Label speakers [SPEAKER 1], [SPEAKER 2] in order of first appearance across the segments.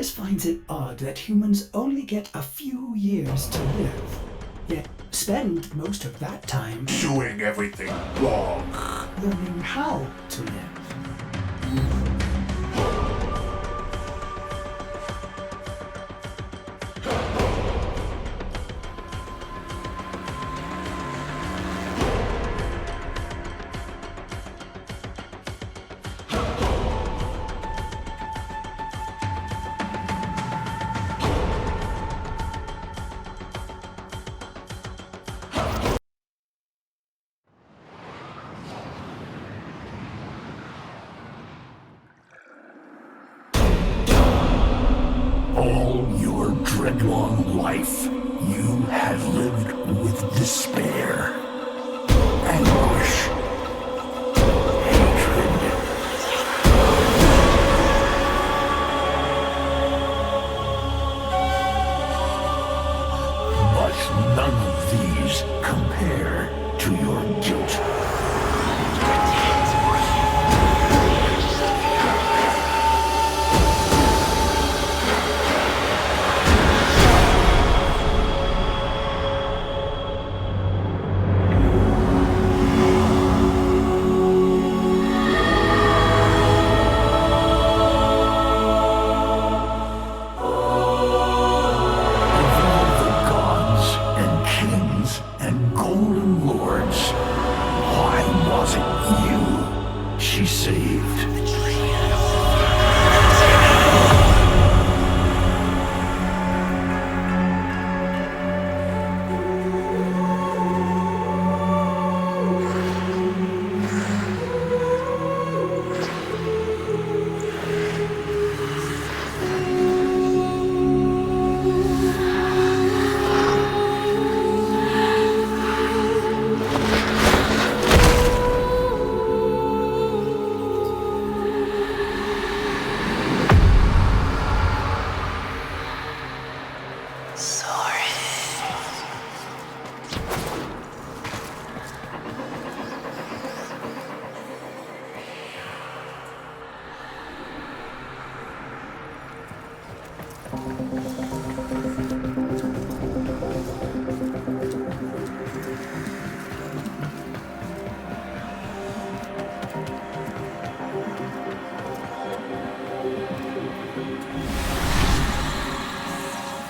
[SPEAKER 1] scientist finds it odd that humans only get a few years to live, yet spend most of that time
[SPEAKER 2] doing everything wrong.
[SPEAKER 1] learning how to live.
[SPEAKER 2] All your dreadlong life, you have lived with despair, anguish, hatred. But none of these compare to your guilt. She saved.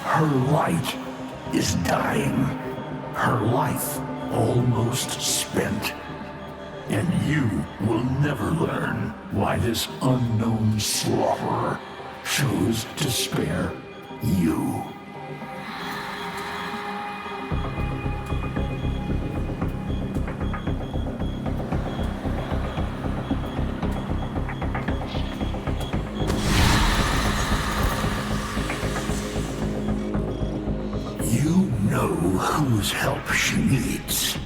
[SPEAKER 2] Her light is dying, her life almost spent. And you will never learn why this unknown slaughterer chose to spare you. You know whose help she needs.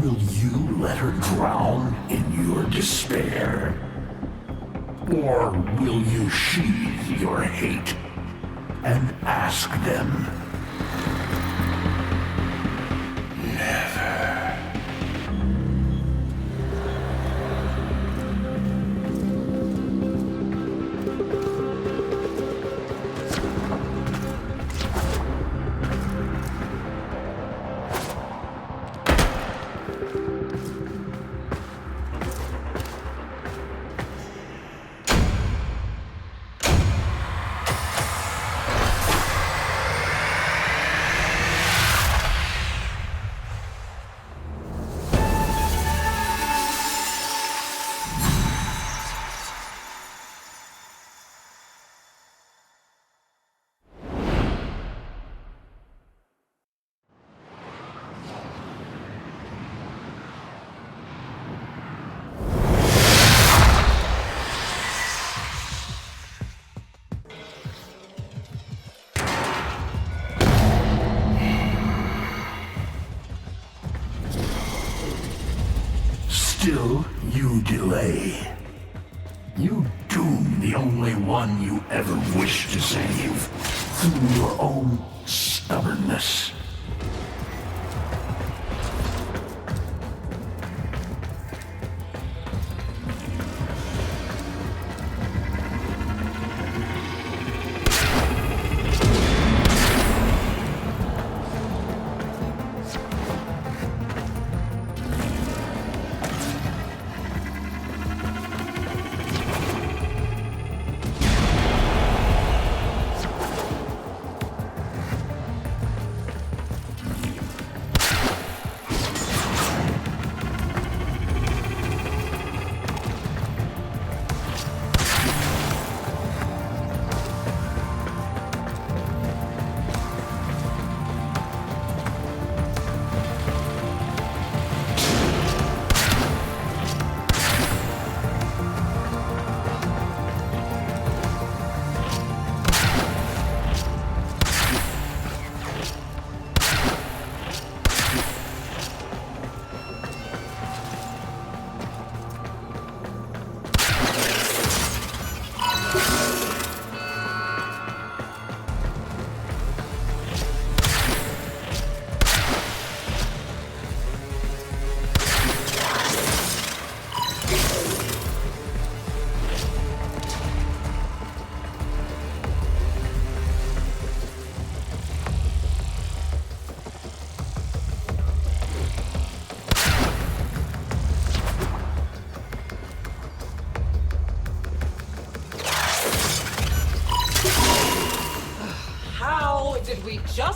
[SPEAKER 2] Will you let her drown in your despair? Or will you sheathe your hate and ask them? Never. Still, you delay. You doom the only one you ever wished to save through your own stubbornness.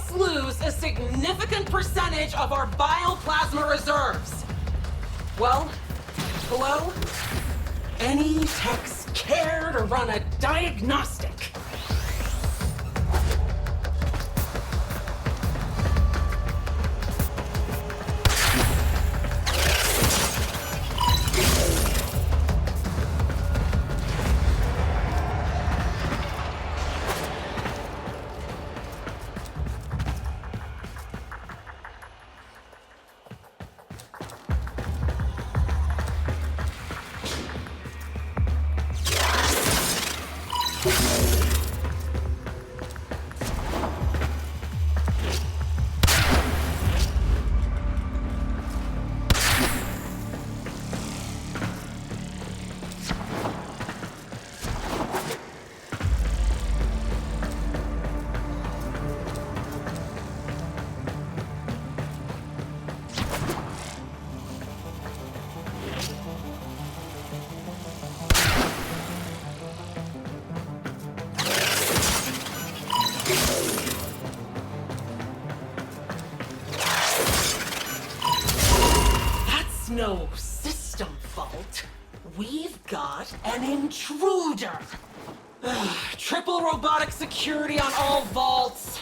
[SPEAKER 3] thus lose a significant percentage of our bioplasma reserves. Well, hello? Any techs care to run a diagnostic? No system fault. We've got an intruder. Triple robotic security on all vaults.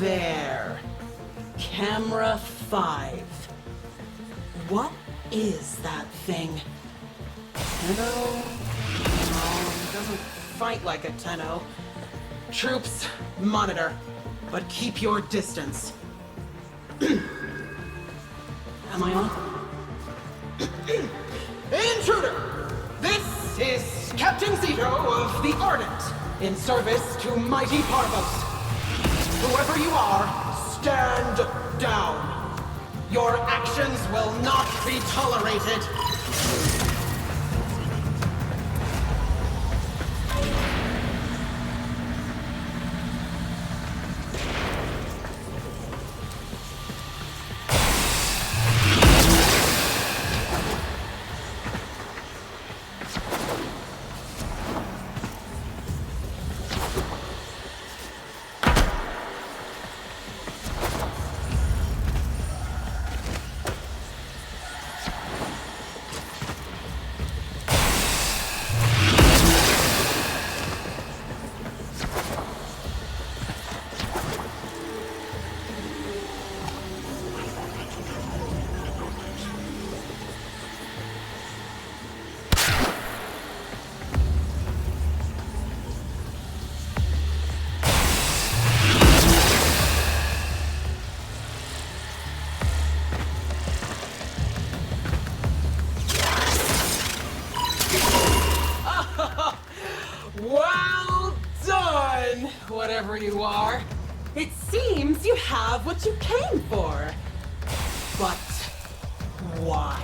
[SPEAKER 3] There. Camera 5. What is that thing? Tenno? No, it doesn't fight like a Tenno. Troops, monitor, but keep your distance. Am I on? Intruder! This is Captain Zito of the Ardent, in service to mighty Parvos. Whoever you are, stand down. Your actions will not be tolerated. Ensign, whatever you are. It seems you have what you came for. But why?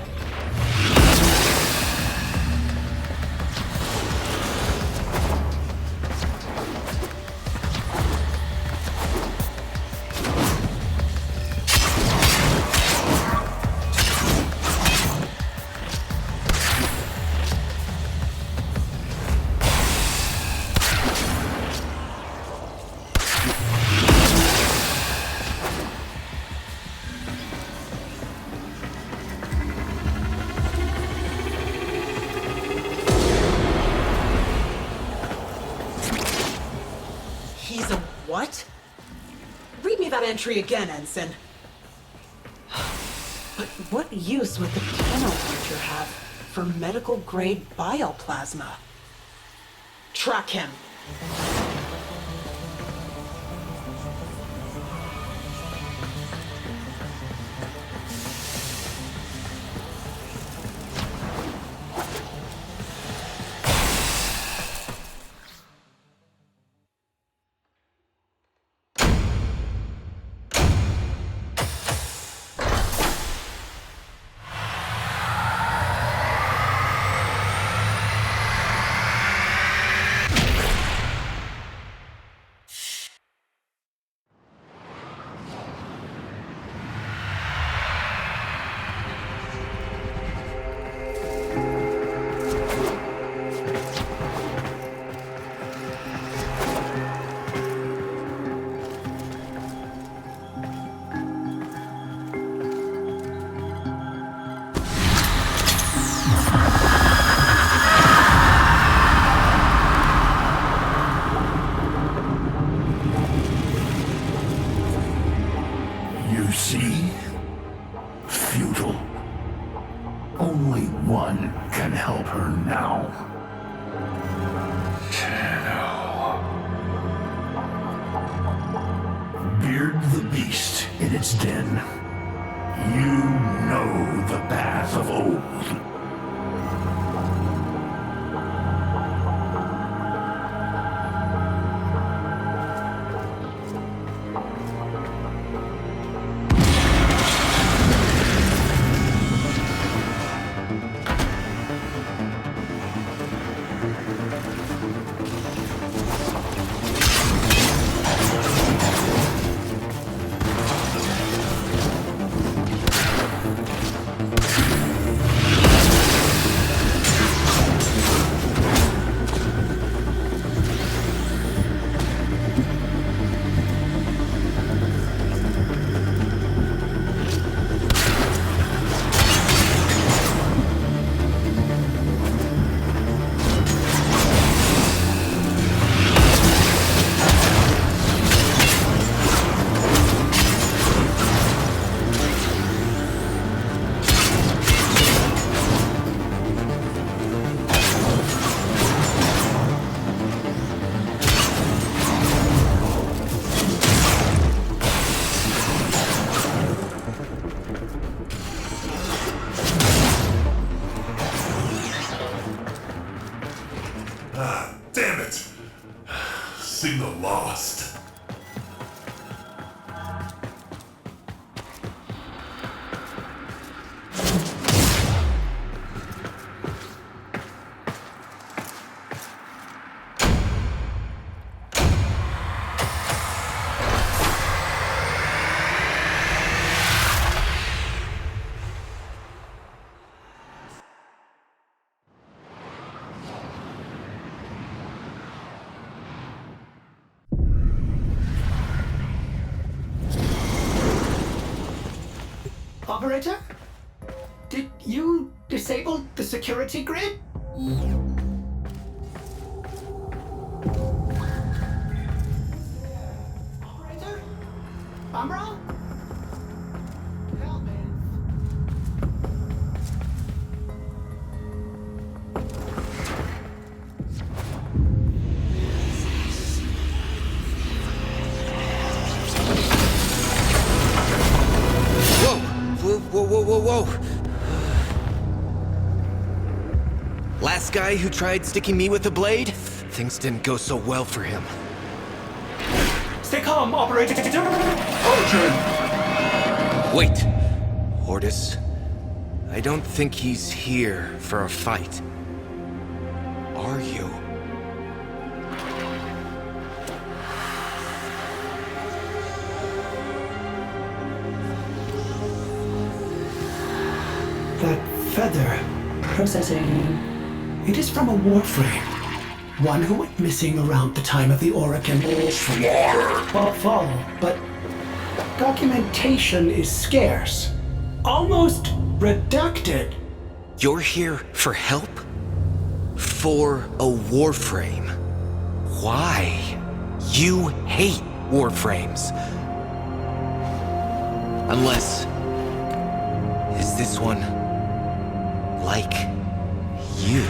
[SPEAKER 3] He's a what? Read me that entry again, Ensign. But what use would the launcher have for medical-grade bioplasma? Track him.
[SPEAKER 2] You see? Futile. Only one can help her now. Beard the beast in its den. You know the path of old.
[SPEAKER 4] Damn it! Signal lost.
[SPEAKER 1] Operator? Did you disable the security grid? Operator? Umbra? Help me.
[SPEAKER 5] Whoa. Last guy who tried sticking me with a blade? Things didn't go so well for him.
[SPEAKER 1] com operator.
[SPEAKER 5] Wait. Ordis. I don't think he's here for a fight. Are you?
[SPEAKER 1] That feather. Processing. It is from a Warframe. One who went missing around the time of the Oracle fall, but documentation is scarce. Almost redacted.
[SPEAKER 5] You're here for help? For a Warframe? Why? You hate Warframes. Unless... Is this one... like... you?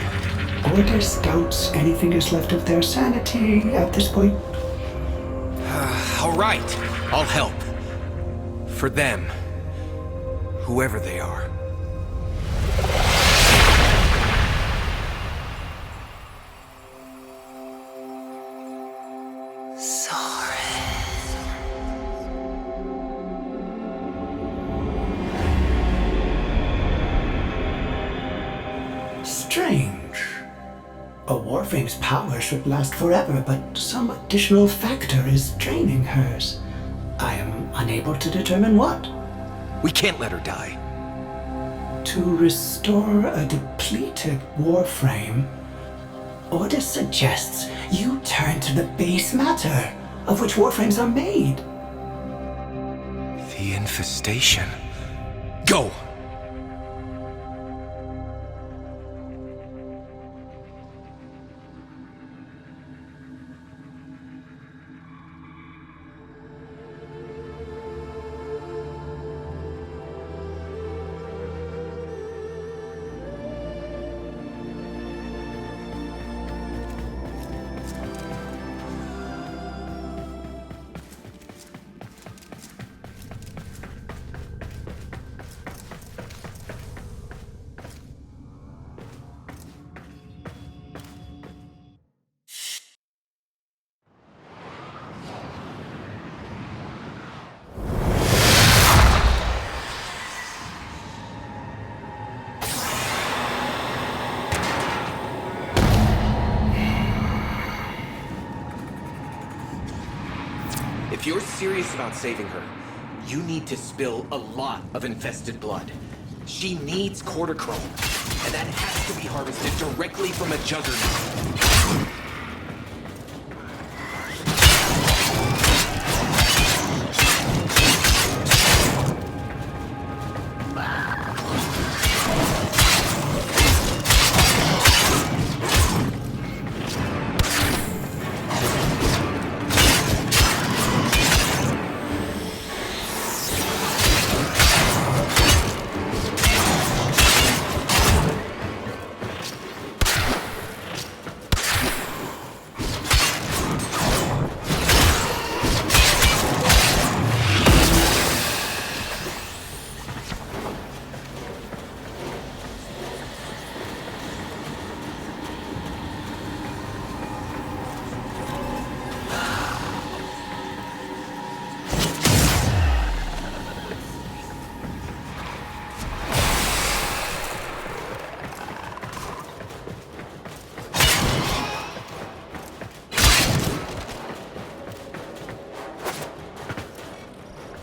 [SPEAKER 1] Order scouts anything is left of their sanity at this point.
[SPEAKER 5] All right, I'll help. For them. Whoever they are.
[SPEAKER 1] Strange. A Warframe's power should last forever, but some additional factor is draining hers. I am unable to determine what.
[SPEAKER 5] We can't let her die.
[SPEAKER 1] To restore a depleted Warframe, Order suggests you turn to the base matter of which Warframes are made.
[SPEAKER 5] The infestation. Go! If you're serious about saving her, you need to spill a lot of infested blood. She needs cortichrome, and that has to be harvested directly from a juggernaut.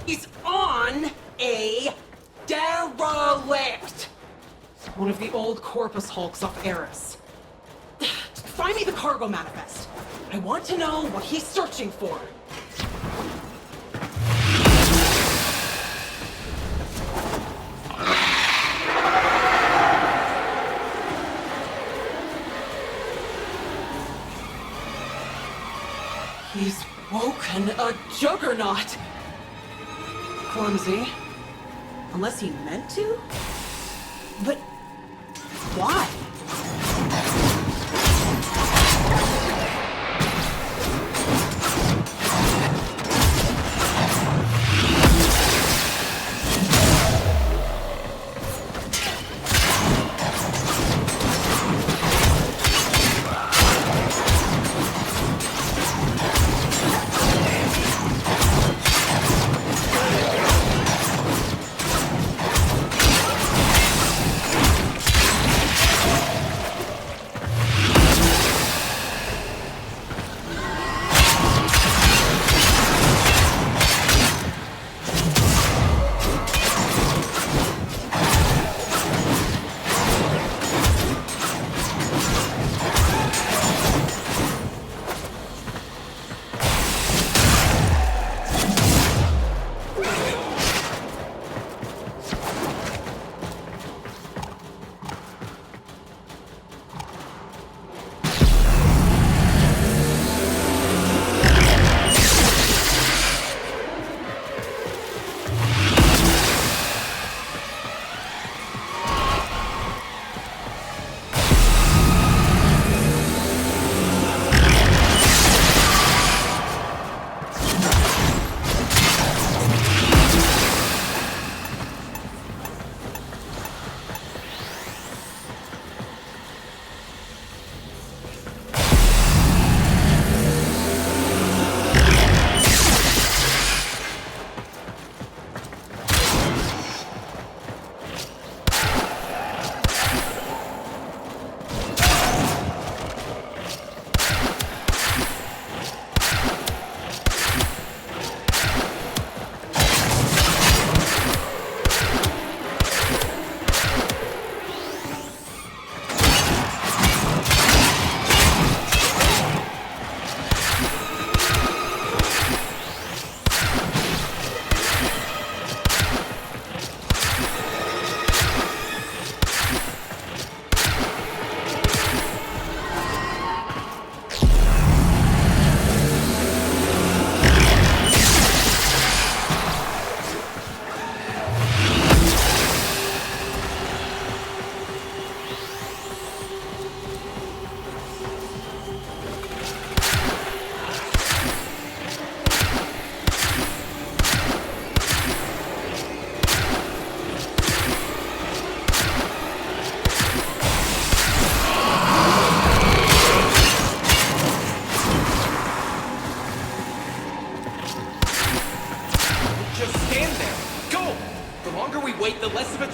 [SPEAKER 3] He's on a derelict. One of the old Corpus Hulks off Eris. Find me the cargo manifest. I want to know what he's searching for. He's woken a juggernaut. Clumsy. Unless he meant to? But why?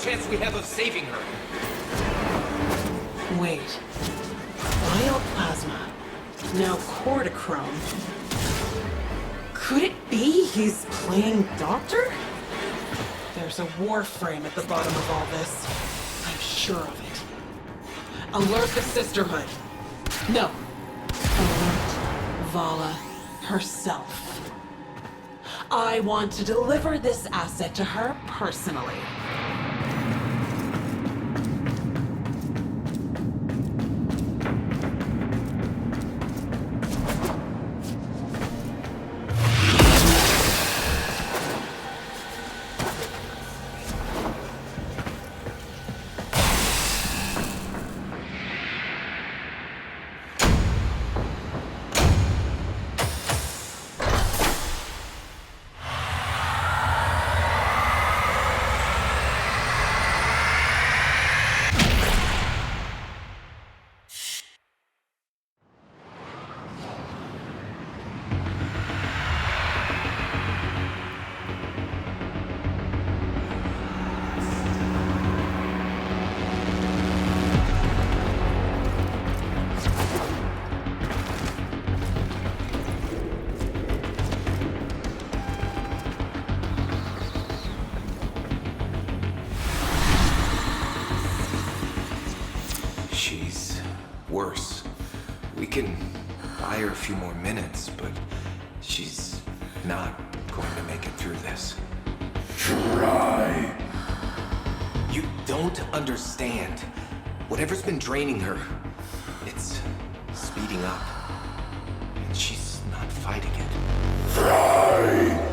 [SPEAKER 5] chance we have of saving her.
[SPEAKER 3] Wait. Bioplasma. Now cortichrome. Could it be he's playing doctor? There's a Warframe at the bottom of all this. I'm sure of it. Alert the Sisterhood. No. Alert Vala herself. I want to deliver this asset to her personally.
[SPEAKER 5] She's worse. We can buy her a few more minutes, but she's not going to make it through this.
[SPEAKER 2] Try.
[SPEAKER 5] You don't understand. Whatever's been draining her, it's speeding up. And she's not fighting it.
[SPEAKER 2] Try.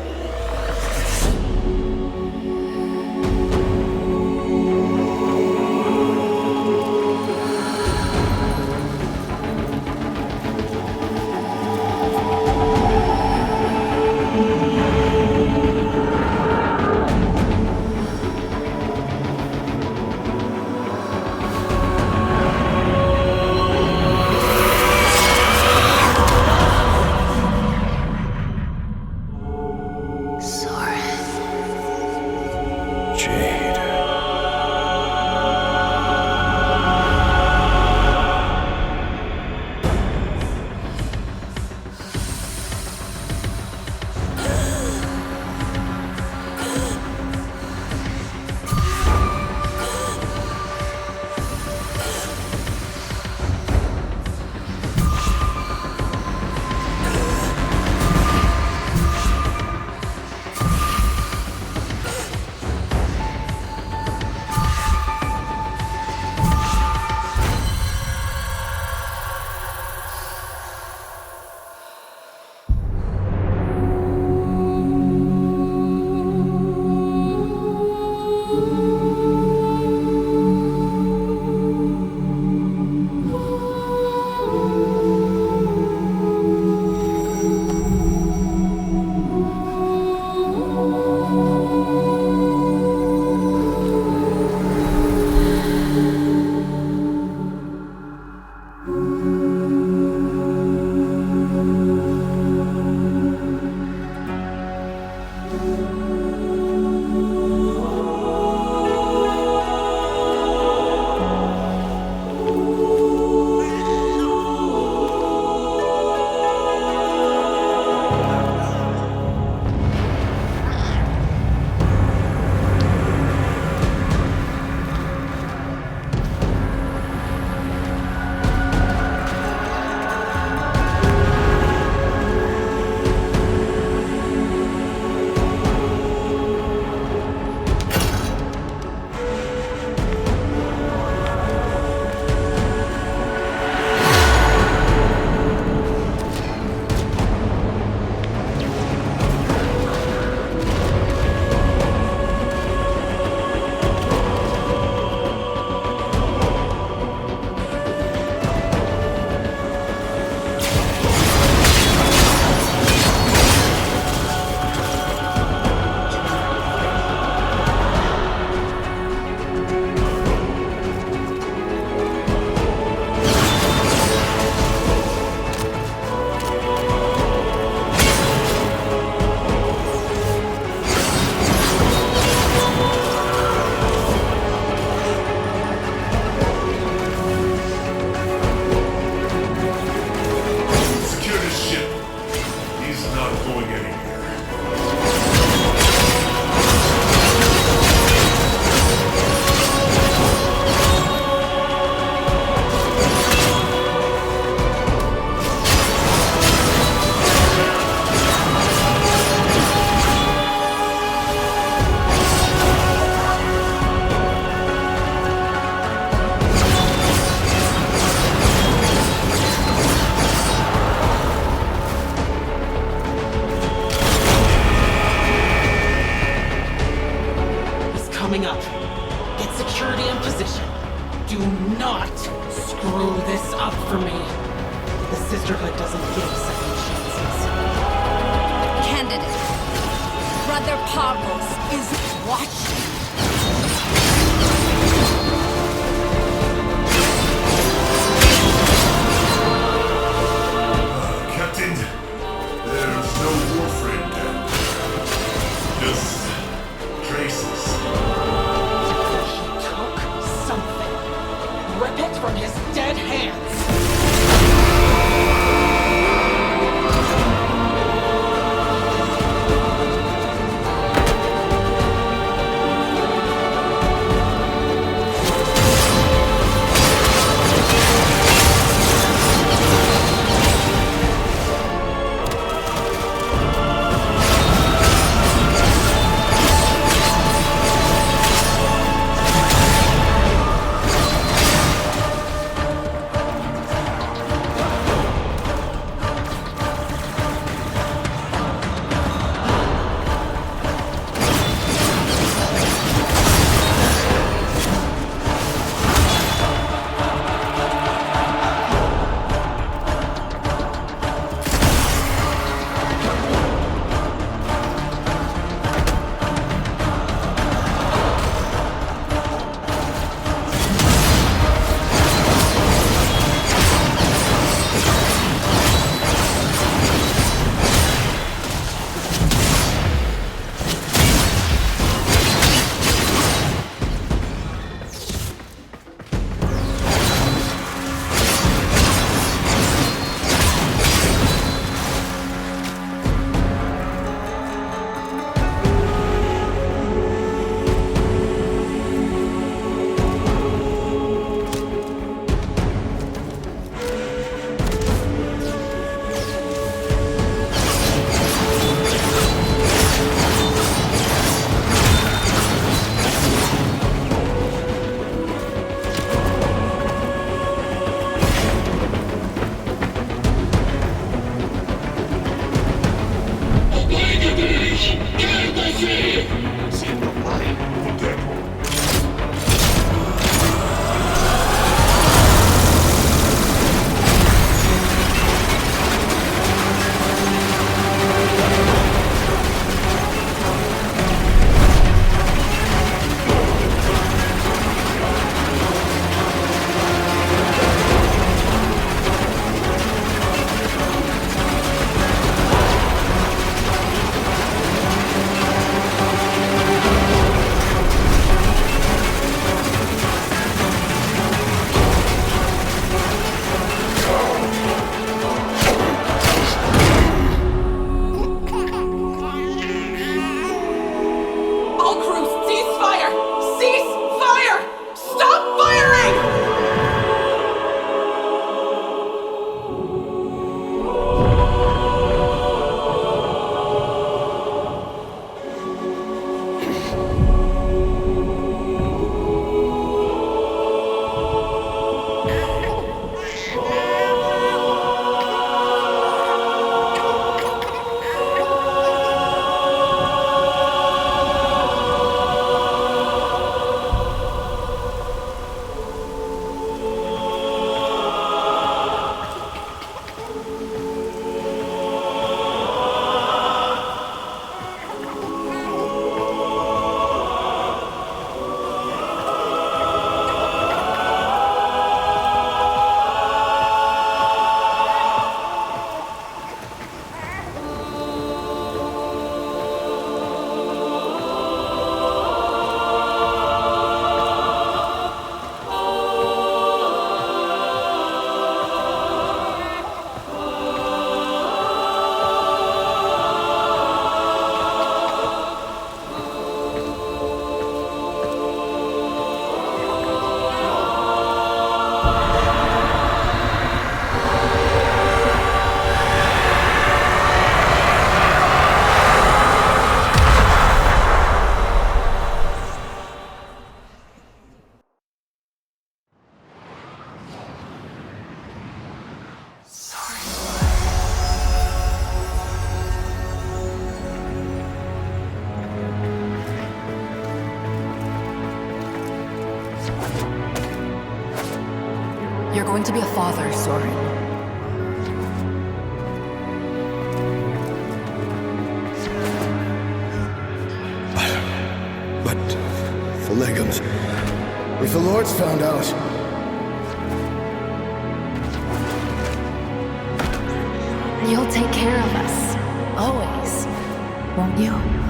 [SPEAKER 4] not going anywhere.
[SPEAKER 3] He's coming up. Get security in position. Do not screw this up for me. The Sisterhood doesn't give second chances.
[SPEAKER 6] Candidate, Brother Pavlos is watching.
[SPEAKER 4] Captain, there's no Warframe down there. Just traces.
[SPEAKER 3] He took something. Rip it from his dead hands.
[SPEAKER 6] going to be a father, Soren.
[SPEAKER 7] But, Phlegums, if the Lord's found out...
[SPEAKER 6] You'll take care of us. Always. Won't you?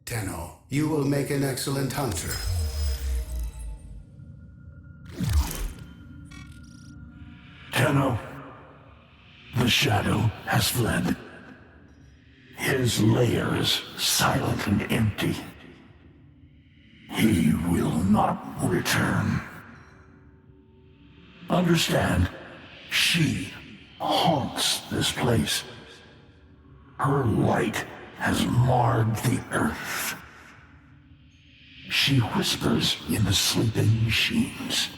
[SPEAKER 7] Tenno, you will make an excellent hunter.
[SPEAKER 2] Tenno, the shadow has fled. His lair is silent and empty. He will not return. Understand, she haunts this place. Her light has marred the earth. She whispers in the sleeping machines.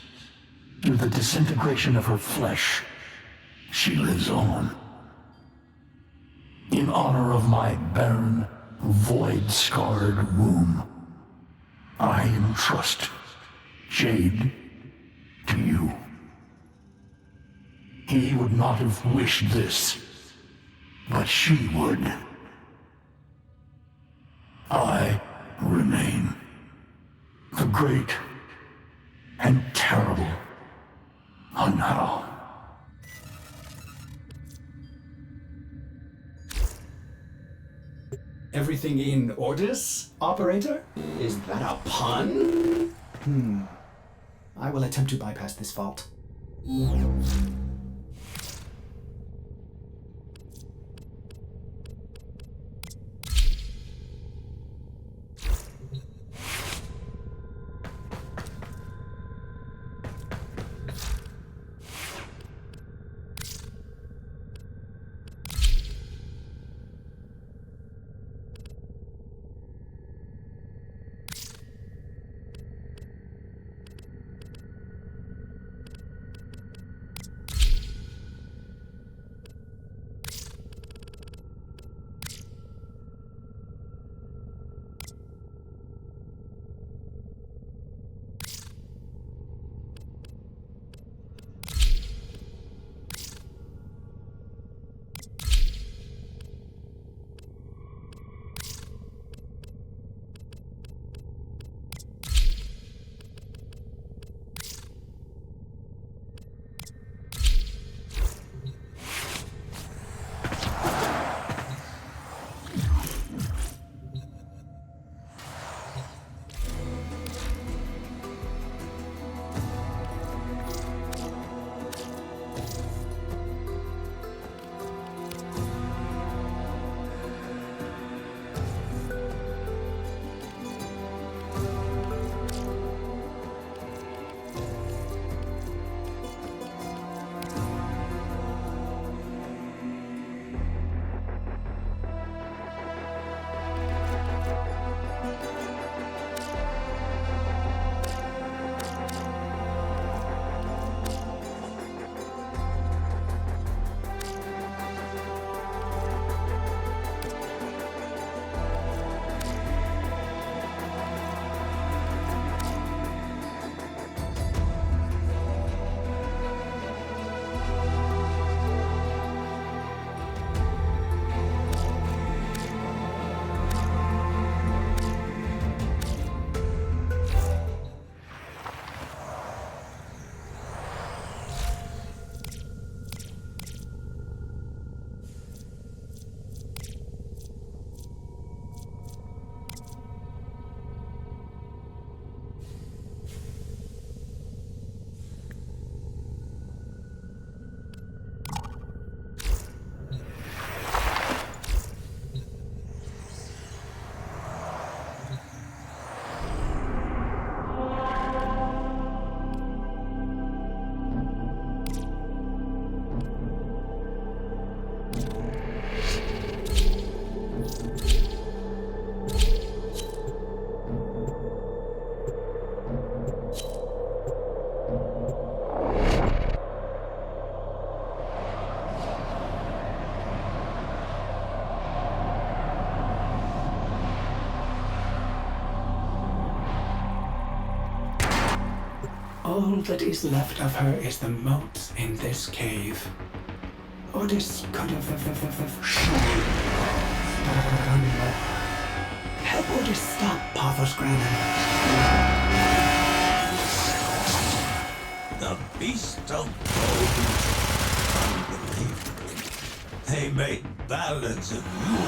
[SPEAKER 2] Through the disintegration of her flesh, she lives on. In honor of my barren, void-scarred womb, I entrust Jade to you. He would not have wished this, but she would. I remain the great and terrible Hunhao.
[SPEAKER 1] Everything in orders, operator? Is that a pun? I will attempt to bypass this fault. All that is left of her is the moat in this cave. Ordis could have done more. Help Ordis stop Pathos Granin.
[SPEAKER 8] The beast of bones. Unbelievable. They made ballads of you.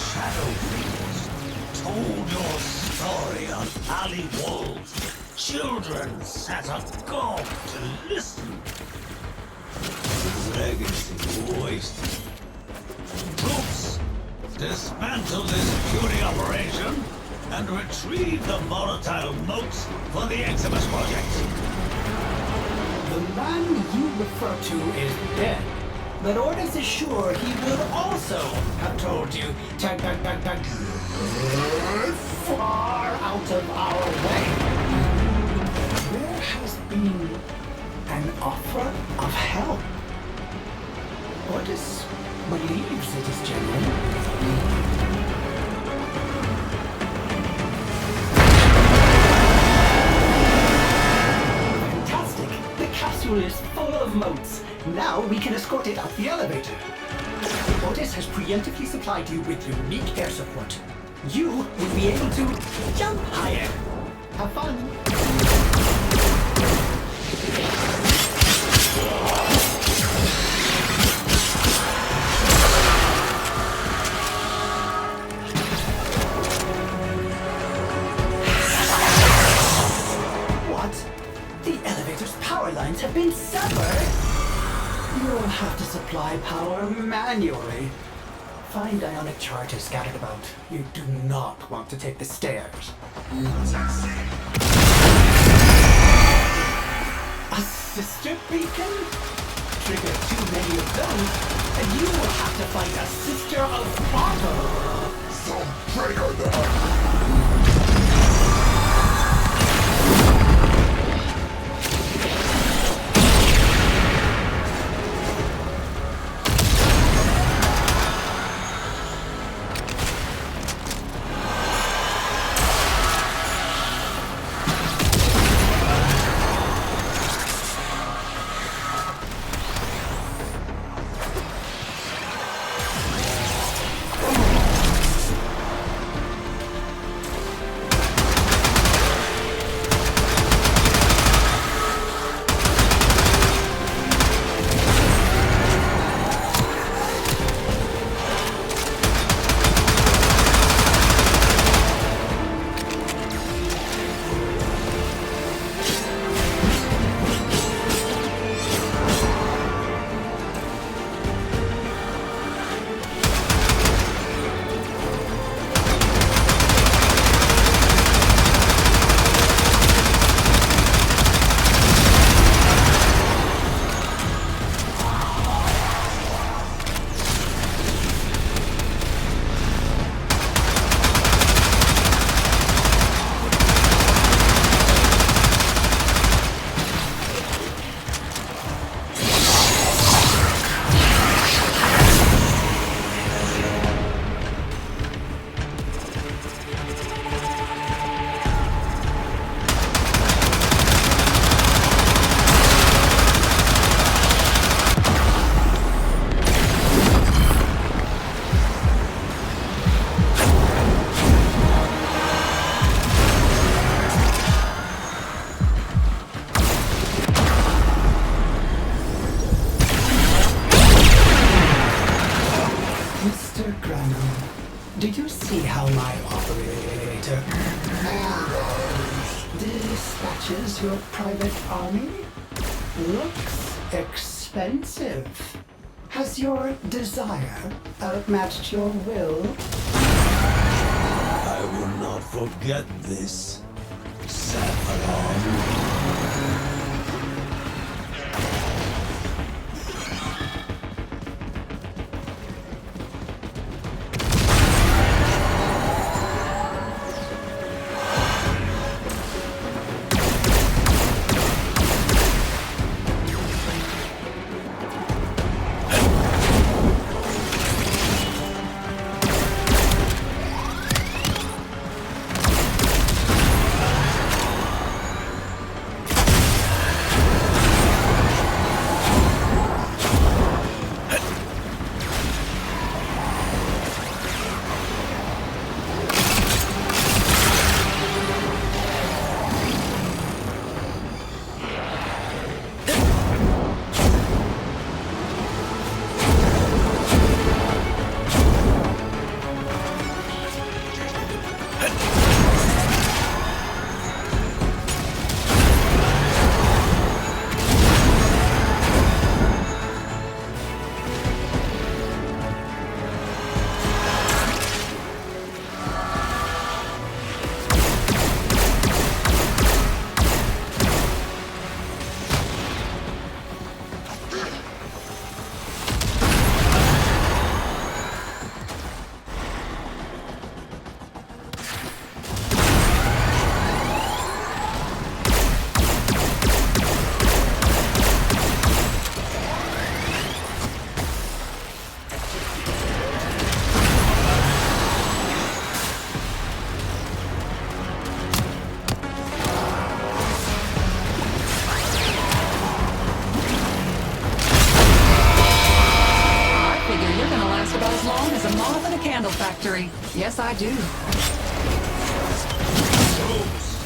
[SPEAKER 8] Shadowfingers told your story on alley walls. Children sat agog to listen. The legacy wasted. Troops, dismantle this puny operation and retrieve the volatile moats for the Eximus project.
[SPEAKER 1] The man you refer to is dead, but Ordis is sure he will also have told you to get far out of our way. There has been an offer of help. Ordis believes it is genuine. The capsule is full of moats. Now we can escort it up the elevator. Ordis has preemptively supplied you with unique air support. You will be able to jump higher. Have fun. Lines have been severed. You'll have to supply power manually. Find ionic charges scattered about. You do not want to take the stairs. A sister beacon? Trigger too many of those, and you will have to fight a sister of battle.
[SPEAKER 2] Some trigger them!
[SPEAKER 1] Did you see how my operator dispatches your private army? Looks expensive. Has your desire outmatched your will?
[SPEAKER 8] I will not forget this, Saffron.
[SPEAKER 9] factory. Yes, I do.
[SPEAKER 8] Troops!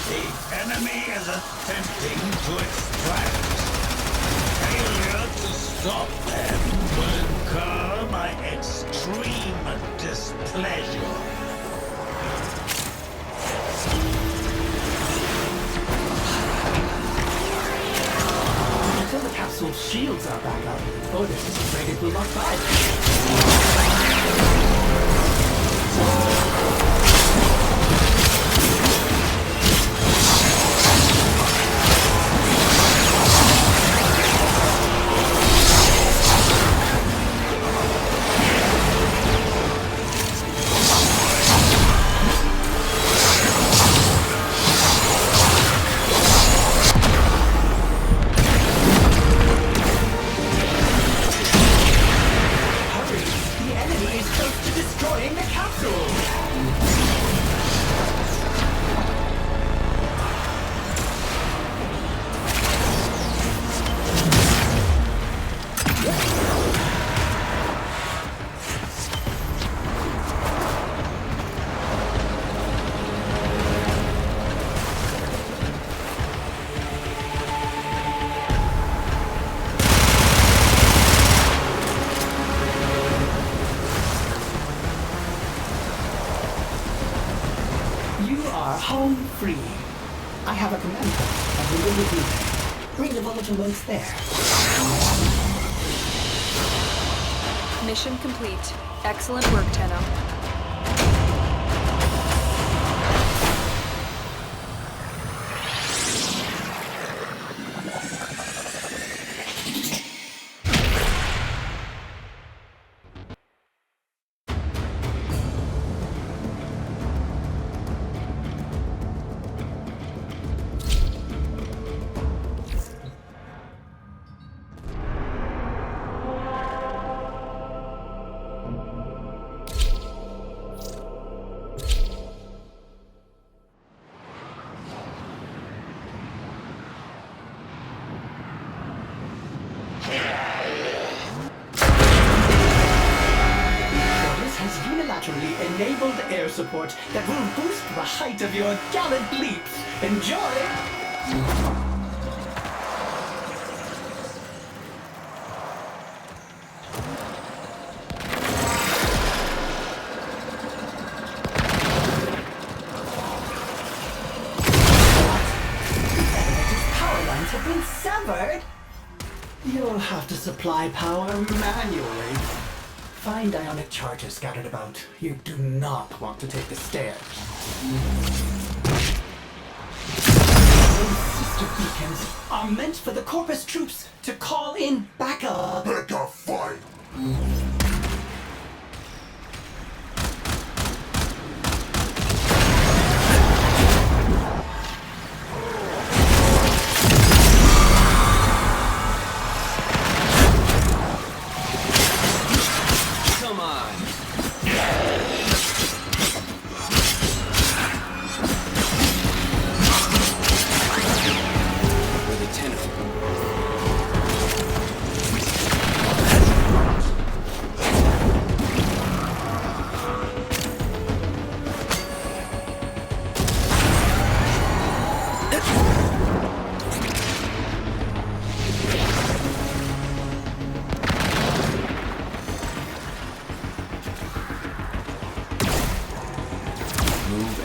[SPEAKER 8] The enemy is attempting to extract. Failure to stop them will incur my extreme displeasure.
[SPEAKER 1] Until the capsule's shields are back up, Otis is afraid it will not fire. Home free. I have a command post and we will with you there. Bring the volatile modes there.
[SPEAKER 6] Mission complete. Excellent work, Tenno.
[SPEAKER 1] Enabled air support that will boost the height of your gallant leaps. Enjoy! Power lines have been severed. You'll have to supply power manually. Find ionic charges scattered about. You do not want to take the stairs. Those sister beacons are meant for the Corpus troops to call in backup.
[SPEAKER 4] Pick a fight!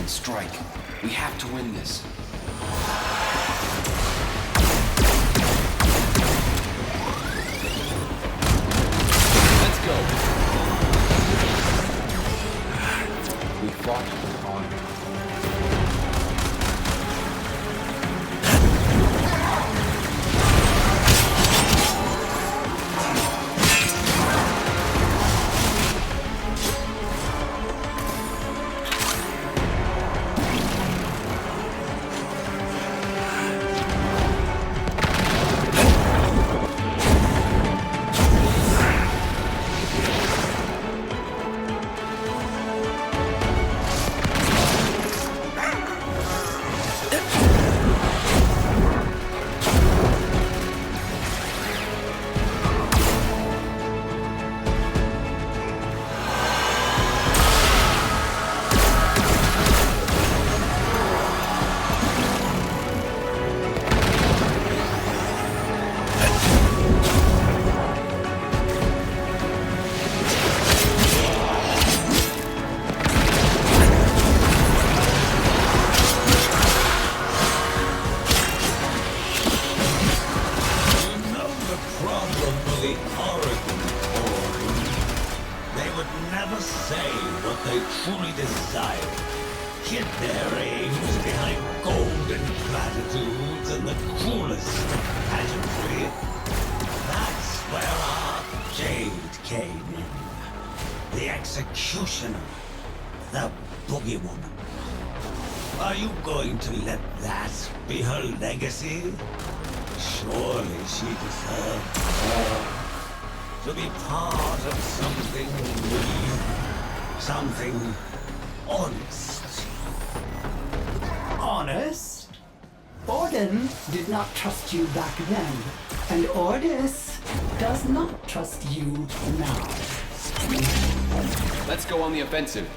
[SPEAKER 5] Strike. We have to win this. Let's go. We fought with honor.
[SPEAKER 8] problem with the Oregon Corps. They would never say what they truly desired. Hid their aims behind golden platitudes and the cruelest pageantry. That's where our Jade came in. The executioner. The boogie woman. Are you going to let that be her legacy? Surely she deserved more. To be part of something new. Something honest.
[SPEAKER 1] Honest? Orden did not trust you back then, and Ordis does not trust you now.
[SPEAKER 9] Let's go on the offensive.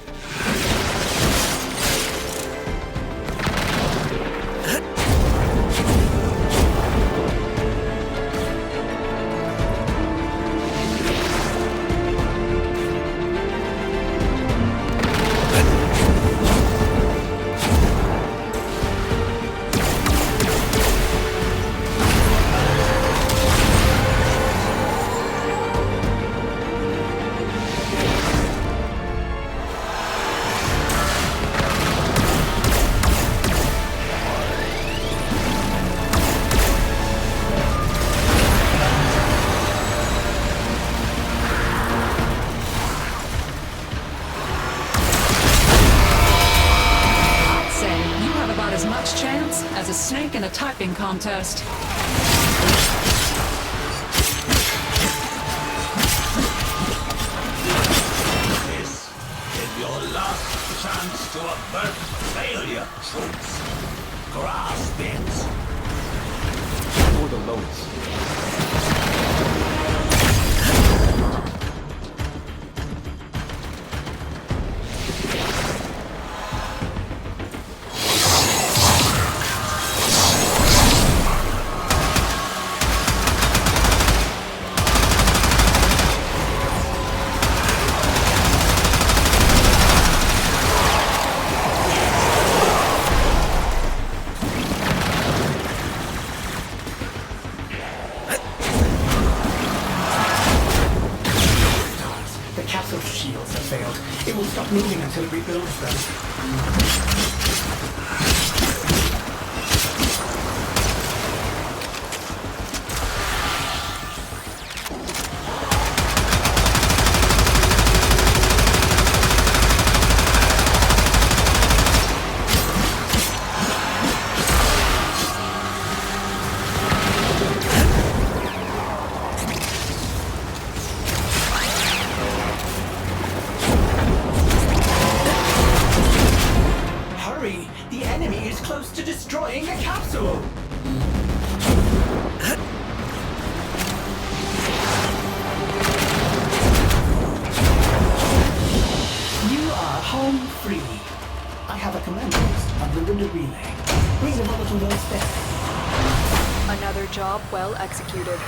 [SPEAKER 10] As a snake in a typing contest.
[SPEAKER 8] This is your last chance to avert failure, troops. Grasp it.
[SPEAKER 9] For the Lotus.
[SPEAKER 1] Shields have failed. It will stop moving until it rebuilds them. The enemy is close to destroying the capsule! You are home free. I have a command post on the window relay. Bring the volatile notes there.
[SPEAKER 6] Another job well executed.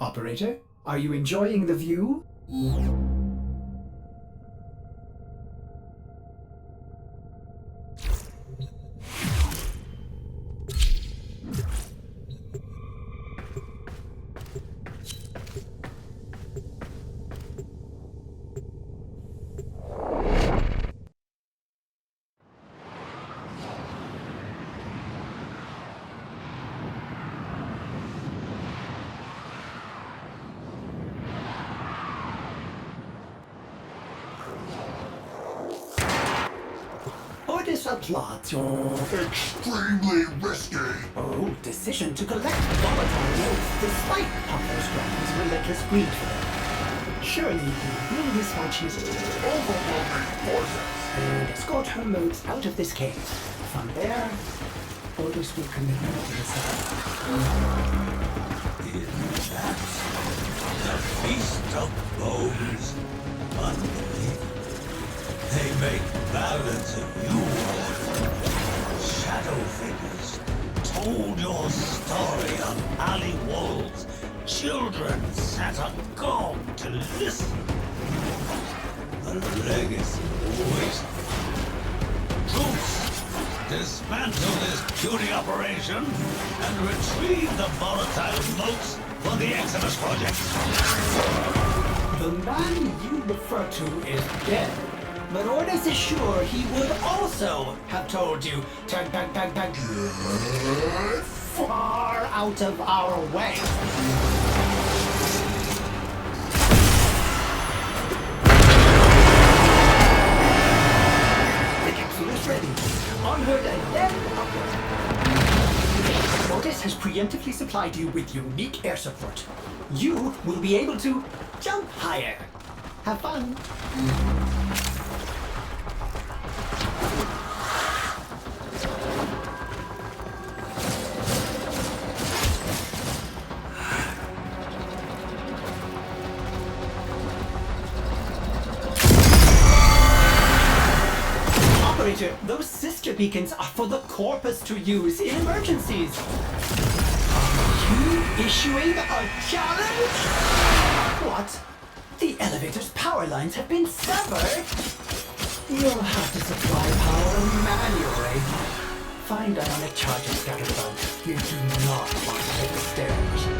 [SPEAKER 1] Operator, are you enjoying the view? this applauds your
[SPEAKER 4] Extremely risky.
[SPEAKER 1] bold decision to collect volatile notes despite Papa Strong's relentless greed for them. Surely you will dispatch his
[SPEAKER 4] Overwhelming forces.
[SPEAKER 1] and escort her modes out of this cave. From there, orders will commit her to the side.
[SPEAKER 8] Is that the Feast of Bones? Unbelievable. They make ballads of you. Shadow figures told your story on alley walls. Children sat agog to listen. The legacy awaits. Troops, dismantle this puny operation and retrieve the volatile motes for the Eximus Project.
[SPEAKER 1] The man you refer to is dead, but orders assure he would also have told you to get far out of our way. The capsule is ready. Onward and then upward. Otis has preemptively supplied you with unique air support. You will be able to jump higher. Have fun. Operator, those sister beacons are for the Corpus to use in emergencies. Are you issuing a challenge? What? The elevator's power lines have been severed? You'll have to supply power manually. Find ionic charges scattered about. You do not want to take the stairs.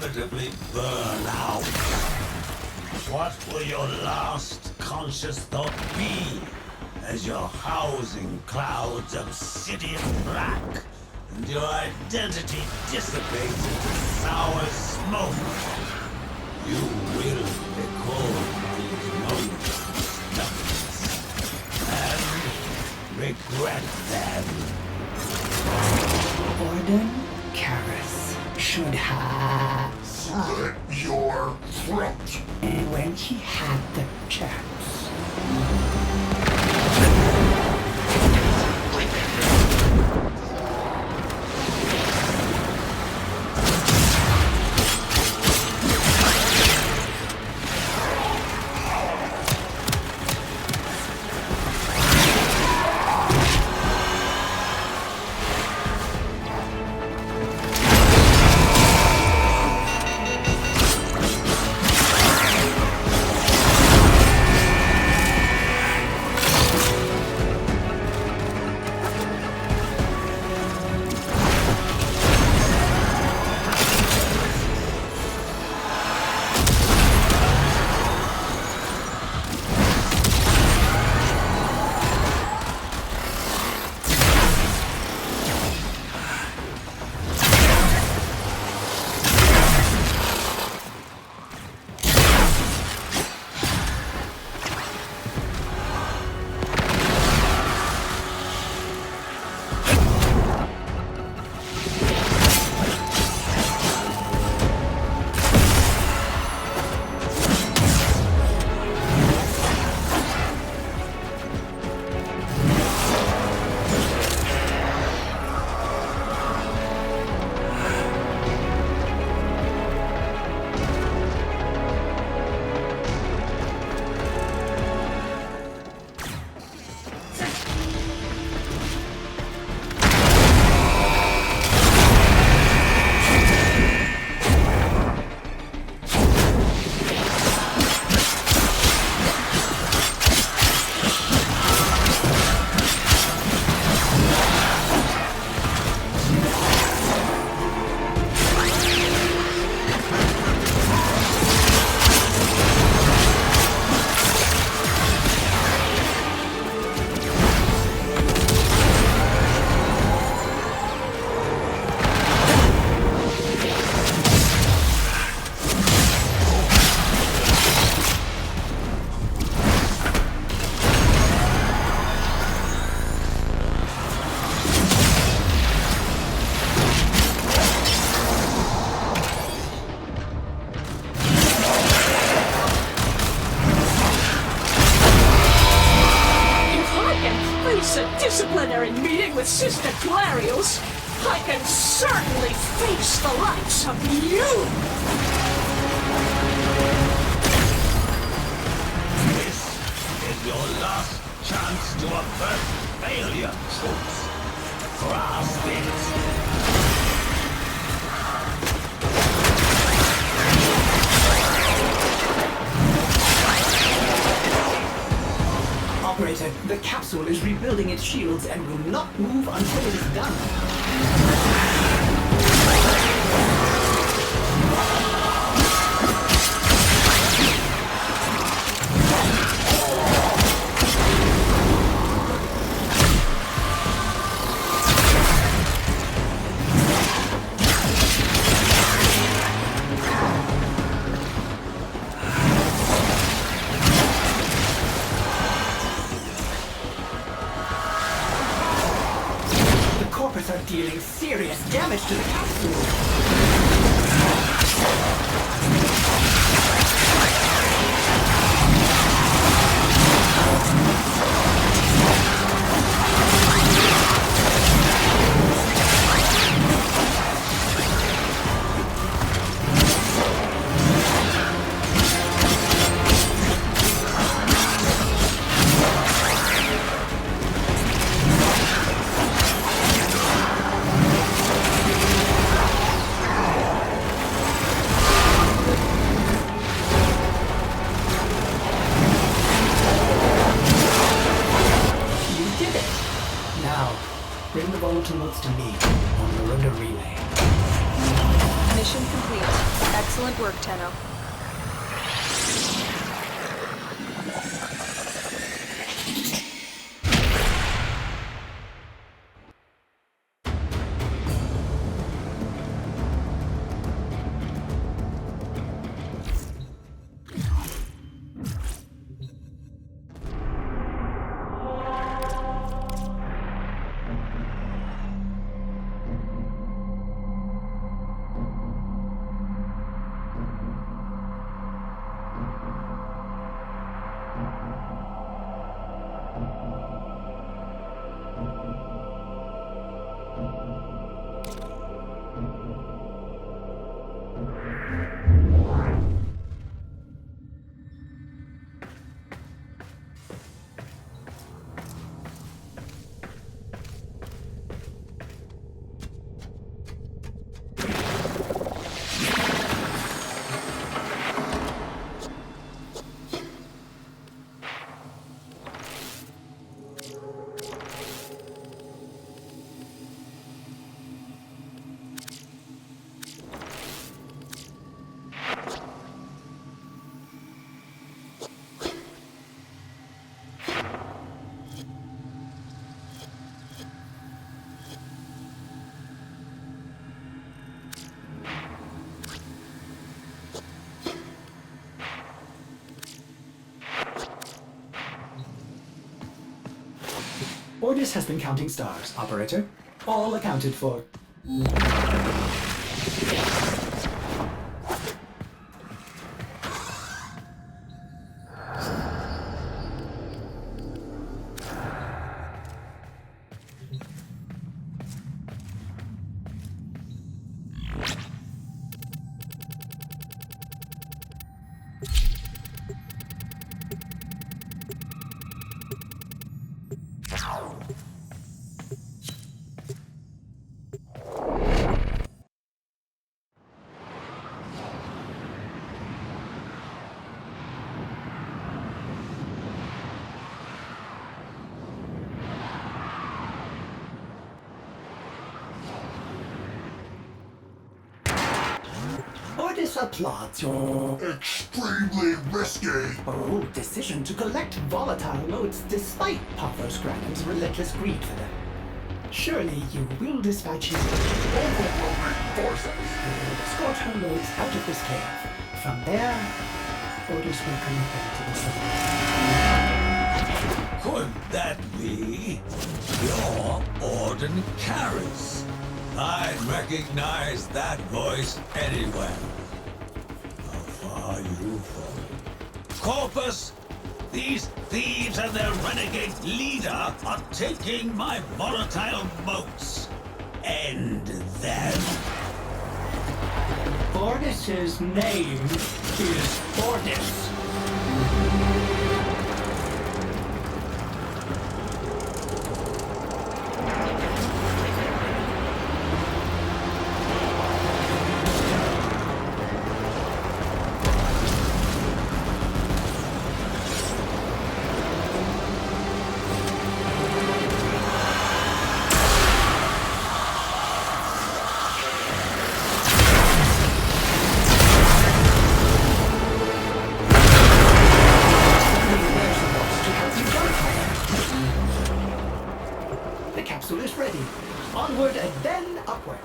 [SPEAKER 8] inevitably burn out. What will your last conscious thought be as your housing clouds obsidian black and your identity dissipates into sour smoke? You will record these moments and regret them.
[SPEAKER 1] Alden Karras should have...
[SPEAKER 4] Slit your throat.
[SPEAKER 1] when he had the chance.
[SPEAKER 10] Disciplinary meeting with Sister Clarios, I can certainly face the likes of you!
[SPEAKER 8] This is your last chance to avert failure, troops. Grasp it.
[SPEAKER 1] Operator, the capsule is rebuilding its shields and will not move until it is done. Are dealing serious damage to the capsule. Bring the volatile notes to me on the Runda relay.
[SPEAKER 11] Mission complete. Excellent work, Tenno.
[SPEAKER 1] Ordis has been counting stars, operator. All accounted for. Ordis applauds your
[SPEAKER 4] Extremely risky.
[SPEAKER 1] bold decision to collect volatile motes despite Pathos Granum's relentless greed for them. Surely you will dispatch his
[SPEAKER 4] Overwhelming forces.
[SPEAKER 1] escort her motes out of this cave. From there, Ordis will commit them to the sun.
[SPEAKER 8] Could that be your Orden Caris? I'd recognize that voice anywhere. How far you fall. Corpus! These thieves and their renegade leader are taking my volatile motes. End them.
[SPEAKER 1] Ordis's name is Ordis. The capsule is ready. Onward and then upward.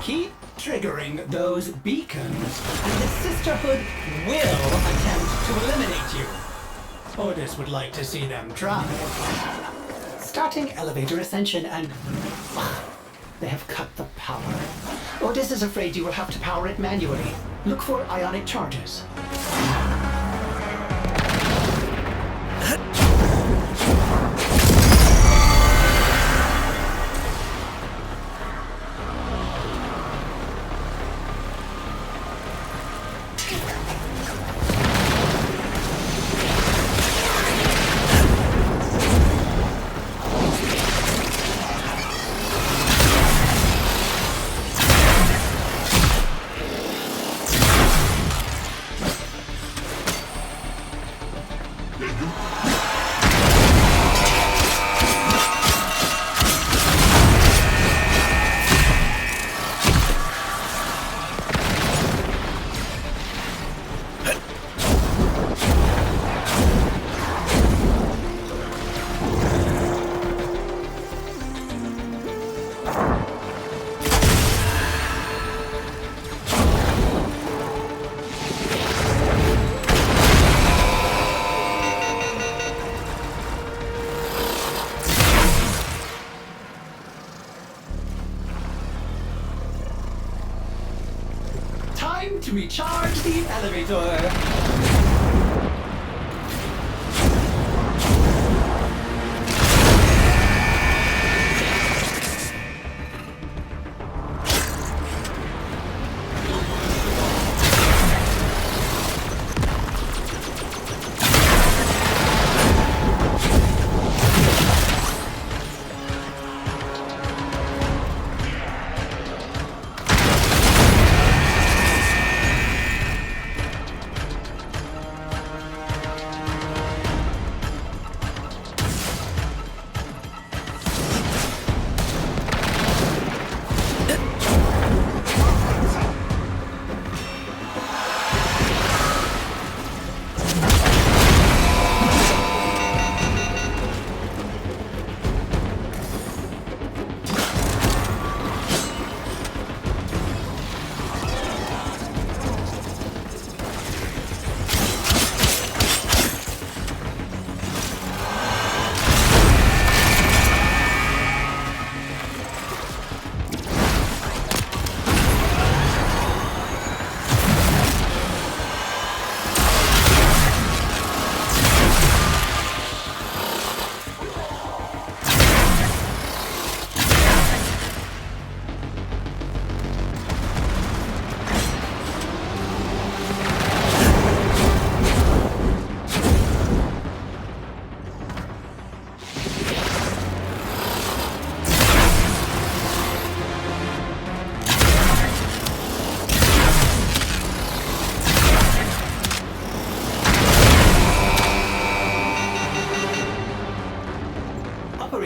[SPEAKER 1] Keep triggering those beacons, and the Sisterhood will attempt to eliminate you. Ordis would like to see them try. Starting elevator ascension and... they have cut the power. Ordis is afraid you will have to power it manually. Look for ionic charges. Time to recharge the elevator.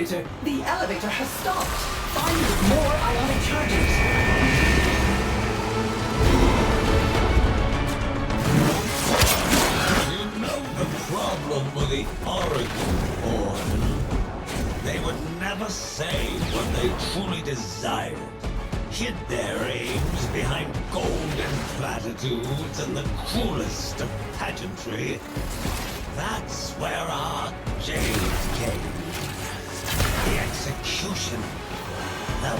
[SPEAKER 1] operator, the elevator has stopped. Find more ionic charges.
[SPEAKER 8] You know the problem with the Origin Order? They would never say what they truly desired. Hid their aims behind golden platitudes and the cruelest of pageantry. That's where our Jade came. The execution. Now,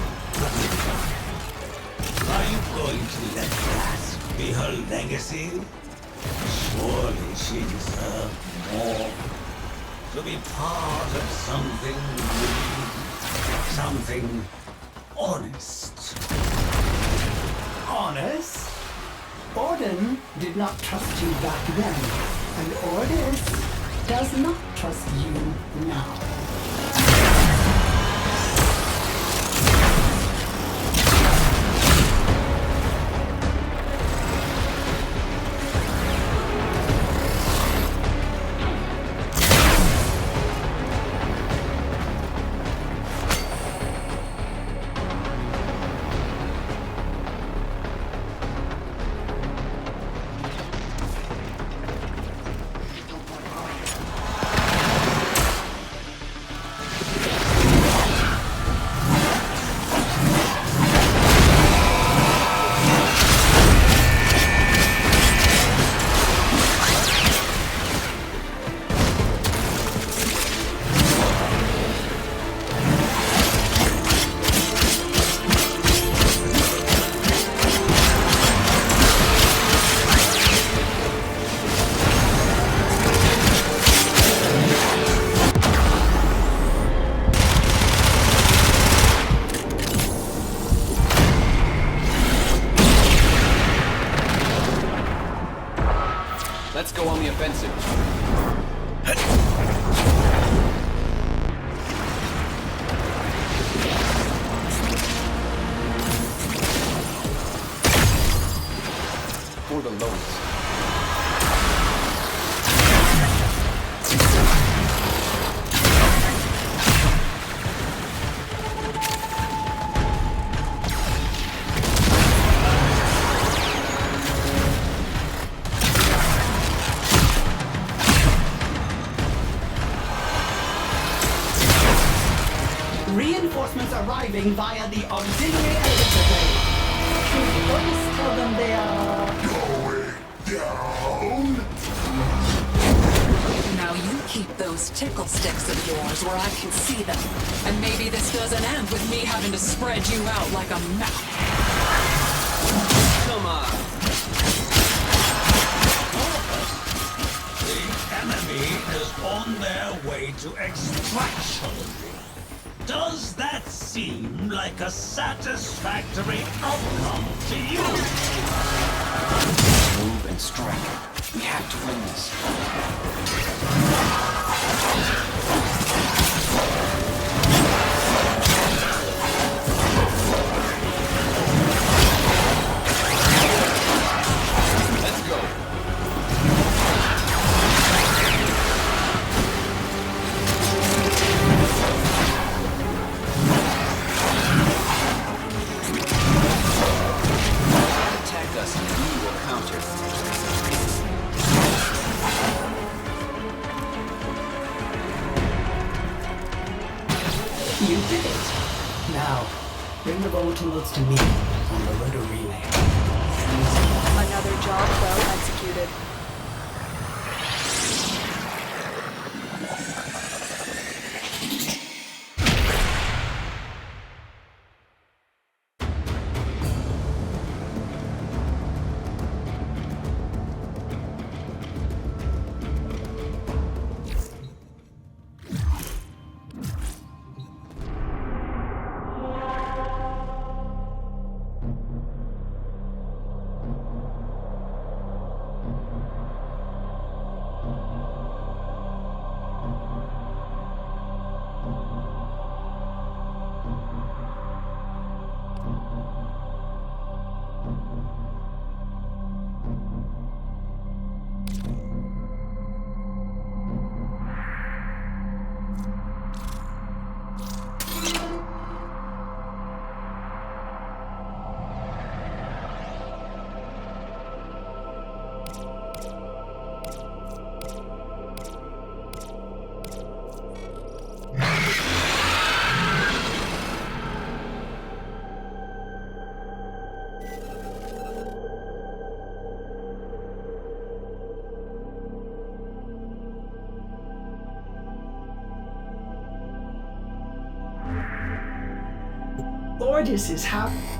[SPEAKER 8] are you going to let that be her legacy? Surely she deserved more. To be part of something new, something honest.
[SPEAKER 1] Honest? Orden did not trust you back then, and Ordis does not trust you now.
[SPEAKER 9] Let's go on the offensive. For the lowest.
[SPEAKER 1] Reinforcements arriving via the auxiliary elevator bay. Should Ordis tell them they are...
[SPEAKER 4] Going down?
[SPEAKER 12] Now you keep those tickle sticks of yours where I can see them. And maybe this doesn't end with me having to spread you out like a map.
[SPEAKER 9] Come on.
[SPEAKER 8] The enemy is on their way to extraction. Does that seem like a satisfactory outcome to you?
[SPEAKER 9] Move and strike. We have to win this. Let's go. Attack us and we will counter.
[SPEAKER 1] You did it. Now, bring the volatiles to me on the rotor relay.
[SPEAKER 11] Another job well executed.
[SPEAKER 1] Ordis is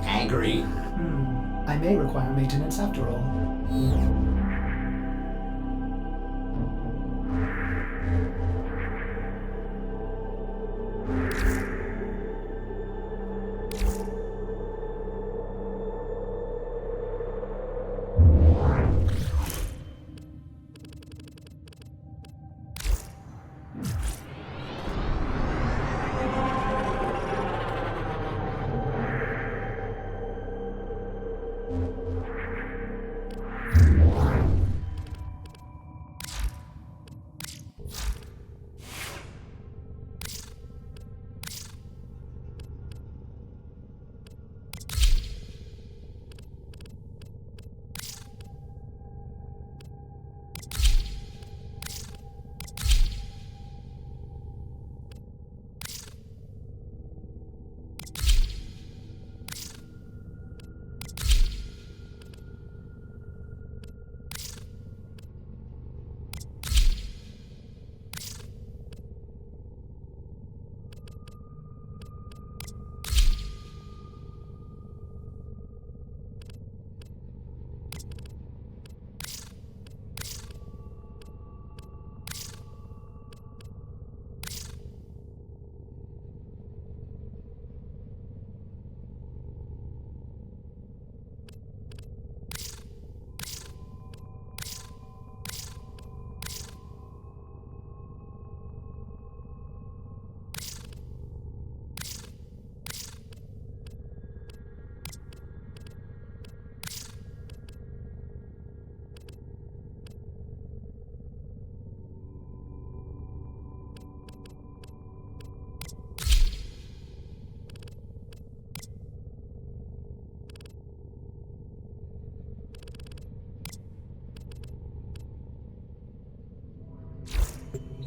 [SPEAKER 1] angry. I may require maintenance after all.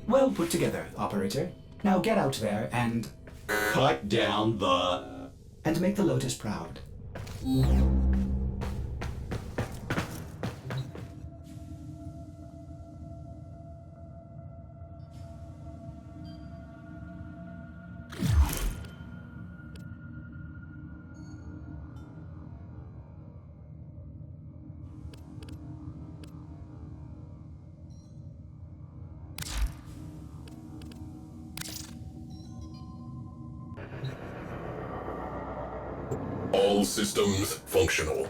[SPEAKER 1] Well put together, operator. Now get out there and...
[SPEAKER 2] Cut down the...
[SPEAKER 1] and make the Lotus proud.
[SPEAKER 4] All systems functional.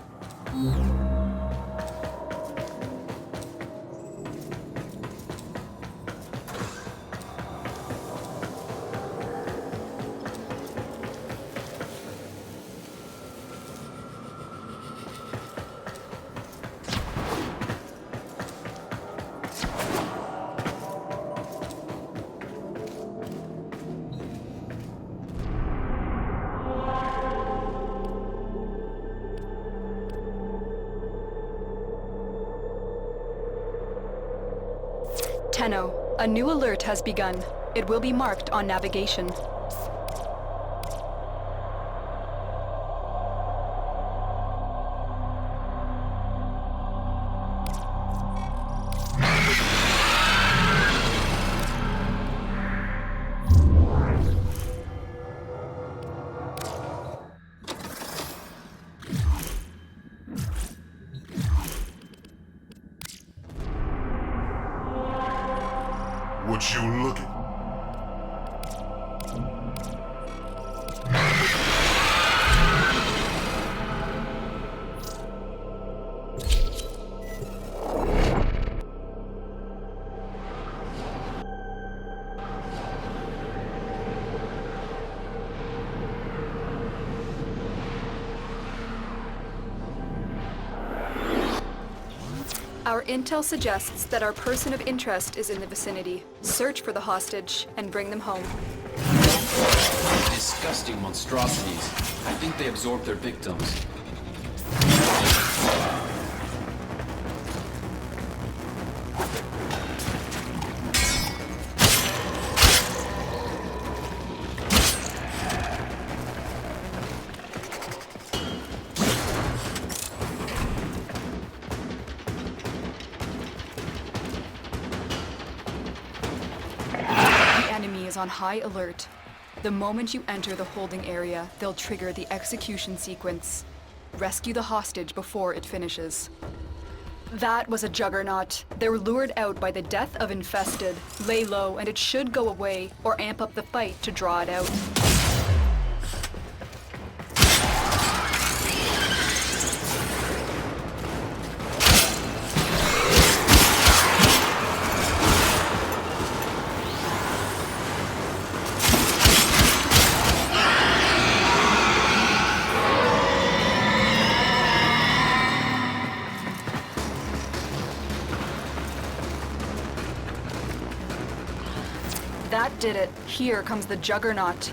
[SPEAKER 11] Tenno, a new alert has begun. It will be marked on navigation.
[SPEAKER 4] What you looking?
[SPEAKER 11] Our intel suggests that our person of interest is in the vicinity. Search for the hostage and bring them home.
[SPEAKER 9] Disgusting monstrosities. I think they absorbed their victims.
[SPEAKER 11] On high alert. The moment you enter the holding area, they'll trigger the execution sequence. Rescue the hostage before it finishes. That was a juggernaut. They're lured out by the death of Infested. Lay low and it should go away, or amp up the fight to draw it out. That did it. Here comes the juggernaut.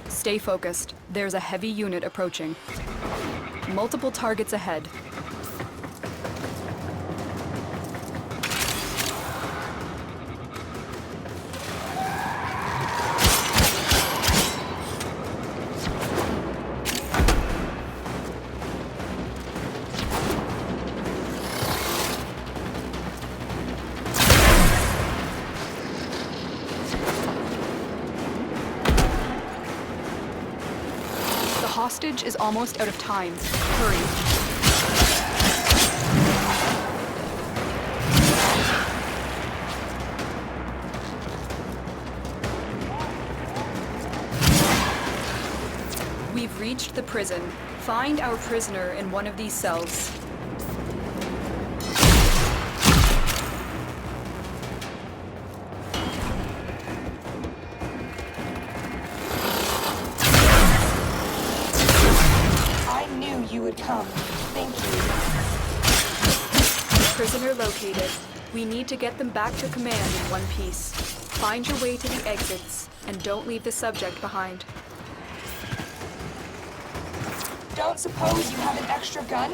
[SPEAKER 11] Stay focused. There's a heavy unit approaching. Multiple targets ahead. The hostage is almost out of time. Hurry. We've reached the prison. Find our prisoner in one of these cells.
[SPEAKER 13] You would come. Thank you.
[SPEAKER 11] Prisoner located. We need to get them back to command in one piece. Find your way to the exits, and don't leave the subject behind.
[SPEAKER 13] Don't suppose you have an extra gun?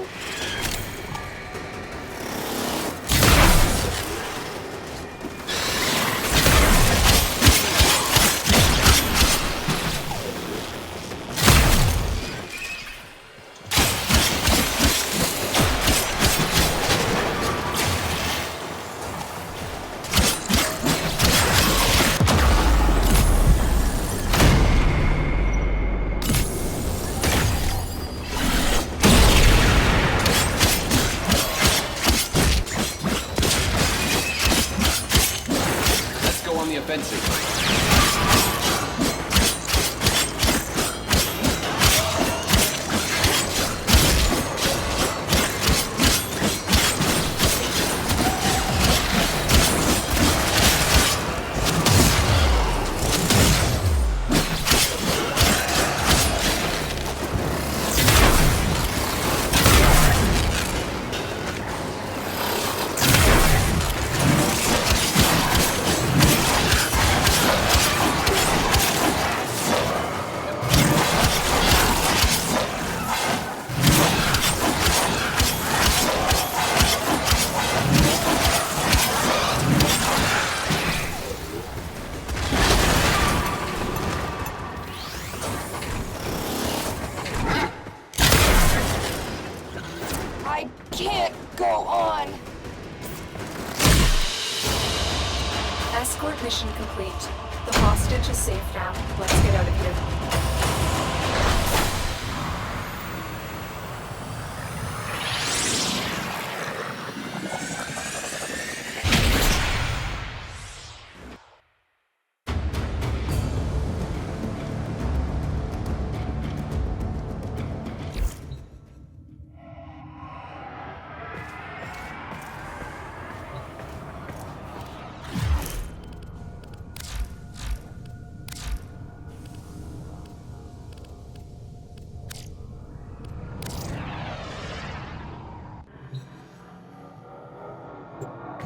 [SPEAKER 11] Escort mission complete. The hostage is safe now. Let's get out of here.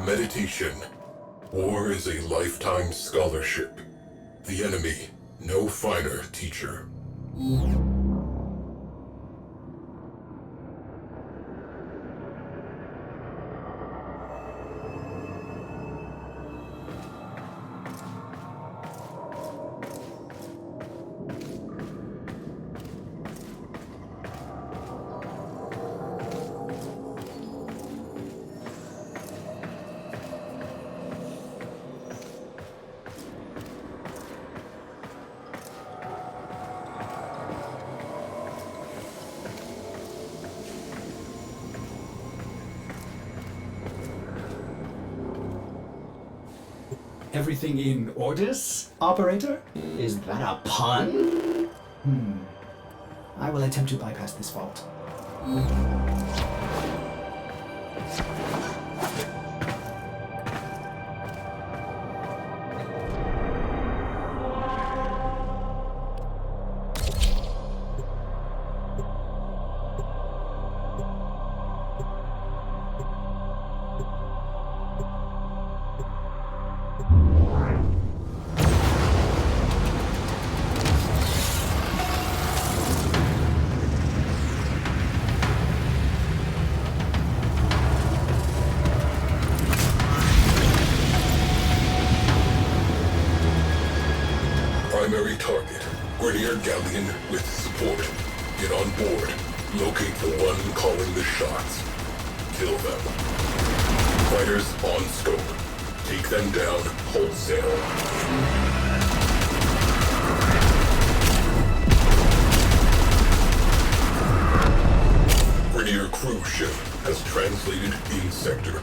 [SPEAKER 4] Meditation. War is a lifetime scholarship. The enemy, no finer teacher.
[SPEAKER 1] everything in orders, operator? Is that a pun? I will attempt to bypass this fault.
[SPEAKER 4] Primary target, Grenier Galleon with support. Get on board. Locate the one calling the shots. Kill them. Fighters on scope. Take them down wholesale. Grenier crew ship has translated in sector.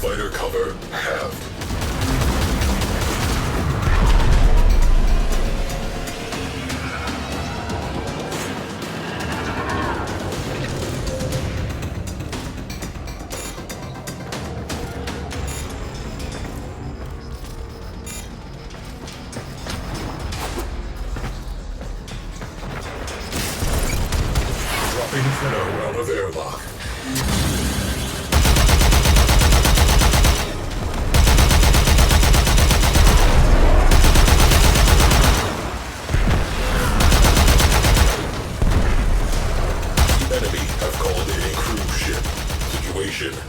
[SPEAKER 4] Fighter cover halved. Dropping Finno out of airlock.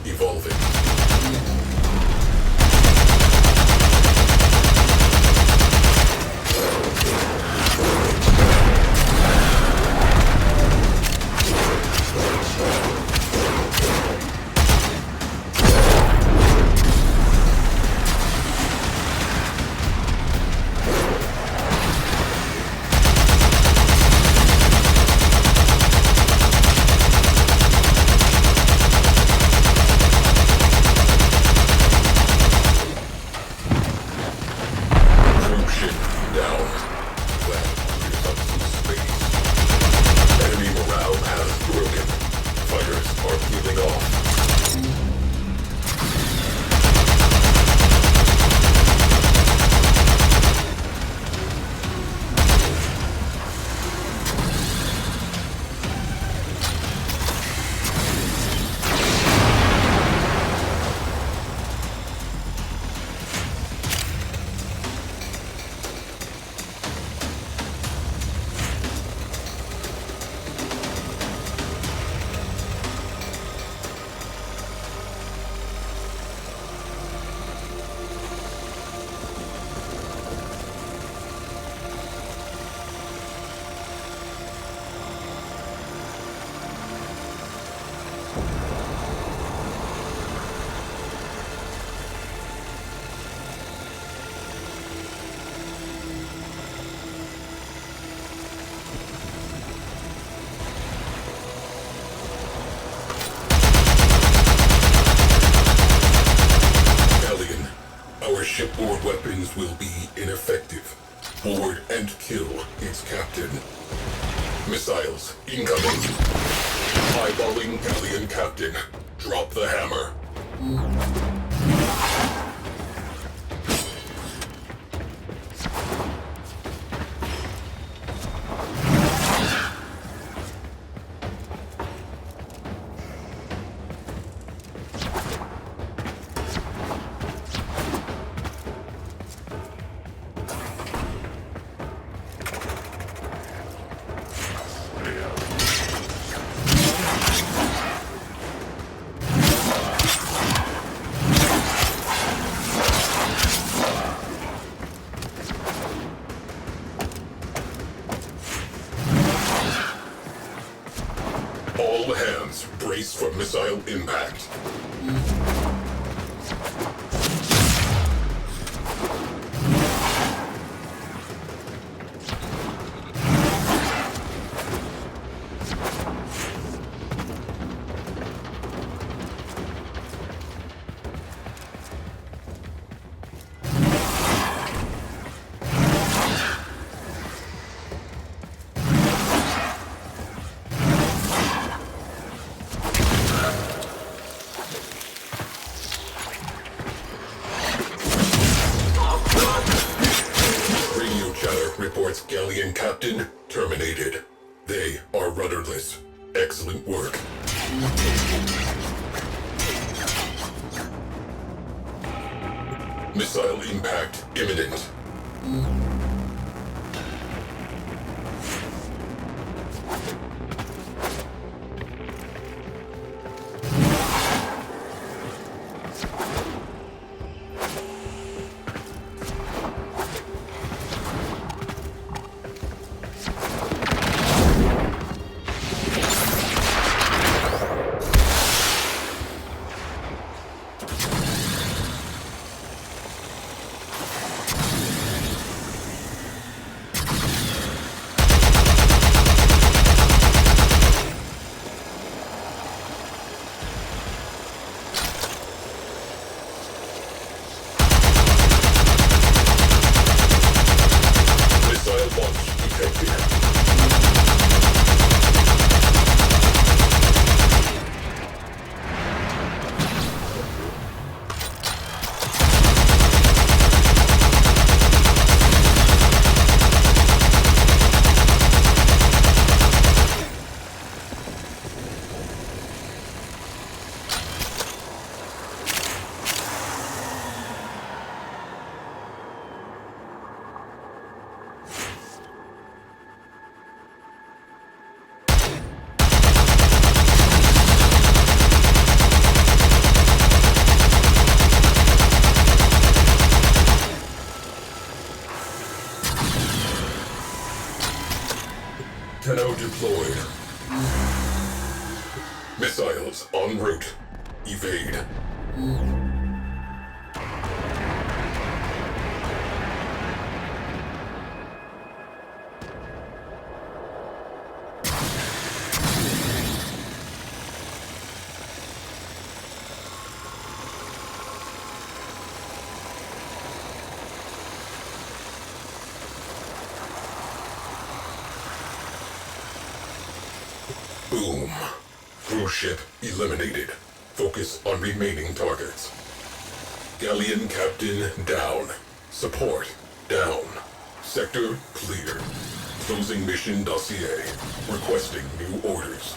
[SPEAKER 4] Evolving. Shipboard weapons will be ineffective. Board and kill its captain. Missiles incoming. Eyeballing galleon captain. Drop the hammer. All hands, brace for missile impact. Reports Galleon Captain terminated. They are rudderless. Excellent work. Missile impact imminent. Tenno deployed. Missiles en route. Evade. Boom. Cruise ship eliminated. Focus on remaining targets. Galleon Captain down. Support down. Sector clear. Closing mission dossier. Requesting new orders.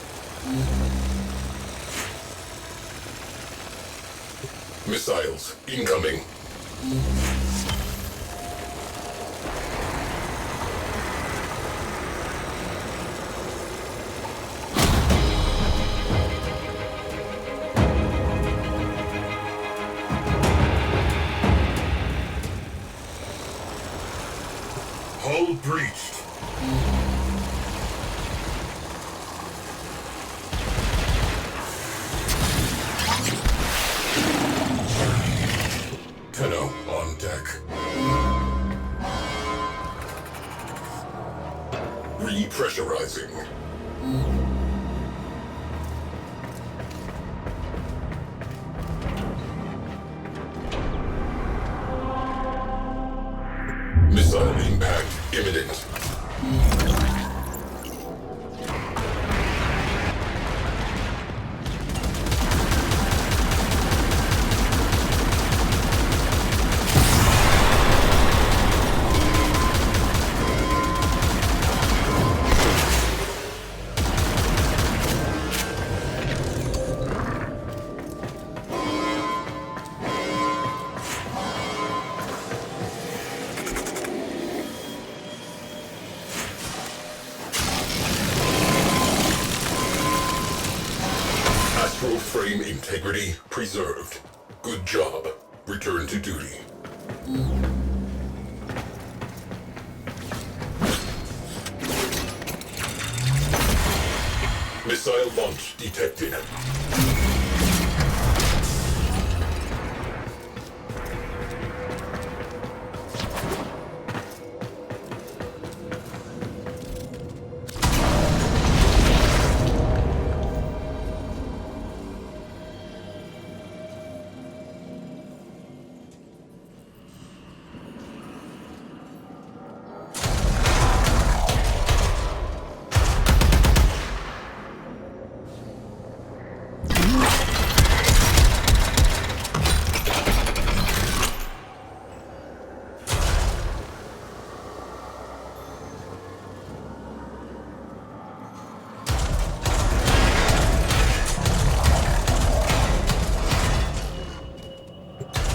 [SPEAKER 4] Missiles incoming. Hull breached. Tenno on deck. Repressurizing. Missile impact imminent. Frame integrity preserved. Good job. Return to duty. Missile launch detected.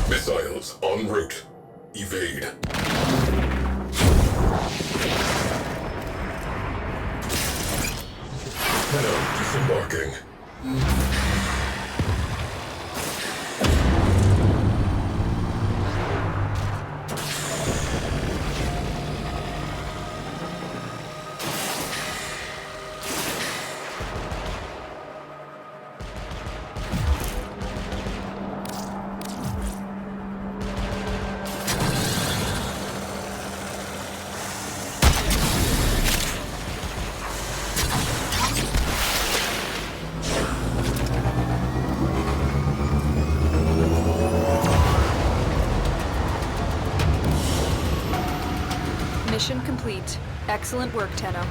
[SPEAKER 4] Missiles en route. Evade. Hello, disembarking.
[SPEAKER 11] Mission complete. Excellent work, Tenno.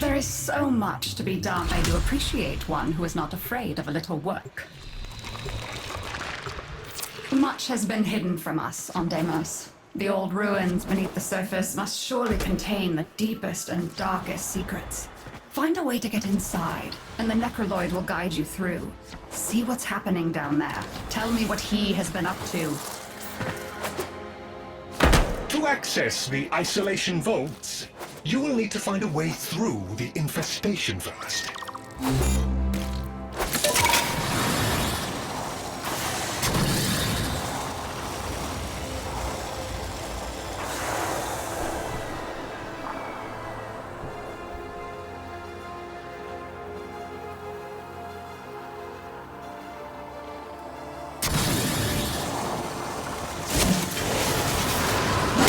[SPEAKER 14] There is so much to be done. I do appreciate one who is not afraid of a little work. Much has been hidden from us on Deimos. The old ruins beneath the surface must surely contain the deepest and darkest secrets. Find a way to get inside, and the Necroloid will guide you through. See what's happening down there. Tell me what he has been up to.
[SPEAKER 2] To access the isolation vaults, you will need to find a way through the infestation first.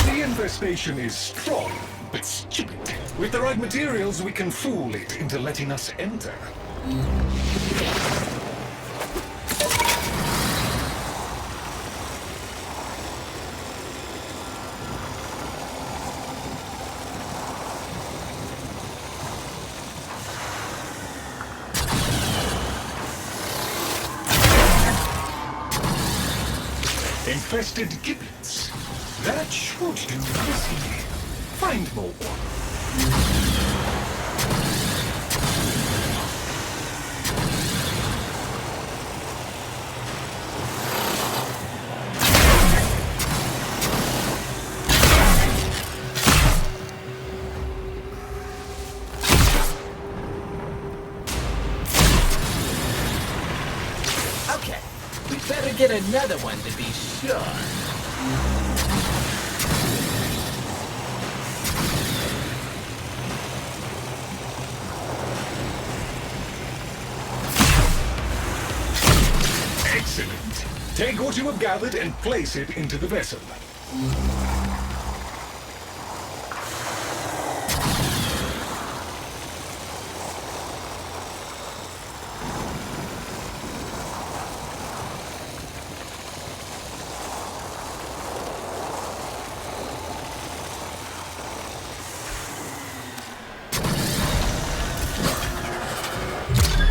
[SPEAKER 2] The infestation is strong, but stupid. With the right materials, we can fool it into letting us enter. Infested gibbets. That should do nicely. Find more.
[SPEAKER 5] Okay, we better get another one to be sure.
[SPEAKER 2] Excellent. Take what you have gathered and place it into the vessel.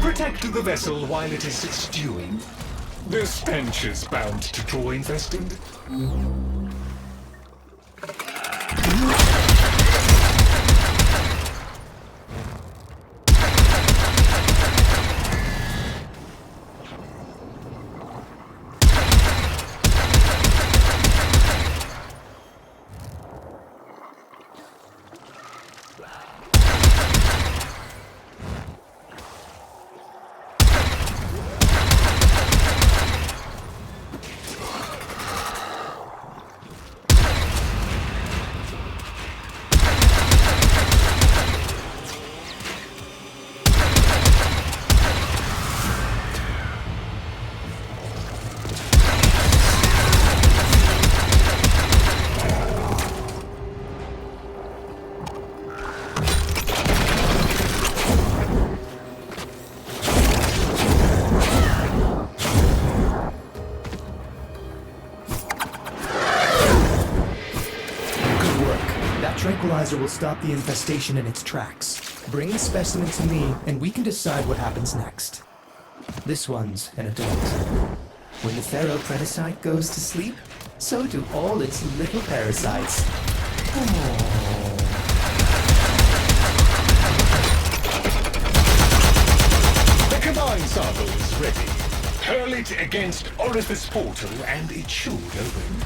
[SPEAKER 2] Protect the vessel while it is stewing. The stench is bound to draw infested.
[SPEAKER 15] Tranquilizer will stop the infestation in its tracks. Bring the specimen to me, and we can decide what happens next. This one's an adult. When the Theropredocyte goes to sleep, so do all its little parasites.
[SPEAKER 2] The combined sample is ready. Hurl it against Orifice Portal and it should open.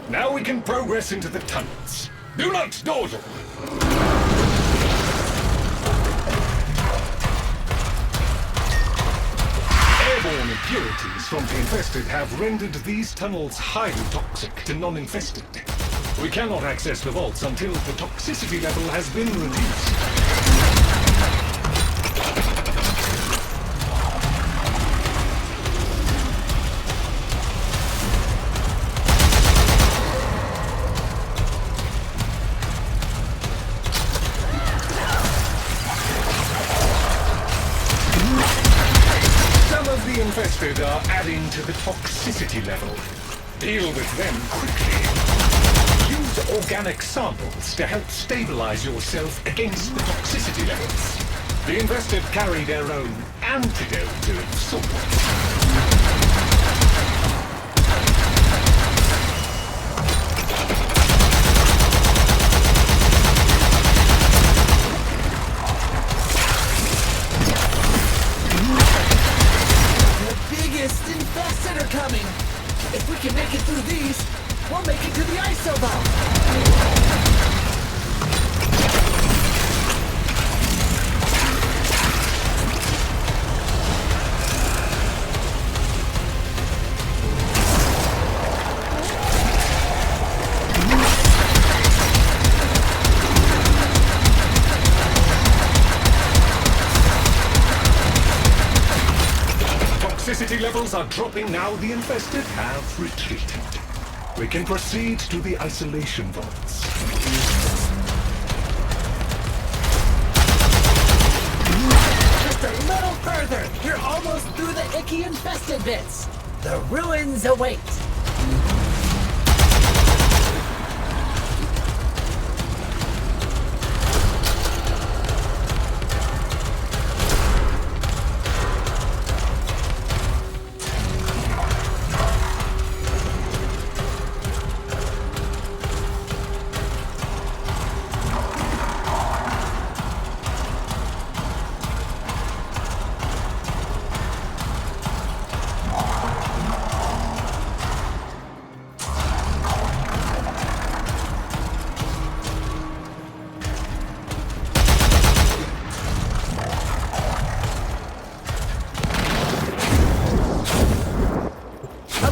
[SPEAKER 2] Now we can progress into the tunnels. Do not dawdle! Airborne impurities from the infested have rendered these tunnels highly toxic to non-infested. We cannot access the vaults until the toxicity level has been reduced. Infested are adding to the toxicity level. Deal with them quickly. Use organic samples to help stabilize yourself against the toxicity levels. The infested carry their own antidote of sorts.
[SPEAKER 3] Infested are coming! If we can make it through these, We'll make it to the isobelt!
[SPEAKER 2] Toxicity levels are dropping now. The infested have retreated. We can proceed to the isolation vaults.
[SPEAKER 3] Just a little further! You're almost through the icky infested bits! The ruins await!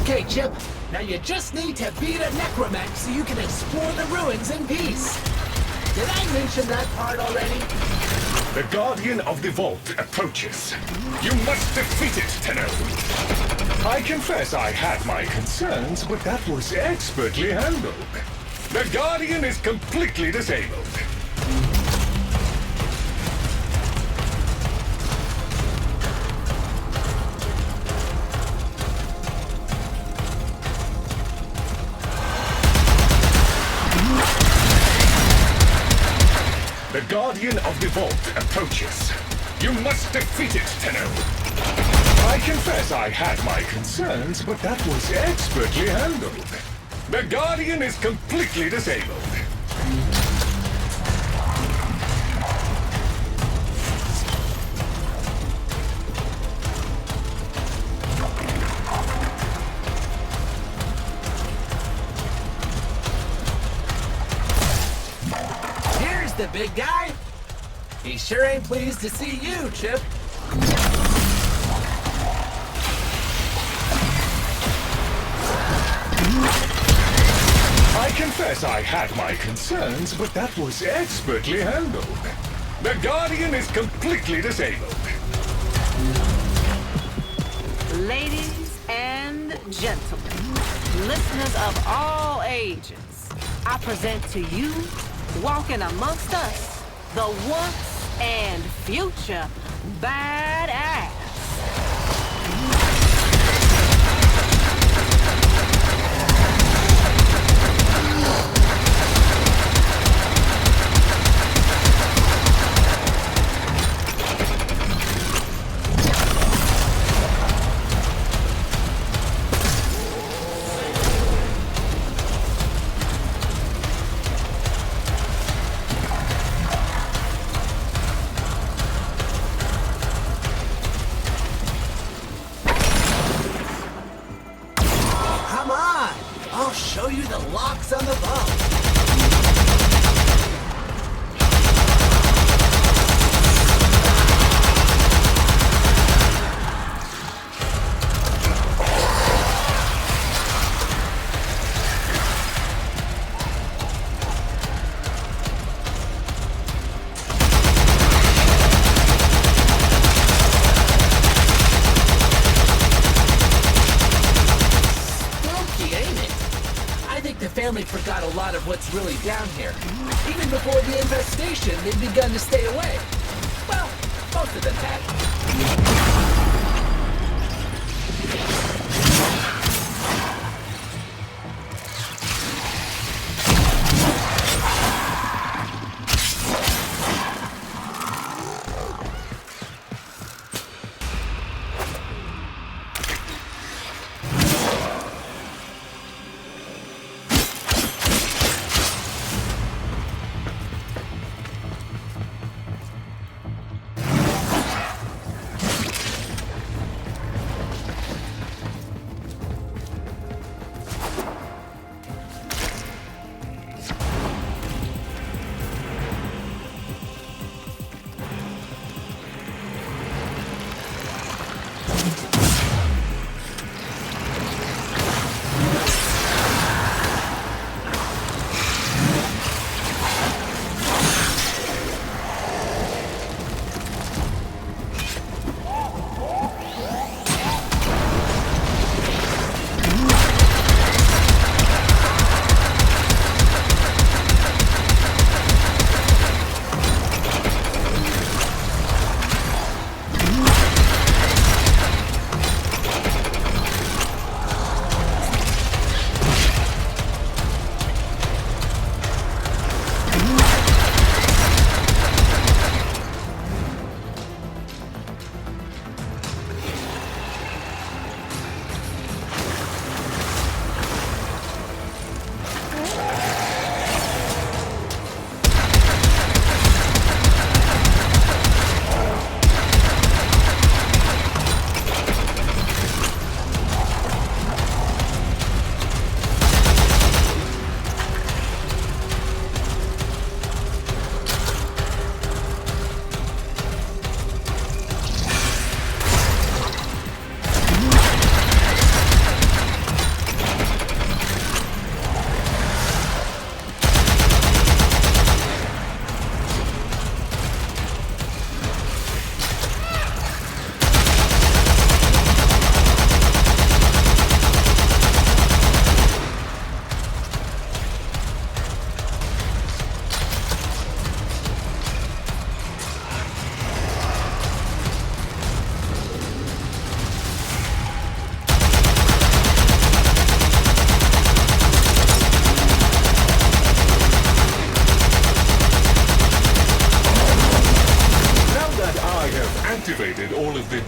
[SPEAKER 3] Okay, Chip. Now you just need to beat a necromech so you can explore the ruins in peace. Did I mention that part already?
[SPEAKER 2] The Guardian of the Vault approaches. You must defeat it, Tenno. I confess I had my concerns, but that was expertly handled. The Guardian is completely disabled. The Guardian of the Vault approaches. You must defeat it, Tenno. I confess I had my concerns, but that was expertly handled. The Guardian is completely disabled.
[SPEAKER 3] The big guy? He sure ain't pleased to see you, Chip.
[SPEAKER 2] I confess I had my concerns, but that was expertly handled. The Guardian is completely disabled.
[SPEAKER 16] Ladies and gentlemen, listeners of all ages, I present to you, walking amongst us, the once and future badass.
[SPEAKER 3] I'll show you the locks on the vault. Family forgot a lot of what's really down here. Even before the infestation, they'd begun to stay away. Well, most of them had.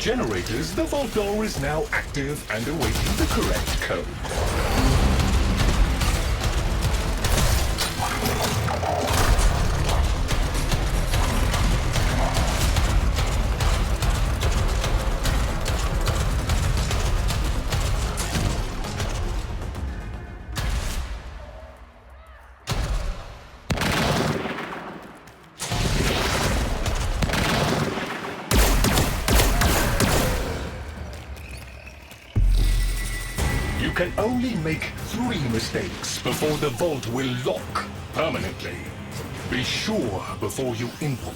[SPEAKER 4] generators, the vault door is now active and awaiting the correct code. You can only make 3 mistakes before the vault will lock permanently. Be sure before you input.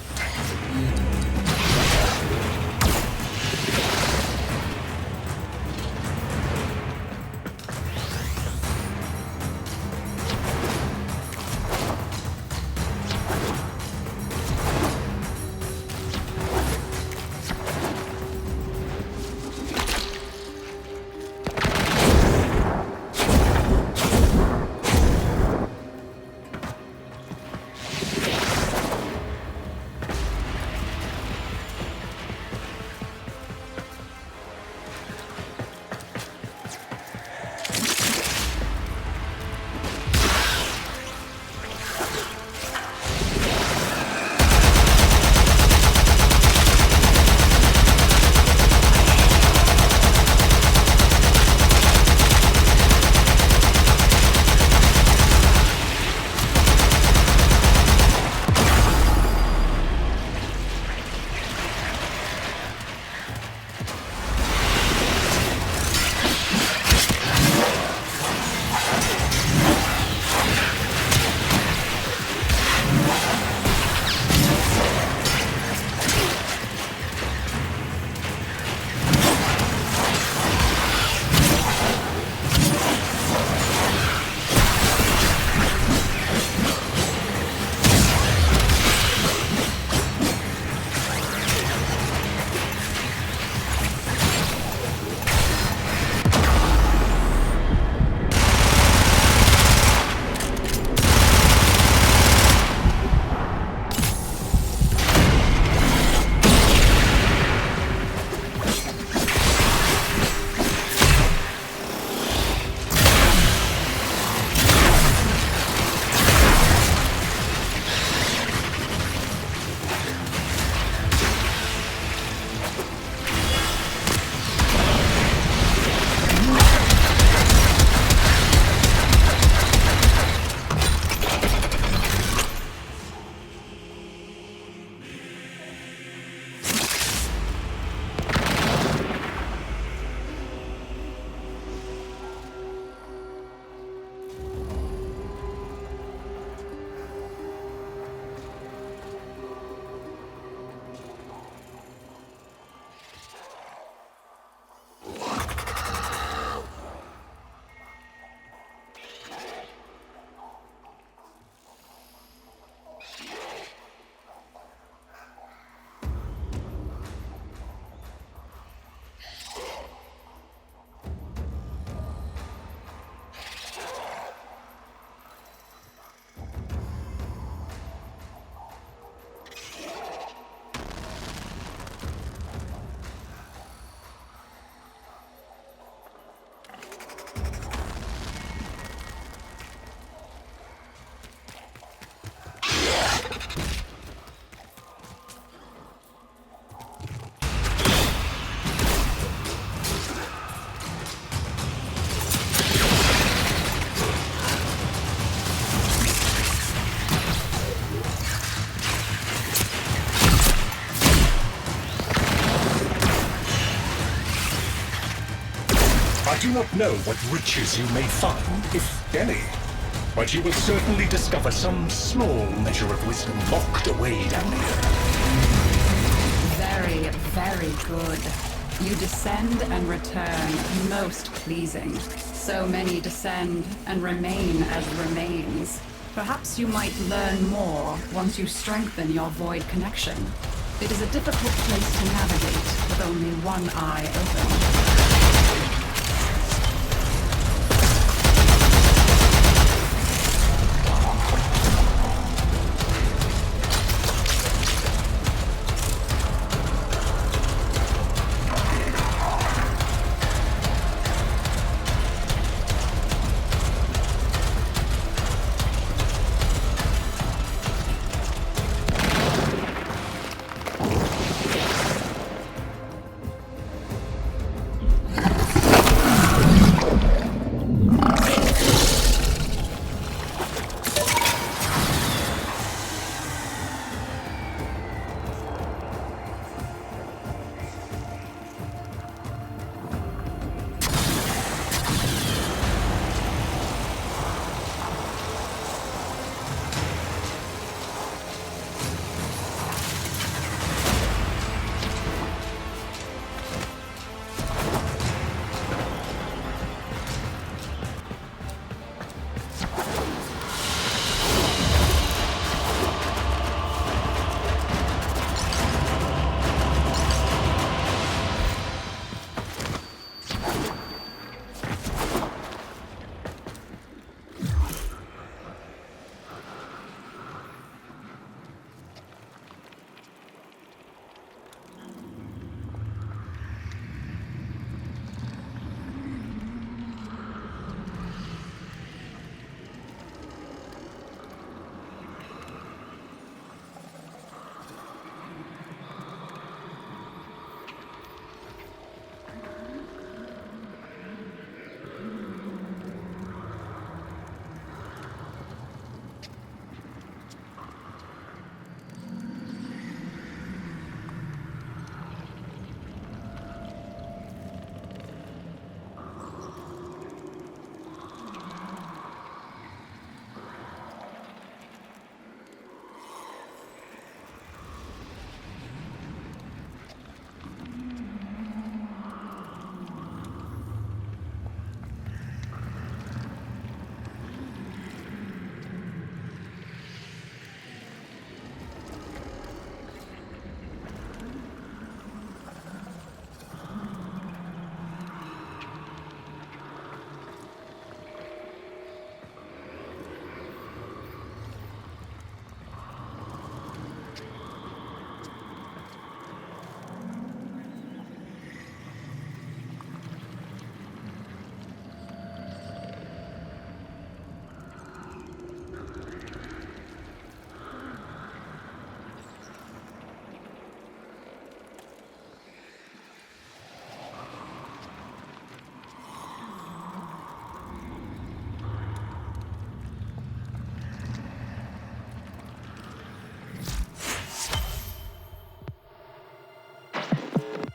[SPEAKER 4] I do not know what riches you may find, if any, but you will certainly discover some small measure of wisdom locked away down here.
[SPEAKER 14] Very, very good. You descend and return, most pleasing. So many descend and remain as remains. Perhaps you might learn more once you strengthen your void connection. It is a difficult place to navigate with only one eye open.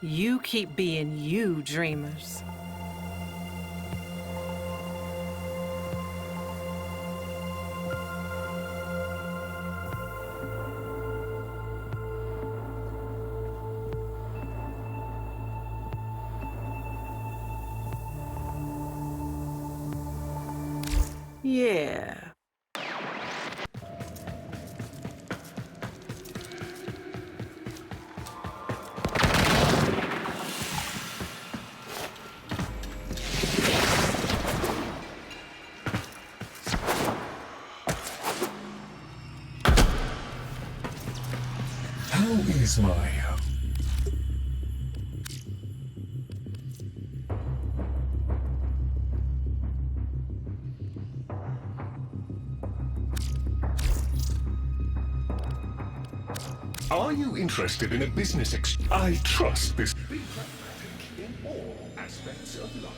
[SPEAKER 16] You keep being you, dreamers. Yeah.
[SPEAKER 2] How is my... Are you interested in a business I trust this... Be pragmatic in all aspects of life.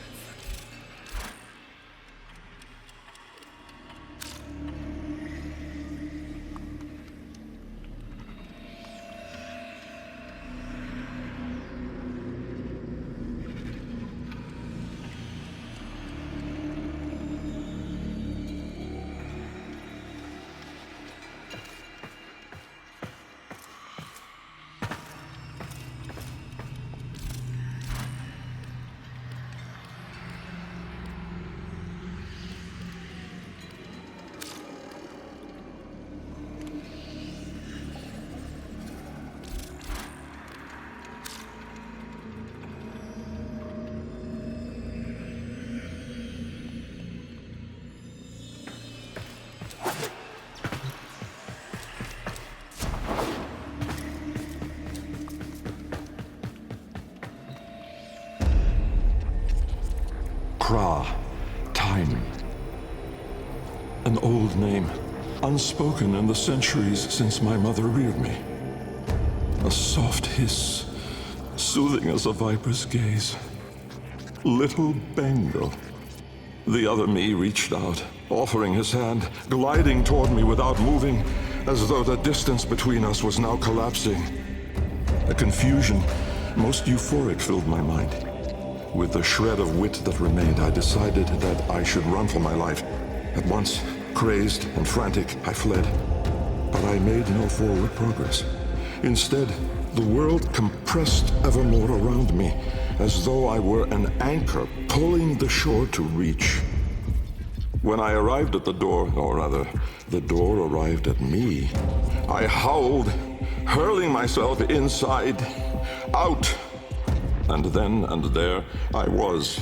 [SPEAKER 17] Time. An old name, unspoken in the centuries since my mother reared me. A soft hiss, soothing as a viper's gaze. Little Bengal. The other me reached out, offering his hand, gliding toward me without moving, as though the distance between us was now collapsing. A confusion, most euphoric, filled my mind. With the shred of wit that remained, I decided that I should run for my life. At once, crazed and frantic, I fled. But I made no forward progress. Instead, the world compressed ever more around me, as though I were an anchor pulling the shore to reach. When I arrived at the door, or rather, the door arrived at me, I howled, hurling myself inside, out. And then and there I was,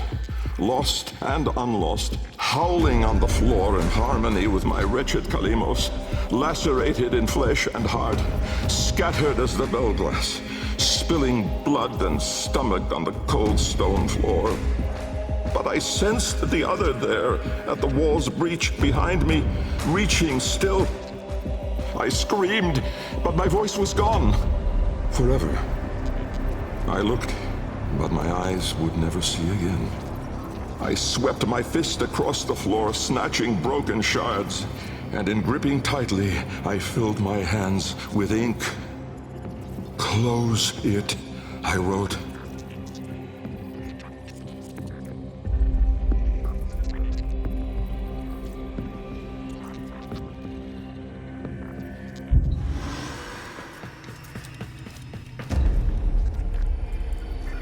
[SPEAKER 17] lost and unlost, howling on the floor in harmony with my wretched Kalimos, lacerated in flesh and heart, scattered as the bell glass, spilling blood and stomach on the cold stone floor. But I sensed the other there, at the wall's breach behind me, reaching still. I screamed, but my voice was gone. Forever. I looked, but my eyes would never see again. I swept my fist across the floor, snatching broken shards, and in gripping tightly, I filled my hands with ink. Close it, I wrote.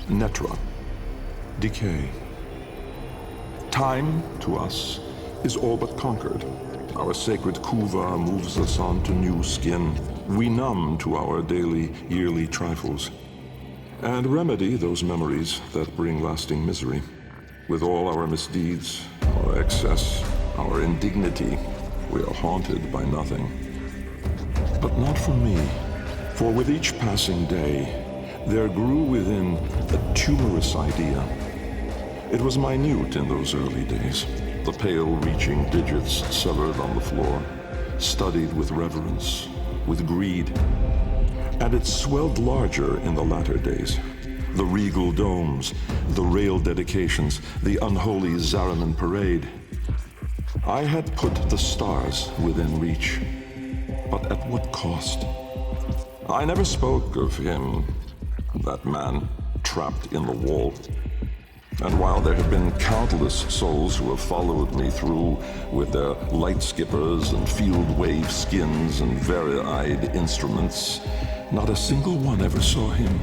[SPEAKER 17] Netra. Decay. Time, to us, is all but conquered. Our sacred kuva moves us on to new skin. We numb to our daily, yearly trifles, and remedy those memories that bring lasting misery. With all our misdeeds, our excess, our indignity, we are haunted by nothing. But not for me, for with each passing day, there grew within a tumorous idea. It was minute in those early days, the pale reaching digits severed on the floor, studied with reverence, with greed. And it swelled larger in the latter days. The regal domes, the rail dedications, the unholy Zariman parade. I had put the stars within reach, but at what cost? I never spoke of him, that man, trapped in the wall. And while there have been countless souls who have followed me through with their light skippers and field wave skins and very-eyed instruments, not a single one ever saw him.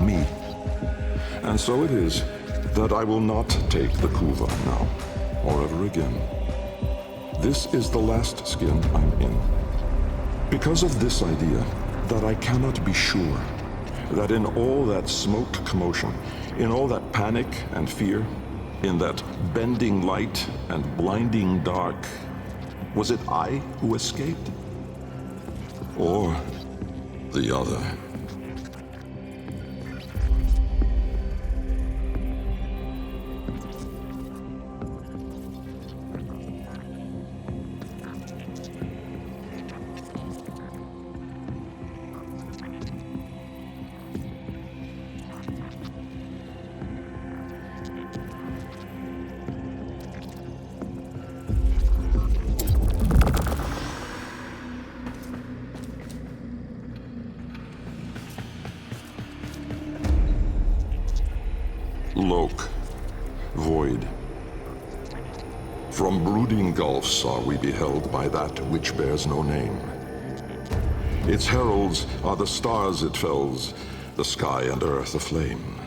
[SPEAKER 17] Me. And so it is that I will not take the Kuva now, or ever again. This is the last skin I'm in. Because of this idea, that I cannot be sure that in all that smoked commotion, in all that panic and fear, in that bending light and blinding dark, was it I who escaped? Or the other? Loke, void. From brooding gulfs are we beheld by that which bears no name. Its heralds are the stars it fells, the sky and earth aflame.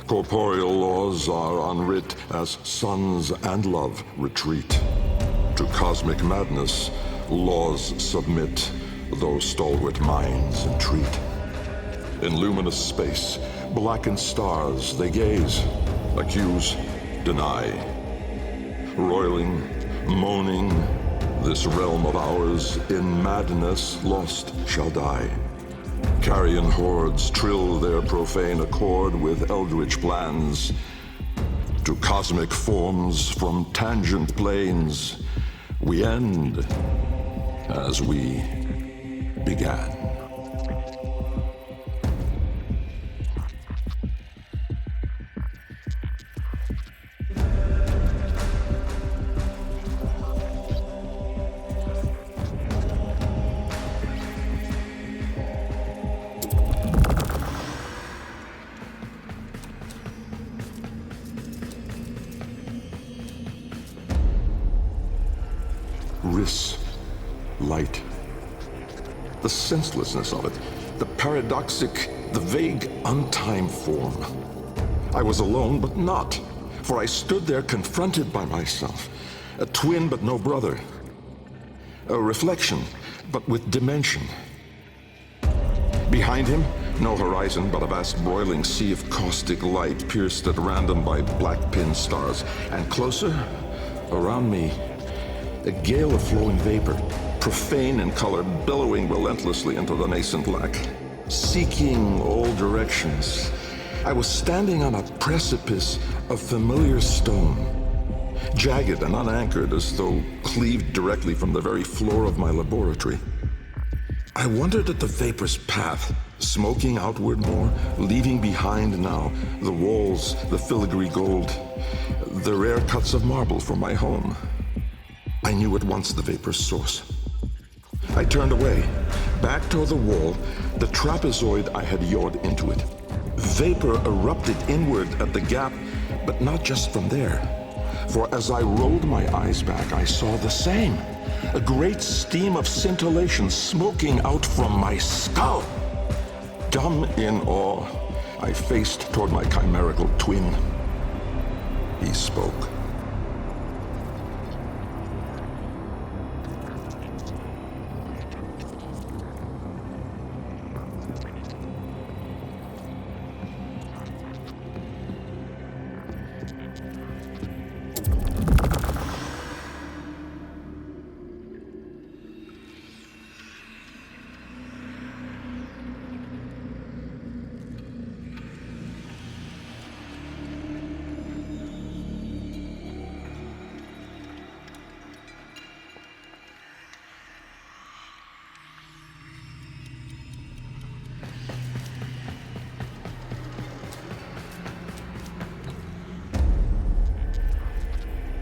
[SPEAKER 17] Corporeal laws are unwrit as suns and love retreat. To cosmic madness, laws submit, though stalwart minds entreat. In luminous space, blackened stars they gaze, accuse, deny. Roiling, moaning, this realm of ours in madness lost shall die. Carrion hordes trill their profane accord with eldritch plans. To cosmic forms from tangent planes, we end as we began. Light. The senselessness of it, the paradoxic, the vague, untimed form. I was alone, but not, for I stood there confronted by myself, a twin but no brother, a reflection but with dimension. Behind him, no horizon but a vast broiling sea of caustic light pierced at random by black pin stars, and closer, around me, a gale of flowing vapor, profane in color, billowing relentlessly into the nascent lack, seeking all directions. I was standing on a precipice of familiar stone, jagged and unanchored as though cleaved directly from the very floor of my laboratory. I wondered at the vapor's path, smoking outward more, leaving behind now the walls, the filigree gold, the rare cuts of marble from my home. I knew at once the vapor's source. I turned away, back toward the wall, the trapezoid I had yawed into it. Vapor erupted inward at the gap, but not just from there. For as I rolled my eyes back, I saw the same. A great steam of scintillation smoking out from my skull. Dumb in awe, I faced toward my chimerical twin. He spoke.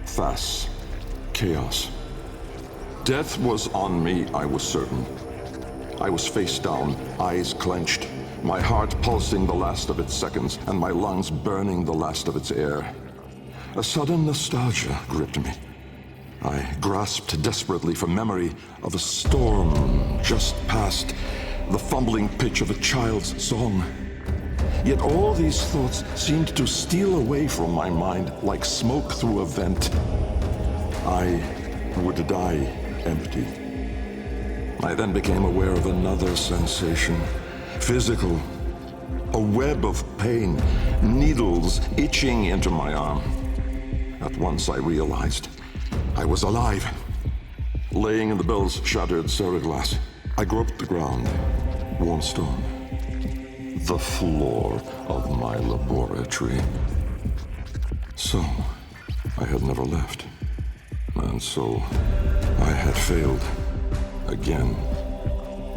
[SPEAKER 17] Thas. Chaos. Death was on me, I was certain. I was face down, eyes clenched, my heart pulsing the last of its seconds, and my lungs burning the last of its air. A sudden nostalgia gripped me. I grasped desperately for memory of a storm just past, the fumbling pitch of a child's song. Yet all these thoughts seemed to steal away from my mind like smoke through a vent. I would die empty. I then became aware of another sensation, physical, a web of pain, needles itching into my arm. At once I realized I was alive. Laying in the bell's shattered ceraglass, I groped the ground, warm stone, the floor of my laboratory. So, I had never left. And so, I had failed. Again.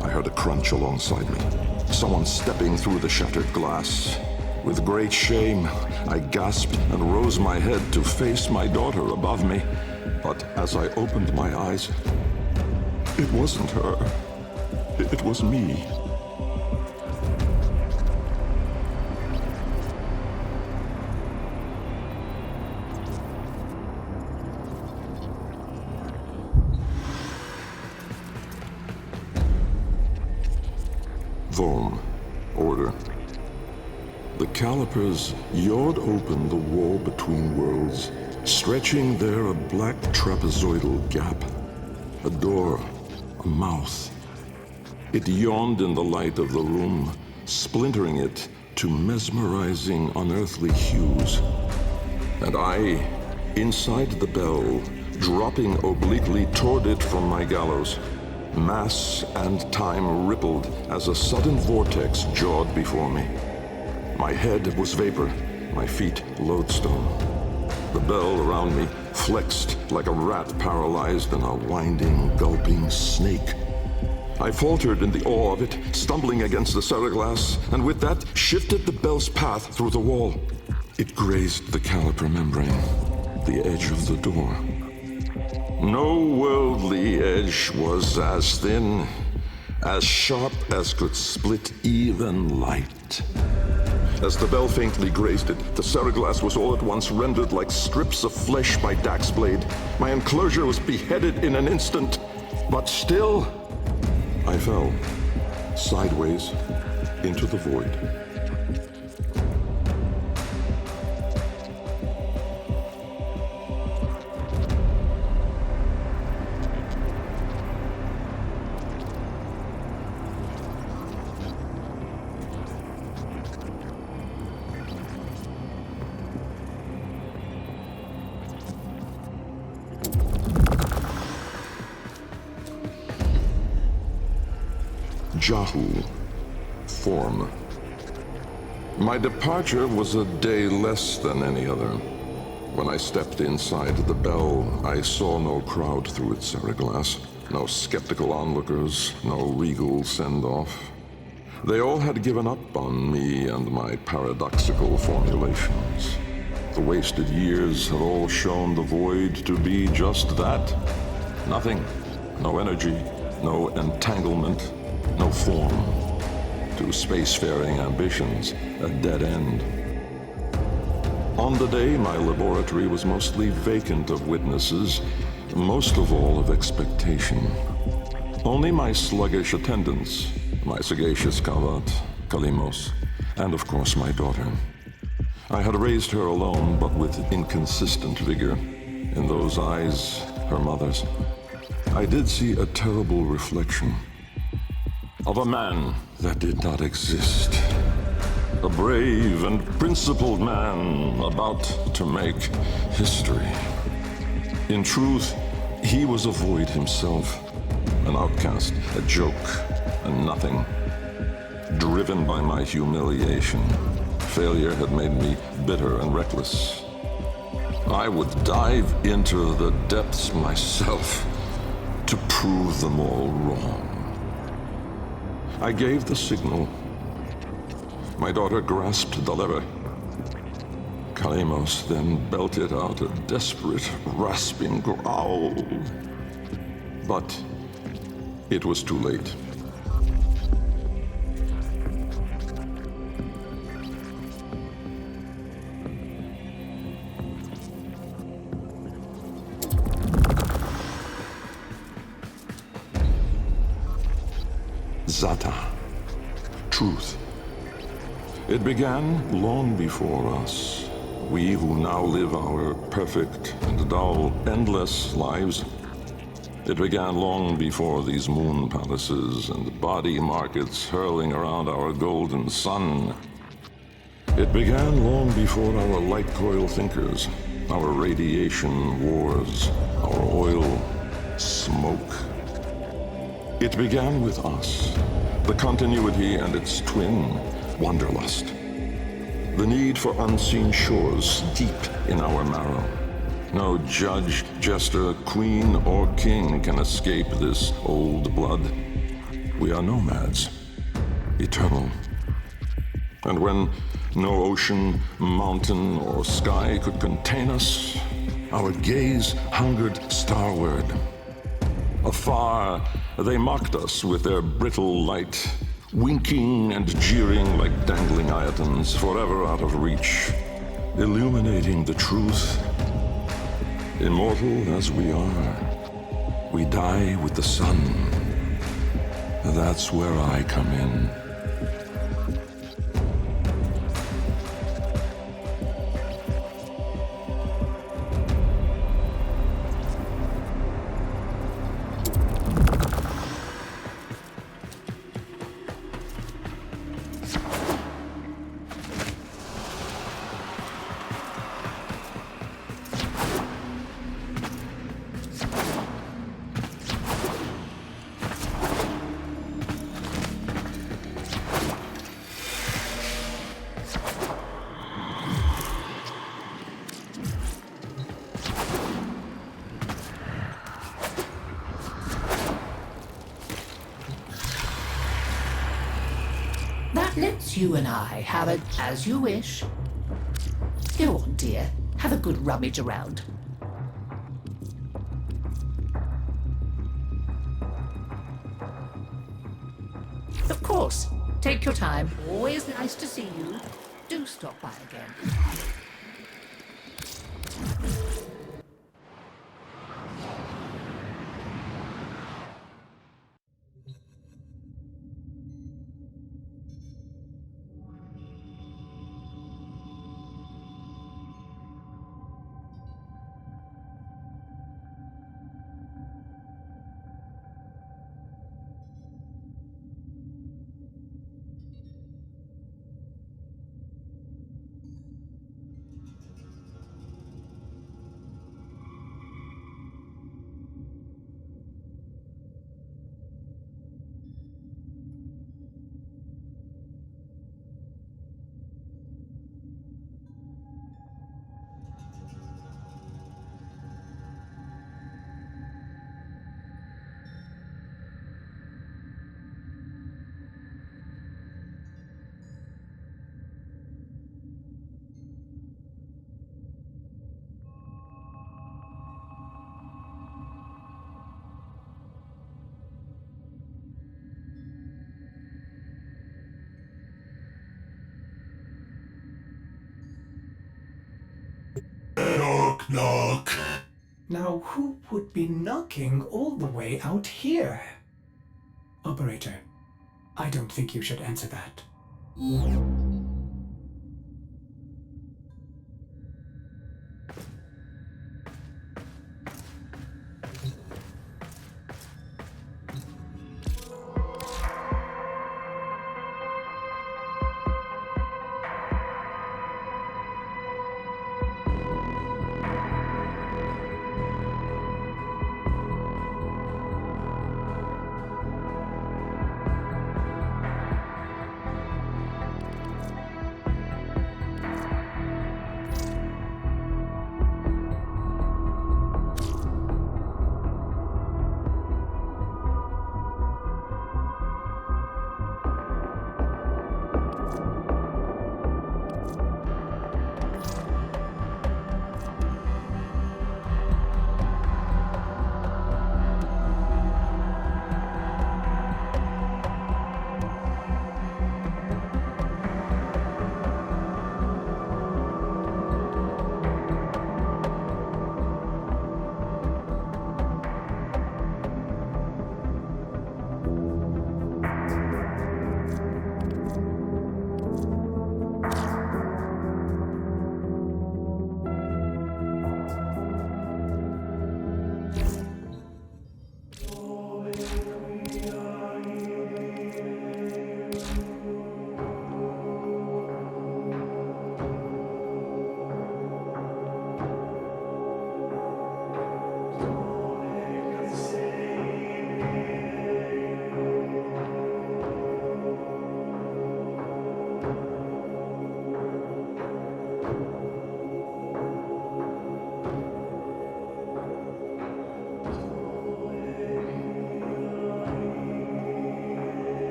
[SPEAKER 17] I heard a crunch alongside me. Someone stepping through the shattered glass. With great shame, I gasped and rose my head to face my daughter above me. But as I opened my eyes, it wasn't her. It was me. Vorm. Order. The calipers yawed open the wall between worlds, stretching there a black trapezoidal gap. A door. A mouth. It yawned in the light of the room, splintering it to mesmerizing, unearthly hues. And I, inside the bell, dropping obliquely toward it from my gallows. Mass and time rippled as a sudden vortex jawed before me. My head was vapor, my feet lodestone. The bell around me flexed like a rat paralyzed in a winding, gulping snake. I faltered in the awe of it, stumbling against the ceraglass, and with that shifted the bell's path through the wall. It grazed the caliper membrane, the edge of the door. No worldly edge was as thin, as sharp as could split even light. As the bell faintly grazed it, the ceraglass was all at once rendered like strips of flesh by Dax's blade. My enclosure was beheaded in an instant, but still, I fell, sideways, into the void. Jahu. Form. My departure was a day less than any other. When I stepped inside the bell, I saw no crowd through its ceraglass, no skeptical onlookers, no regal send-off. They all had given up on me and my paradoxical formulations. The wasted years had all shown the void to be just that. Nothing. No energy, no entanglement, no form. To spacefaring ambitions, a dead end. On the day, my laboratory was mostly vacant of witnesses, most of all of expectation. Only my sluggish attendants, my sagacious Kavat, Kalimos, and of course my daughter. I had raised her alone, but with inconsistent vigor. In those eyes, her mother's, I did see a terrible reflection of a man that did not exist. A brave and principled man about to make history. In truth, he was a void himself, an outcast, a joke, a nothing. Driven by my humiliation, failure had made me bitter and reckless. I would dive into the depths myself to prove them all wrong. I gave the signal. My daughter grasped the lever. Kalimos then belted out a desperate, rasping growl. But it was too late. Zata. Truth. It began long before us. We who now live our perfect and dull, endless lives. It began long before these moon palaces and body markets hurling around our golden sun. It began long before our light coil thinkers, our radiation wars, our oil smoke. It began with us, the continuity and its twin, wanderlust. The need for unseen shores deep in our marrow. No judge, jester, queen, or king can escape this old blood. We are nomads, eternal. And when no ocean, mountain, or sky could contain us, our gaze hungered starward. Afar, they mocked us with their brittle light, winking and jeering like dangling iotons, forever out of reach, illuminating the truth. Immortal as we are, we die with the sun. That's where I come in.
[SPEAKER 18] That lets you and I have it as you wish. Go on, dear. Have a good rummage around. Of course. Take your time. Always nice to see you. Do stop by again.
[SPEAKER 2] Knock, knock.
[SPEAKER 1] Now, who would be knocking all the way out here? Operator, I don't think you should answer that.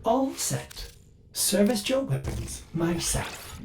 [SPEAKER 1] All set. Service your weapons myself.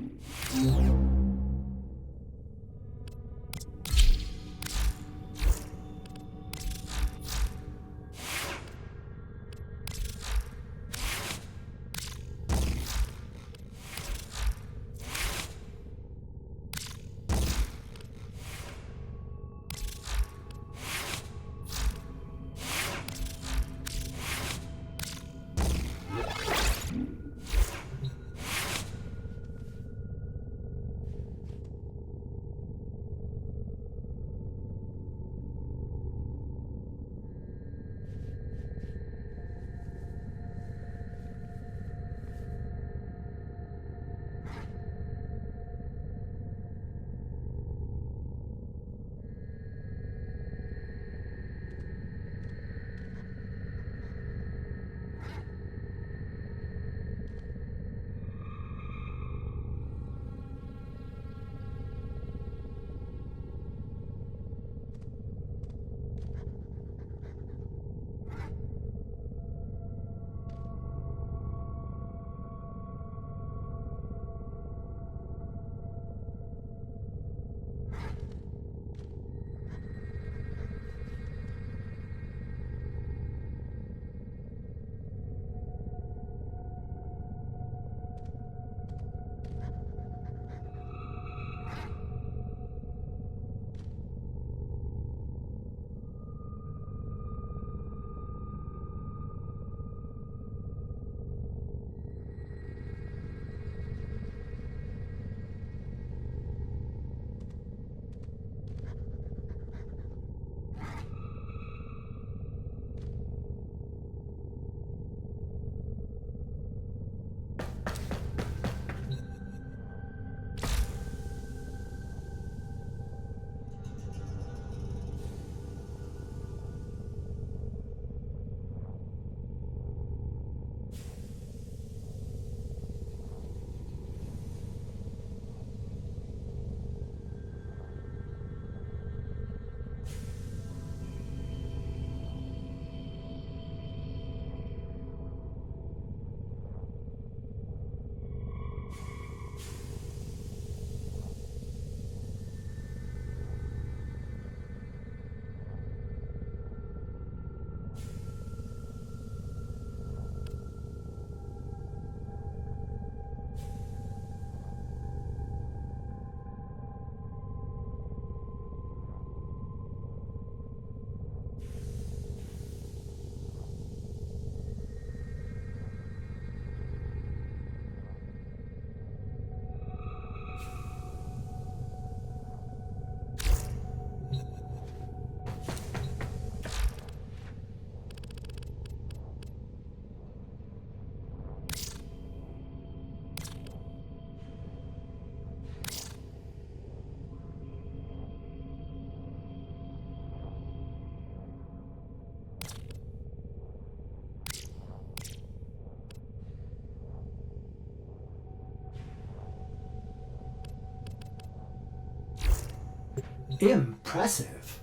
[SPEAKER 1] Impressive.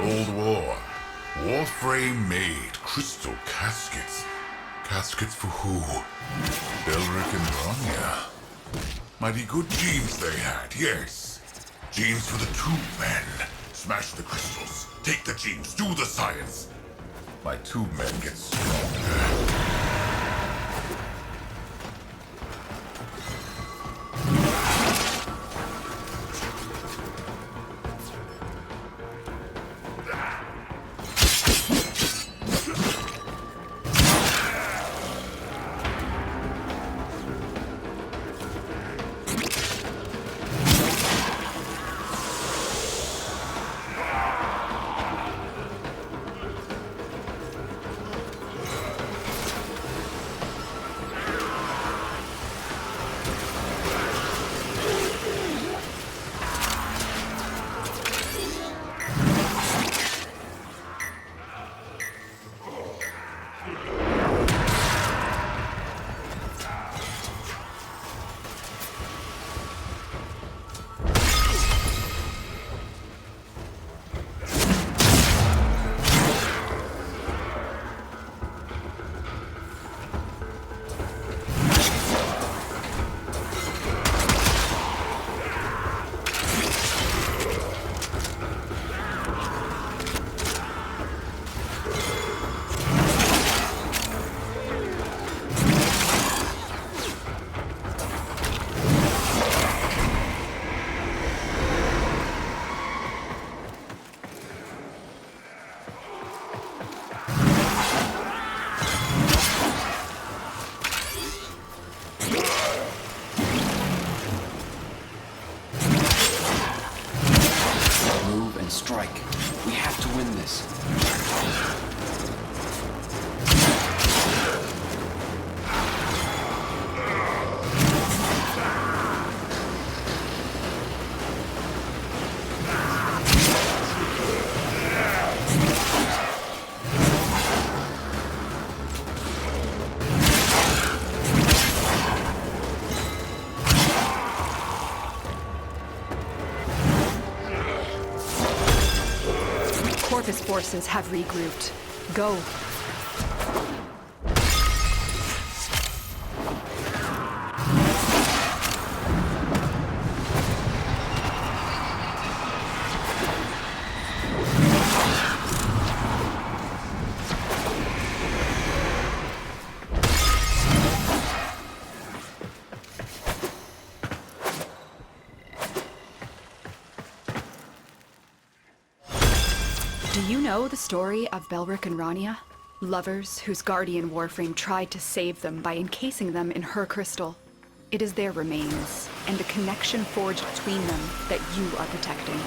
[SPEAKER 4] Old War. Warframe made crystal caskets. Caskets for who? Belric and Rania. Mighty good genes they had, yes. Genes for the two men. Smash the crystals, take the genes, do the science. My two men get stronger.
[SPEAKER 11] surface forces have regrouped. Go. Do you know the story of Belric and Rania? Lovers whose guardian Warframe tried to save them by encasing them in her crystal. It is their remains, and the connection forged between them that you are protecting.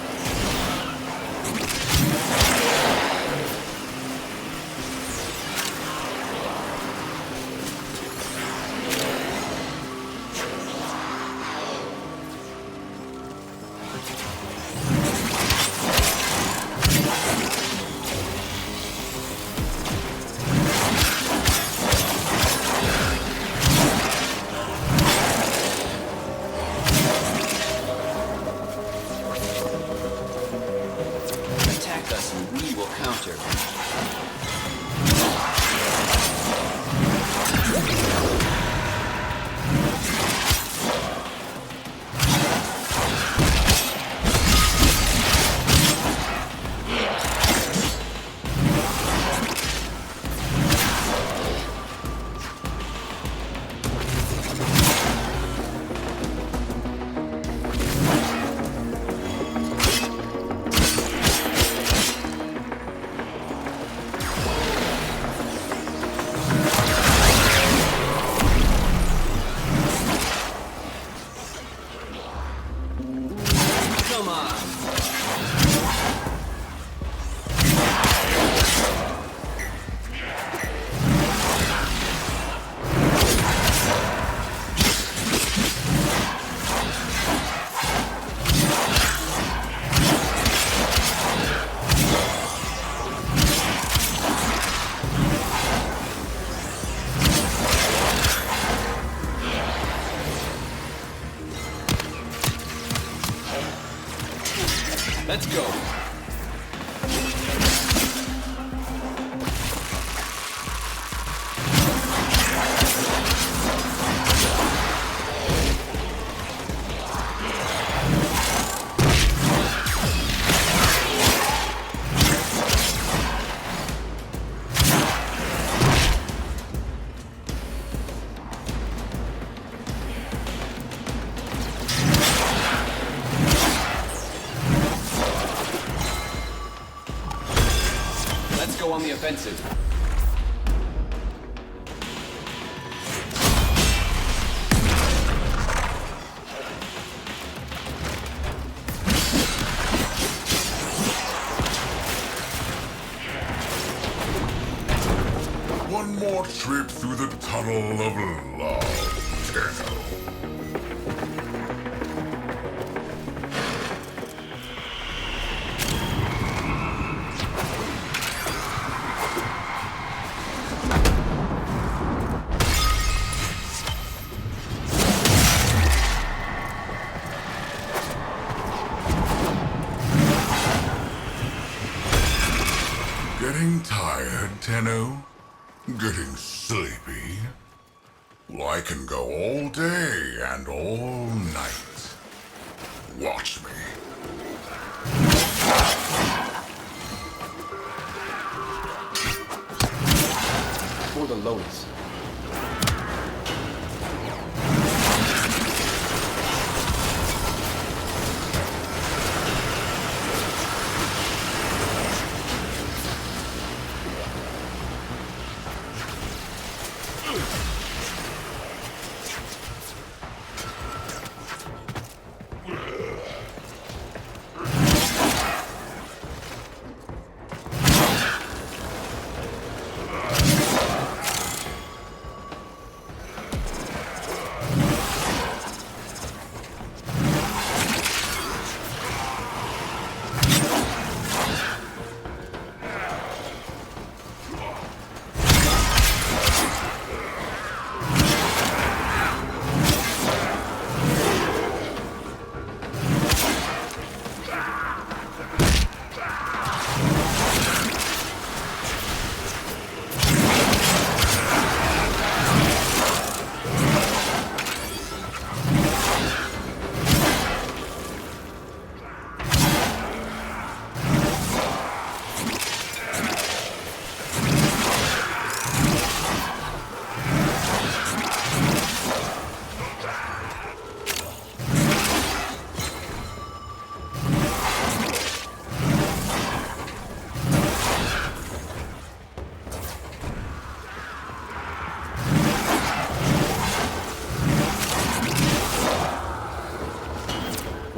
[SPEAKER 9] Let's go. On the offensive.
[SPEAKER 4] One more trip through the tunnel of love, Tenno. Getting tired, Tenno? Getting sleepy? Well, I can go all day and all night. Watch me.
[SPEAKER 9] For the Lotus.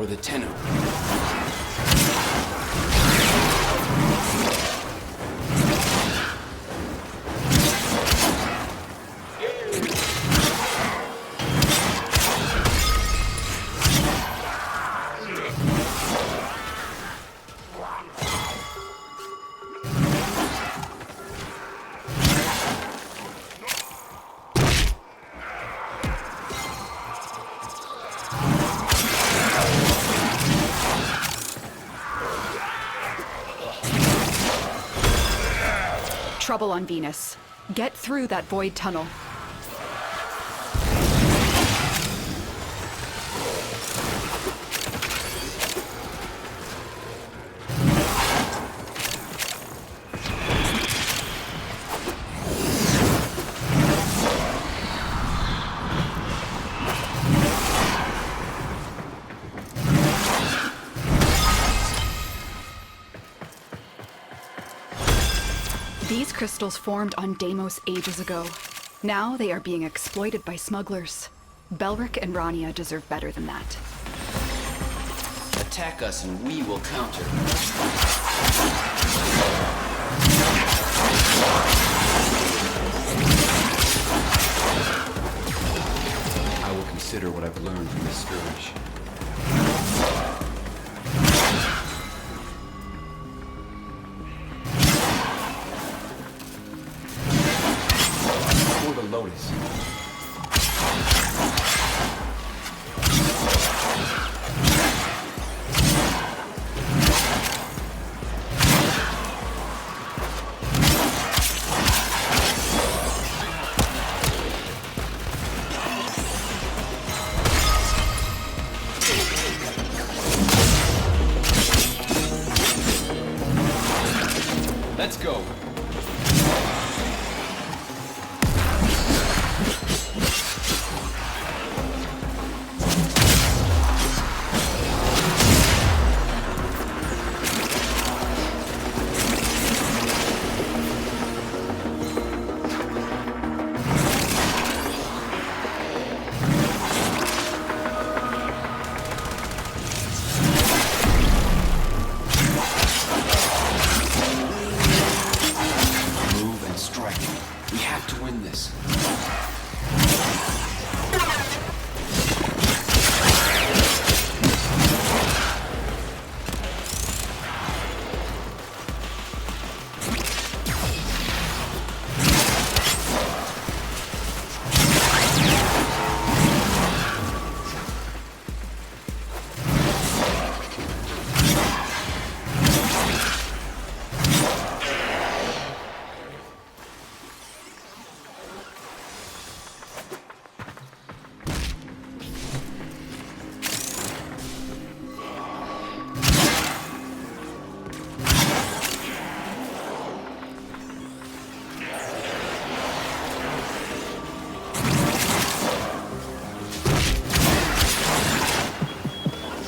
[SPEAKER 9] or the Tenno.
[SPEAKER 11] Trouble on Venus. Get through that void tunnel. These crystals formed on Deimos ages ago. Now they are being exploited by smugglers. Belric and Rania deserve better than that.
[SPEAKER 9] Attack us and we will counter. I will consider what I've learned from this skirmish. For the Lotus. Let's go. We have to win this.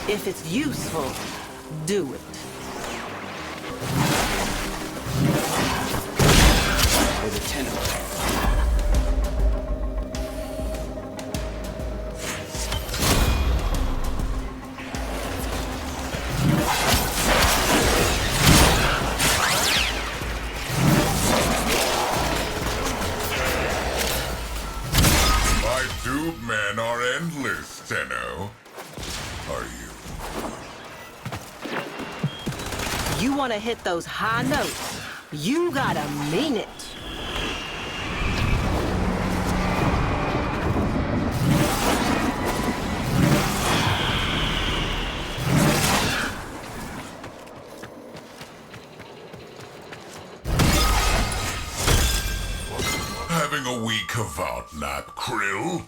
[SPEAKER 16] If it's useful, do it.
[SPEAKER 9] For the Tenno.
[SPEAKER 4] My tube men are endless, Tenno. Are you?
[SPEAKER 16] You want to hit those high notes, you gotta mean it.
[SPEAKER 4] Having a wee cavat nap, Krill?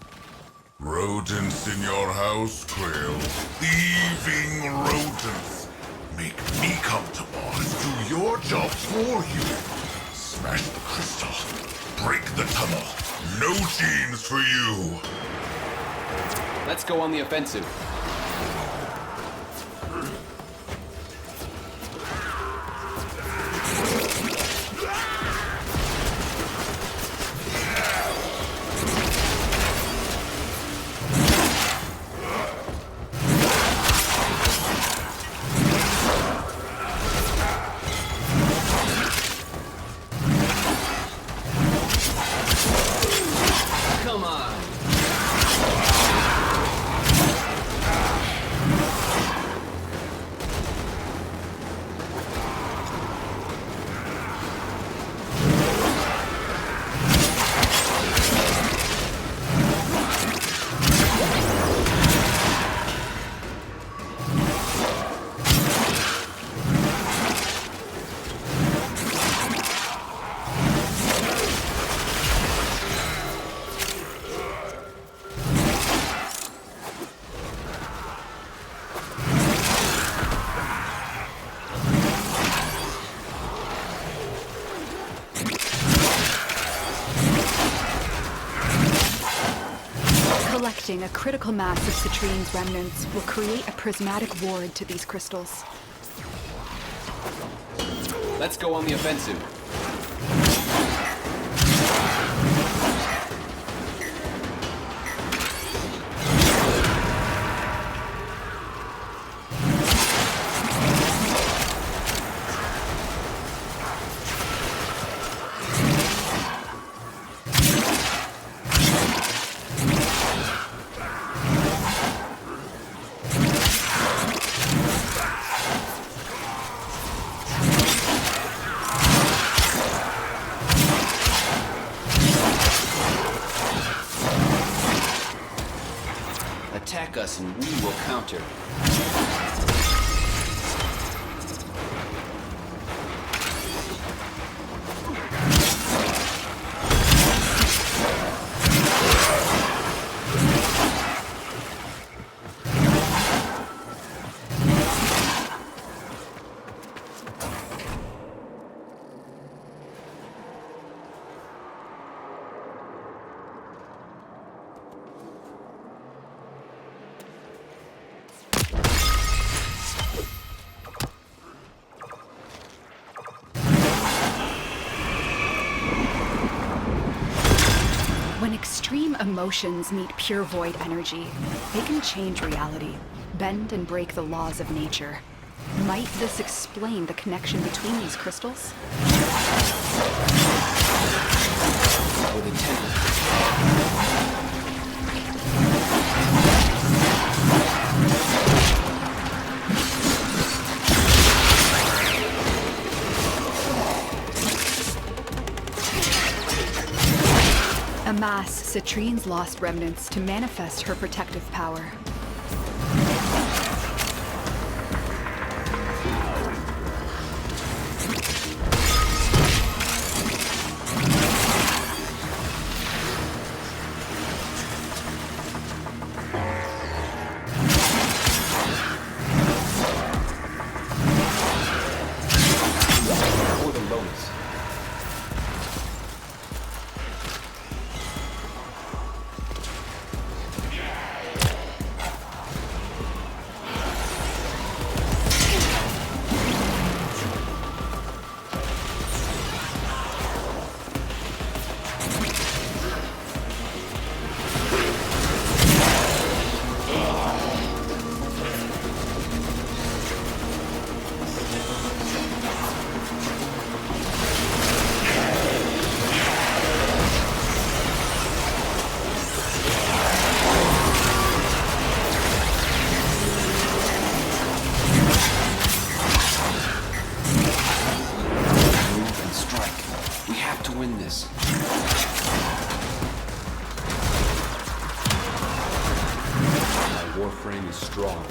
[SPEAKER 4] Rodents in your house, Krill. Thieving rodents. Make me come to boss. Do your job for you. Smash the crystal. Break the tunnel. No genes for you.
[SPEAKER 9] Let's go on the offensive. Come on.
[SPEAKER 11] Collecting a critical mass of Citrine's remnants will create a prismatic ward to these crystals.
[SPEAKER 9] Let's go on the offensive. Attack us and we will counter.
[SPEAKER 11] When extreme emotions meet pure void energy, they can change reality, bend and break the laws of nature. Might this explain the connection between these crystals?
[SPEAKER 9] With intent.
[SPEAKER 11] Amass Citrine's lost remnants to manifest her protective power.
[SPEAKER 9] For the bonus. Win this. My Warframe is strong.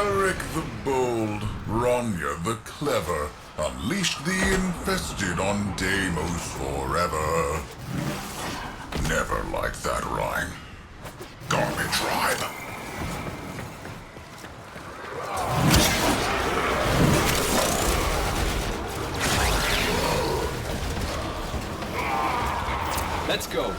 [SPEAKER 19] Alric the bold, Bronya the clever, unleashed the infested on Deimos forever. Never liked that rhyme. Garbage rhyme.
[SPEAKER 9] Let's go.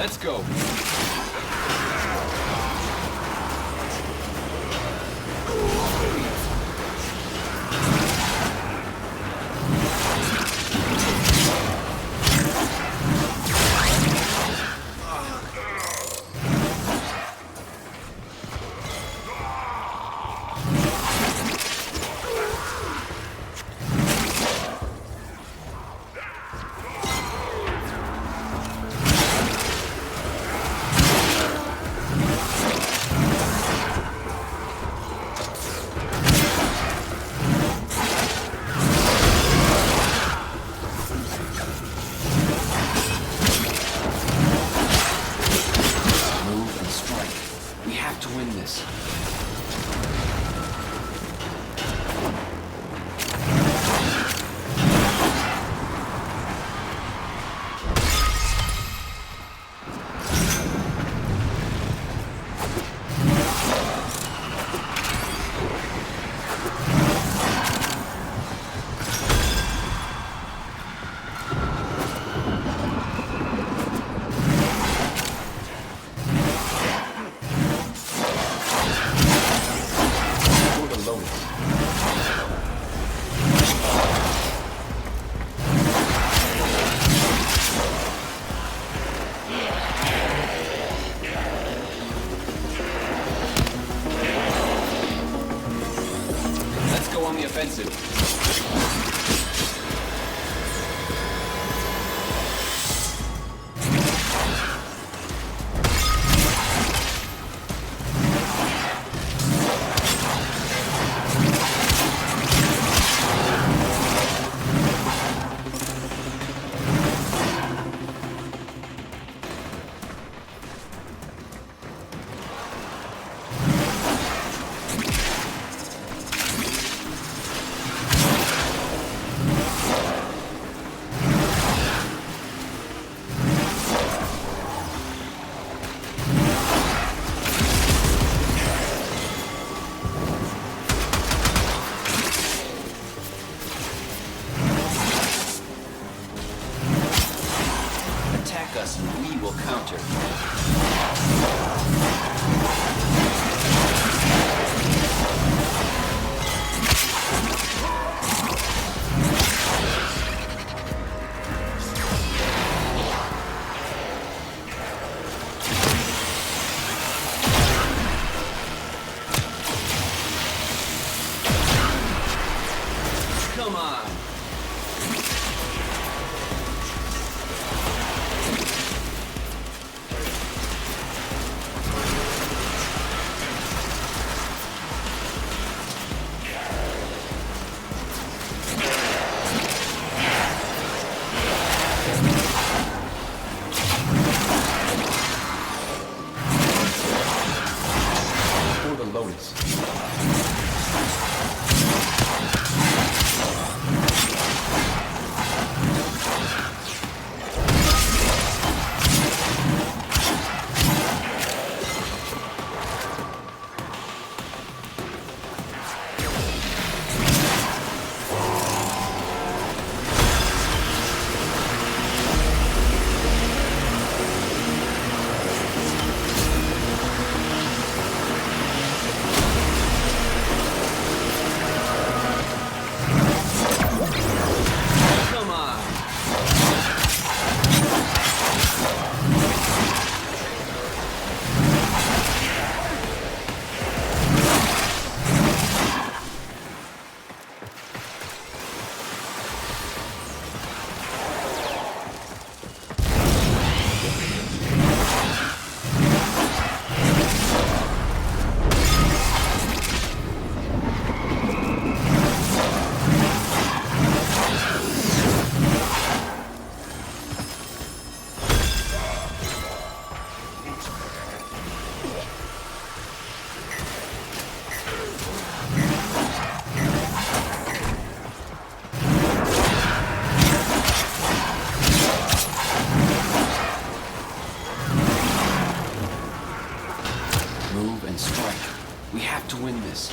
[SPEAKER 9] Let's go. Offensive. weapons. Come on. Move and strike. We have to win this.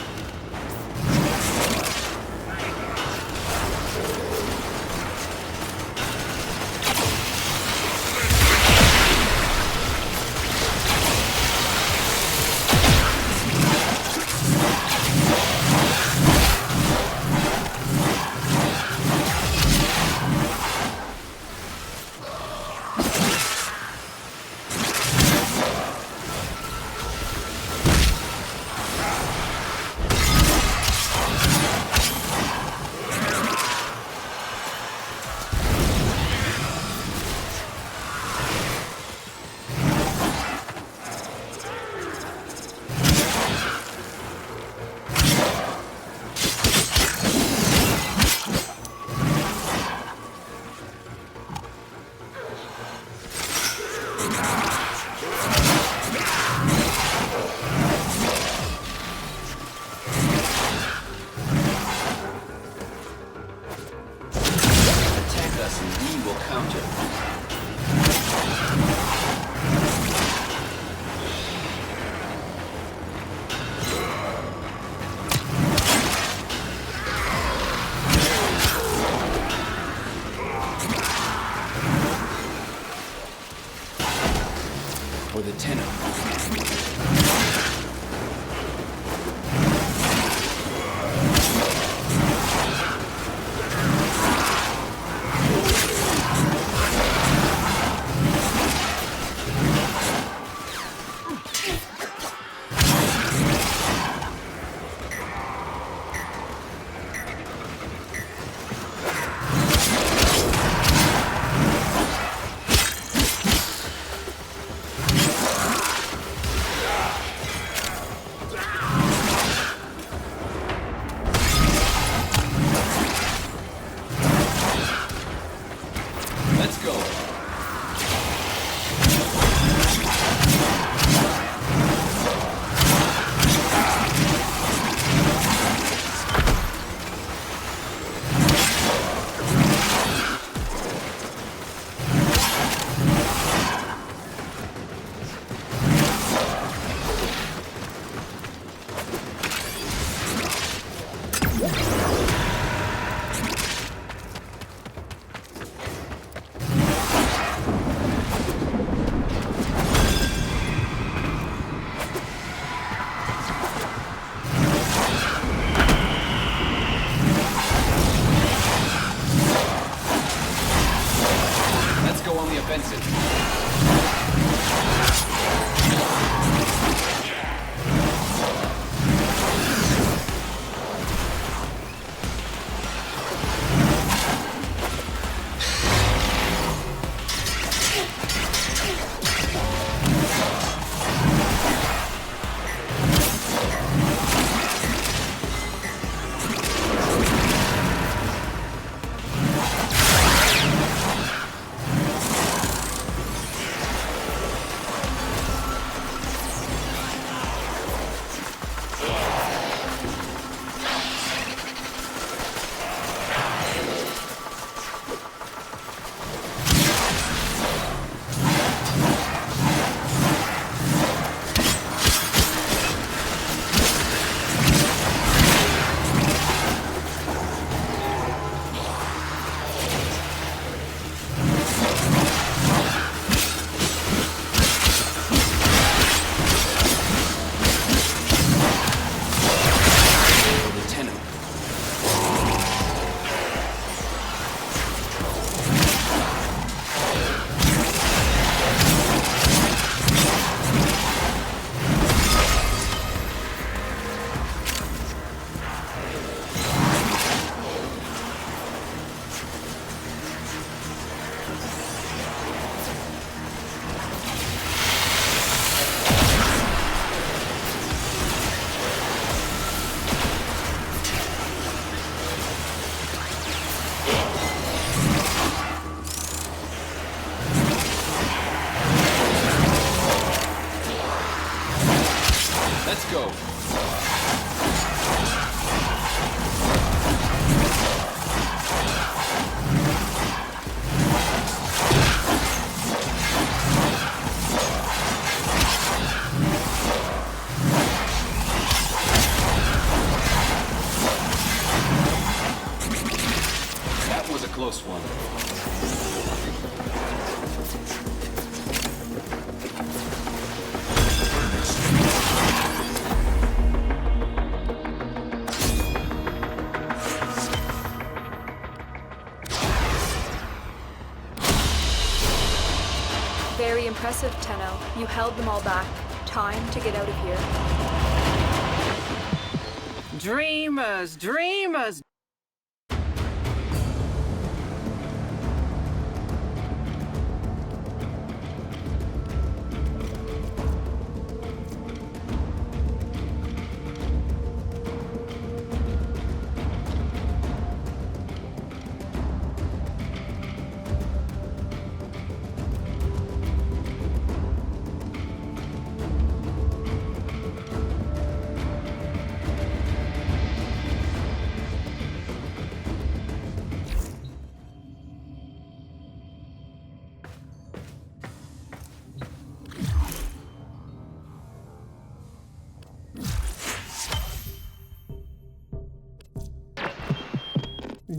[SPEAKER 9] go. That was a close one.
[SPEAKER 11] Very impressive, Tenno. You held them all back. Time to get out of here.
[SPEAKER 16] Dreamers, dreamers!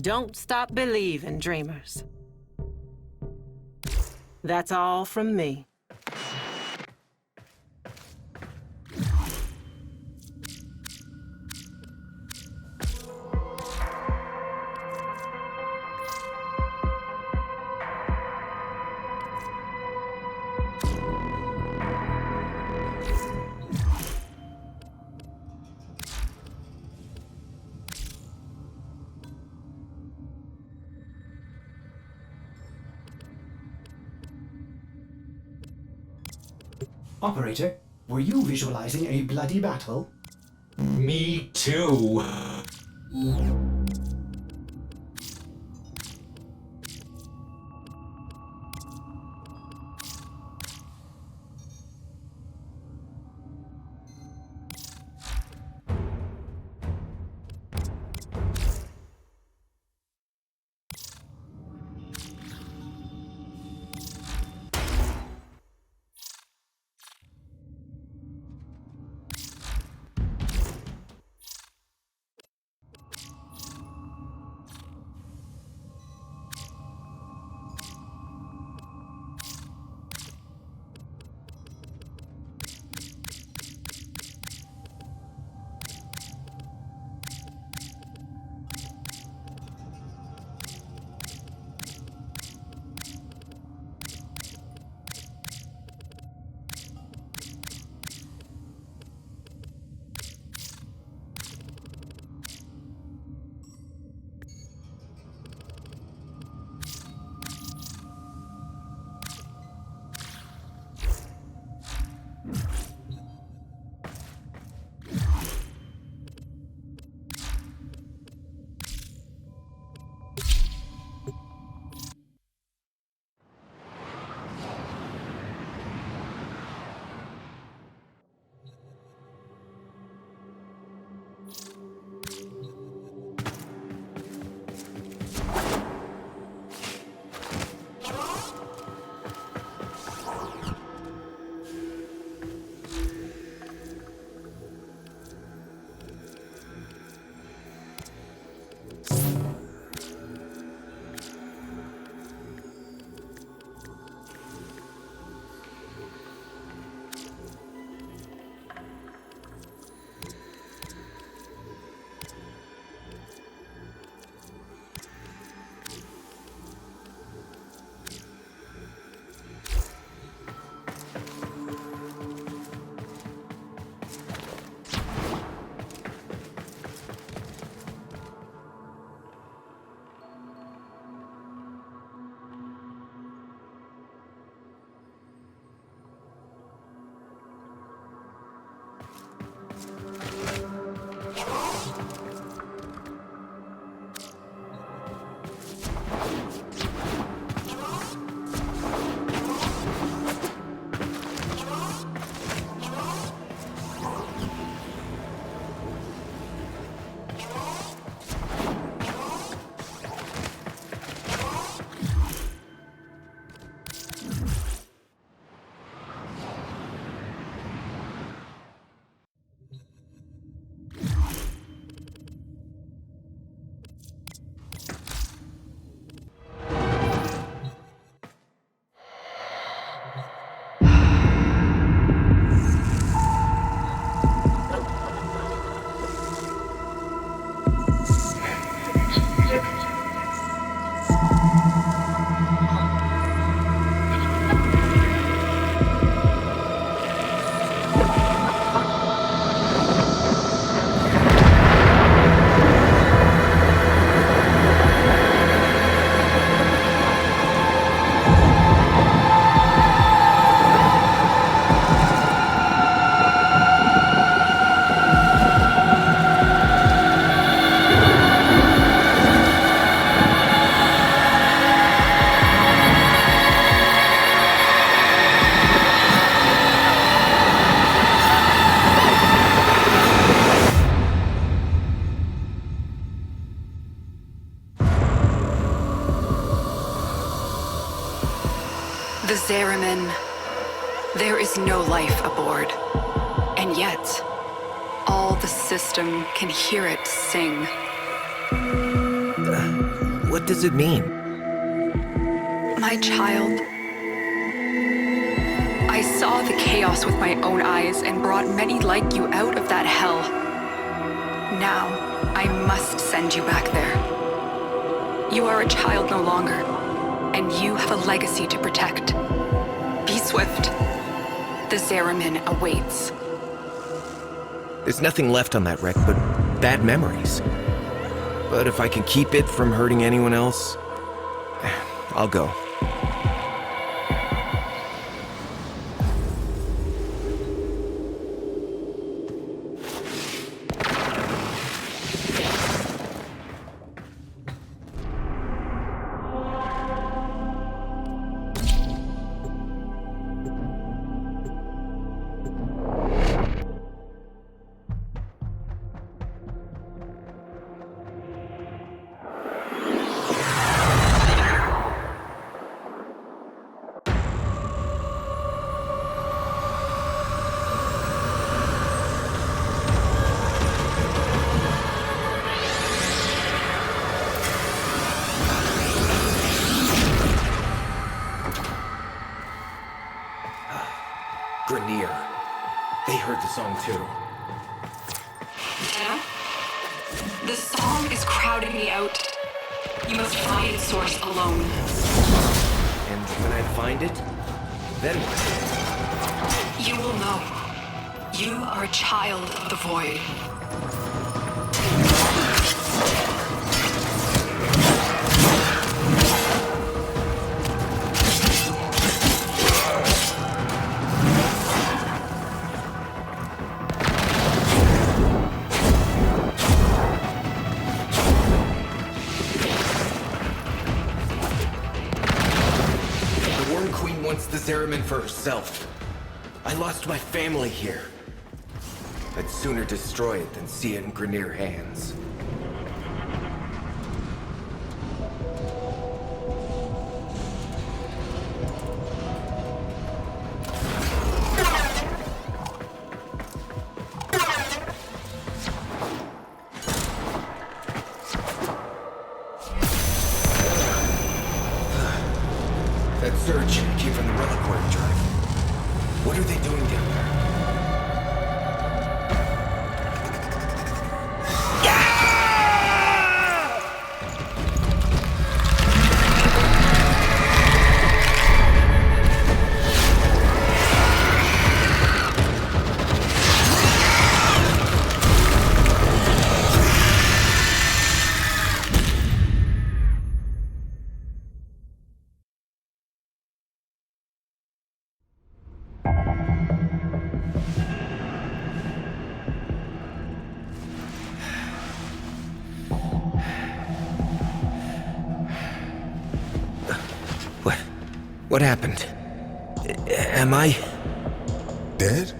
[SPEAKER 16] Don't stop believing, dreamers. That's all from me.
[SPEAKER 1] Operator, were you visualizing a bloody battle?
[SPEAKER 15] Me too.
[SPEAKER 11] Zariman. There is no life aboard. And yet, all the system can hear it sing.
[SPEAKER 5] What does it mean?
[SPEAKER 11] My child, I saw the chaos with my own eyes and brought many like you out of that hell. Now, I must send you back there. You are a child no longer, and you have a legacy to protect. Be swift. The Zariman awaits.
[SPEAKER 5] There's nothing left on that wreck but bad memories. But if I can keep it from hurting anyone else, I'll go. Grenier. They heard the song too.
[SPEAKER 11] Anna? The song is crowding me out. You must find its source alone.
[SPEAKER 5] And when I find it, then what?
[SPEAKER 11] You will know. You are a child of the void.
[SPEAKER 5] The Zariman for herself. I lost my family here. I'd sooner destroy it than see it in Grenier hands. That surge came from the reliquary drive. What are they doing down there? What happened? Am I...
[SPEAKER 19] Dead?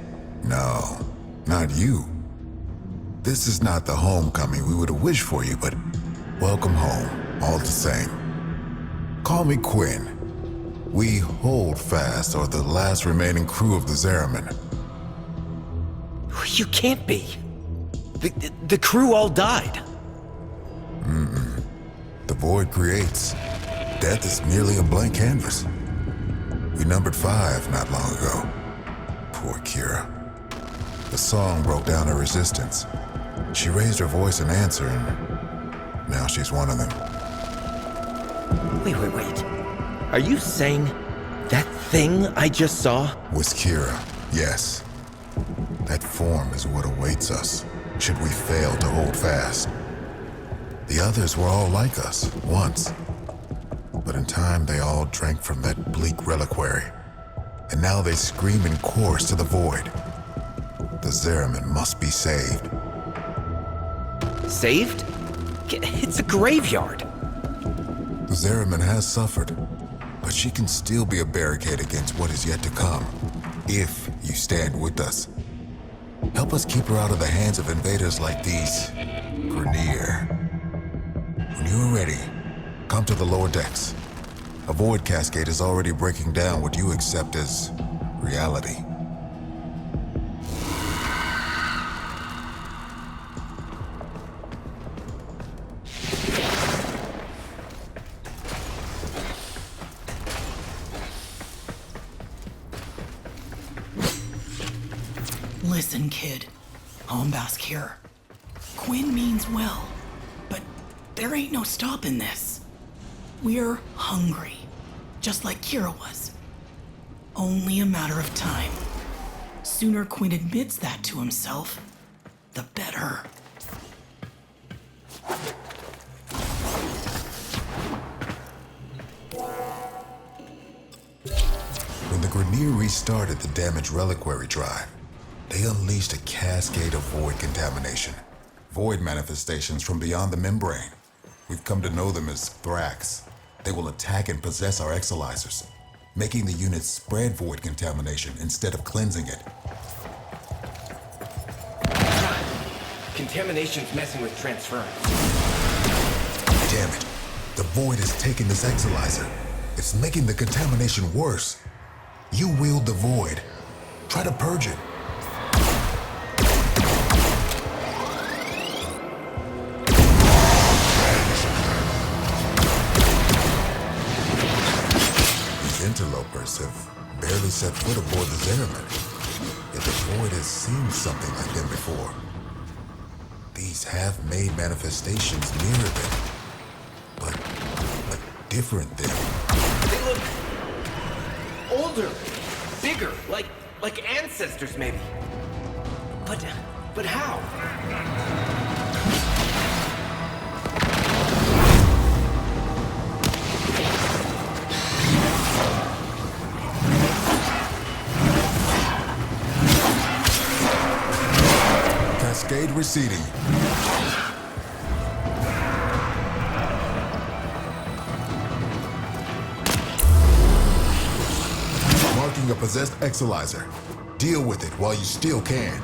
[SPEAKER 19] No, not you. This is not the homecoming we would have wished for you, but welcome home, all the same. Call me Quinn. We hold fast are the last remaining crew of the Zariman.
[SPEAKER 5] You can't be. The crew all died.
[SPEAKER 19] The void creates. Death is merely a blank canvas. We numbered 5 not long ago. Poor Kira. The song broke down her resistance. She raised her voice in answer, and now she's one of them.
[SPEAKER 5] Wait. Are you saying that thing I just saw
[SPEAKER 19] was Kira? Yes. That form is what awaits us, should we fail to hold fast. The others were all like us, once. But in time, they all drank from that bleak reliquary. And now they scream in chorus to the void. The Zariman must be saved.
[SPEAKER 5] Saved? It's a graveyard.
[SPEAKER 19] The Zariman has suffered, but she can still be a barricade against what is yet to come, if you stand with us. Help us keep her out of the hands of invaders like these. Grenier. When you are ready, come to the lower decks. A void cascade is already breaking down what you accept as reality.
[SPEAKER 20] Listen, kid. Hombask here. Quinn means well, but there ain't no stopping this. We're hungry, just like Kira was. Only a matter of time. Sooner Quinn admits that to himself, the better.
[SPEAKER 19] When the Grineer restarted the damaged reliquary drive, they unleashed a cascade of void contamination. Void manifestations from beyond the membrane. We've come to know them as Thrax. They will attack and possess our exolizers, making the unit spread void contamination instead of cleansing it.
[SPEAKER 5] Contamination's messing with transference.
[SPEAKER 19] Damn it. The void has taken this exolizer. It's making the contamination worse. You wield the void. Try to purge it. These interlopers have barely set foot aboard the Zeraman, yet the void has seen something like them before. These half-made manifestations mirror them, but different them.
[SPEAKER 5] They look older, bigger, like ancestors maybe. But how?
[SPEAKER 19] Cascade receding. Marking a possessed exolizer. Deal with it while you still can.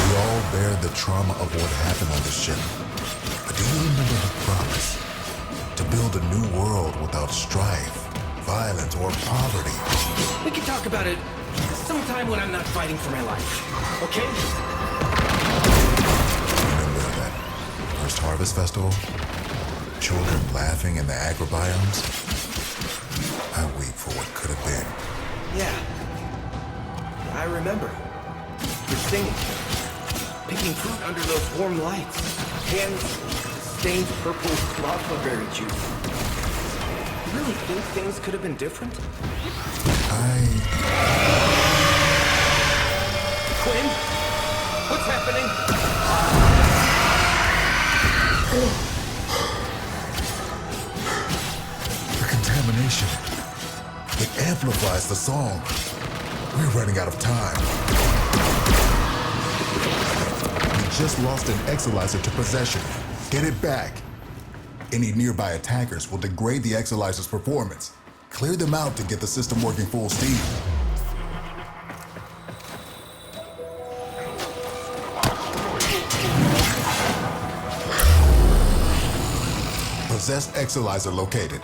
[SPEAKER 19] We all bear the trauma of what happened on this ship. But do you remember the promise? To build a new world without strife, violence, or poverty.
[SPEAKER 5] We can talk about it sometime when I'm not fighting for my life, okay?
[SPEAKER 19] Remember that first harvest festival? Children laughing in the agrobiomes? I weep for what could have been.
[SPEAKER 5] Yeah. I remember. You're singing. Picking fruit under those warm lights. Hands stained purple with lava berry juice. You really think things could have been different? Quinn? What's happening?
[SPEAKER 19] The contamination. It amplifies the song. We're running out of time. We just lost an exolizer to possession. Get it back. Any nearby attackers will degrade the exolizer's performance. Clear them out to get the system working full steam. Possessed exolizer located.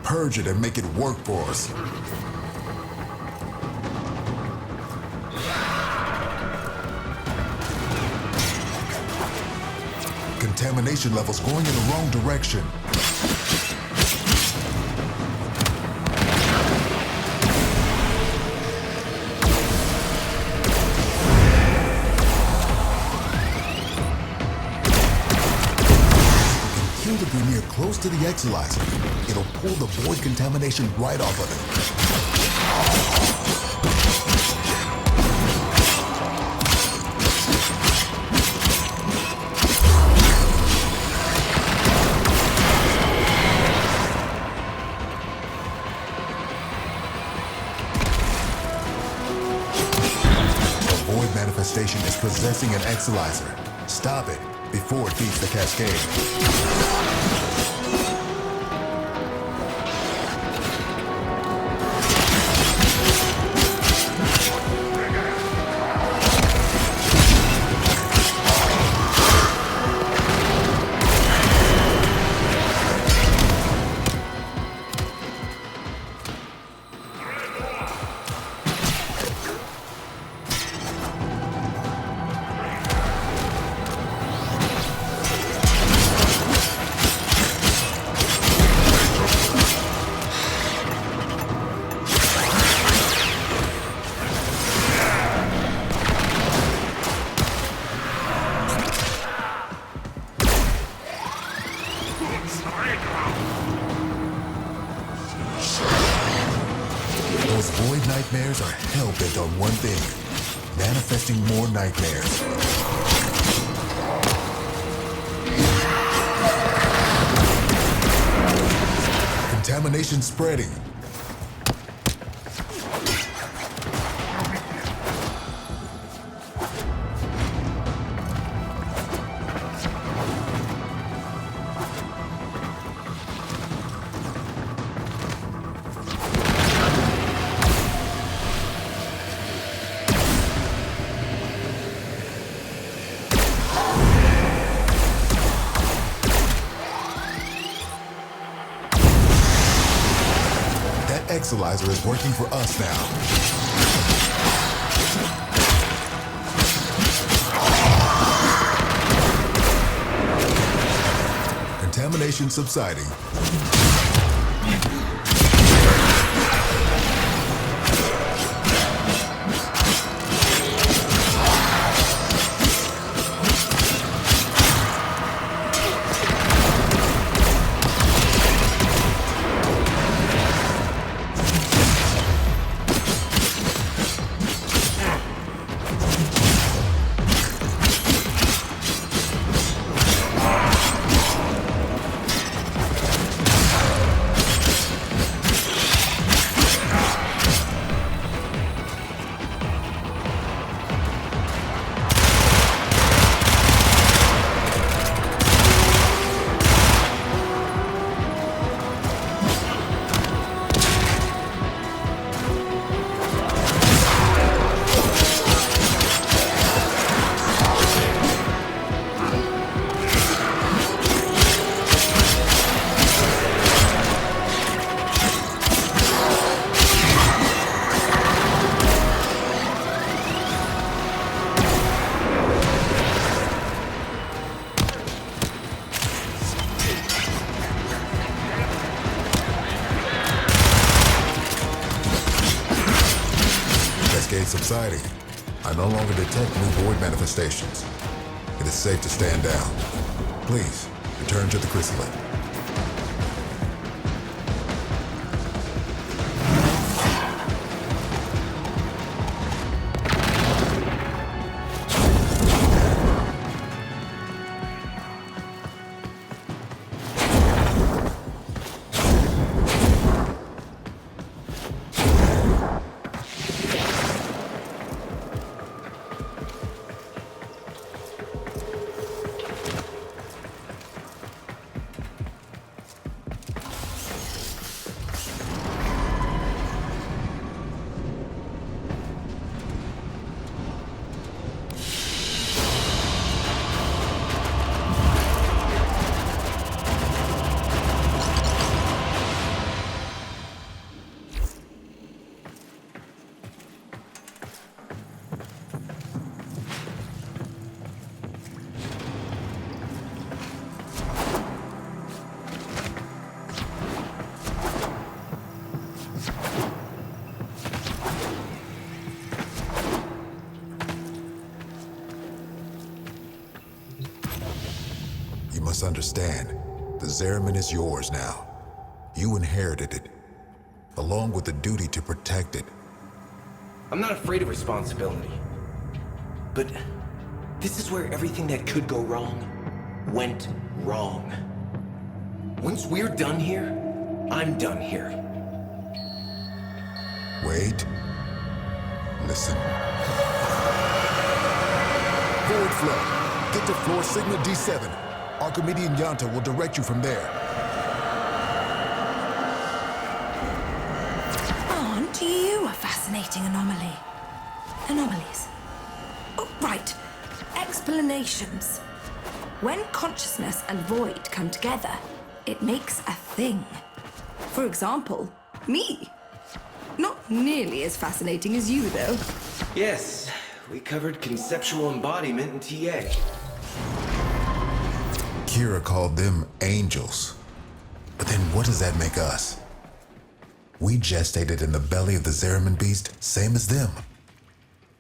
[SPEAKER 19] Purge it and make it work for us. Contamination levels going in the wrong direction. Kill the Grineer close to the exolizer. It'll pull the void contamination right off of it. Manifestation is possessing an exolizer. Stop it before it feeds the cascade. void nightmares are hell-bent on one thing. Manifesting more nightmares. Contamination spreading. Exalizer is working for us now. Contamination subsiding. Subsiding. I no longer detect new void manifestations. It is safe to stand down. Please, return to the chrysalis. must understand, the Zariman is yours now. You inherited it, along with the duty to protect it.
[SPEAKER 5] I'm not afraid of responsibility. But this is where everything that could go wrong went wrong. Once we're done here, I'm done here.
[SPEAKER 19] Wait. Listen. Forward flow. Get to floor Sigma D7. Archimedean Yonta will direct you from there.
[SPEAKER 13] Aren't you a fascinating anomaly? Anomalies. Oh, right. Explanations. When consciousness and void come together, it makes a thing. For example, me. Not nearly as fascinating as you, though.
[SPEAKER 5] Yes, we covered conceptual embodiment in TA.
[SPEAKER 19] Kira called them angels. But then what does that make us? We gestated in the belly of the Zariman beast, same as them.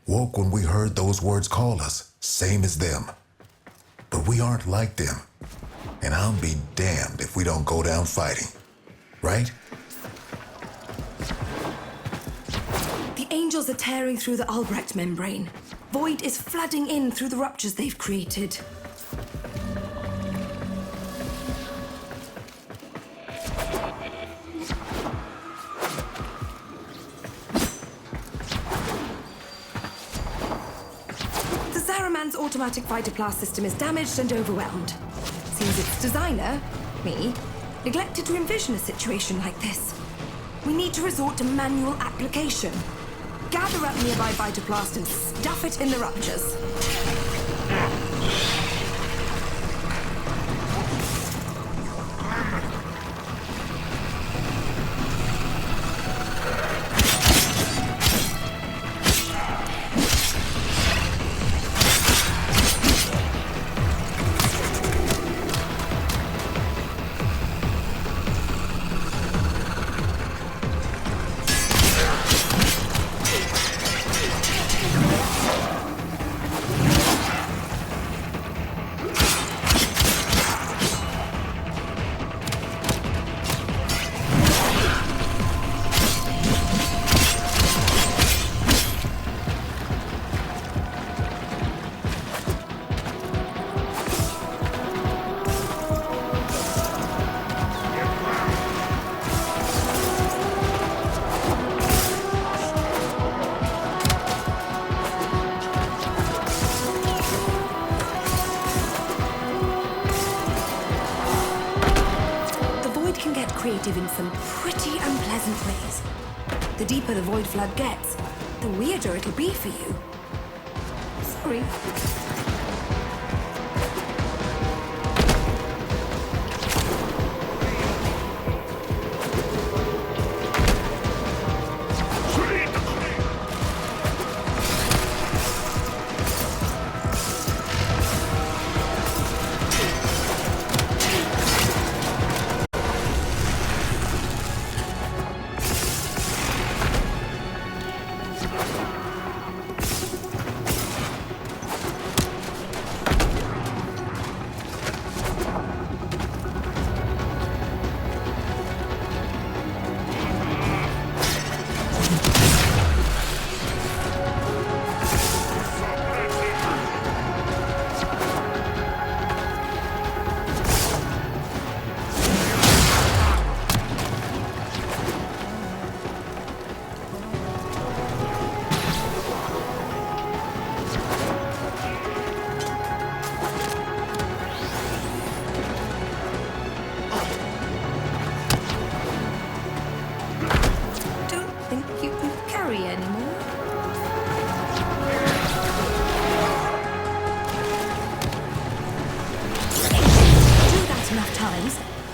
[SPEAKER 19] Woke when we heard those words call us, same as them. But we aren't like them. And I'll be damned if we don't go down fighting. Right?
[SPEAKER 13] angels are tearing through the Albrecht membrane. Void is flooding in through the ruptures they've created. The Zaraman's automatic fighter blast system is damaged and overwhelmed. Seems its designer, me, neglected to envision a situation like this. We need to resort to manual application. Gather up nearby Vitaplast and stuff it in the ruptures. Creative in some pretty unpleasant ways. The deeper the void flood gets, the weirder it'll be for you. Sorry.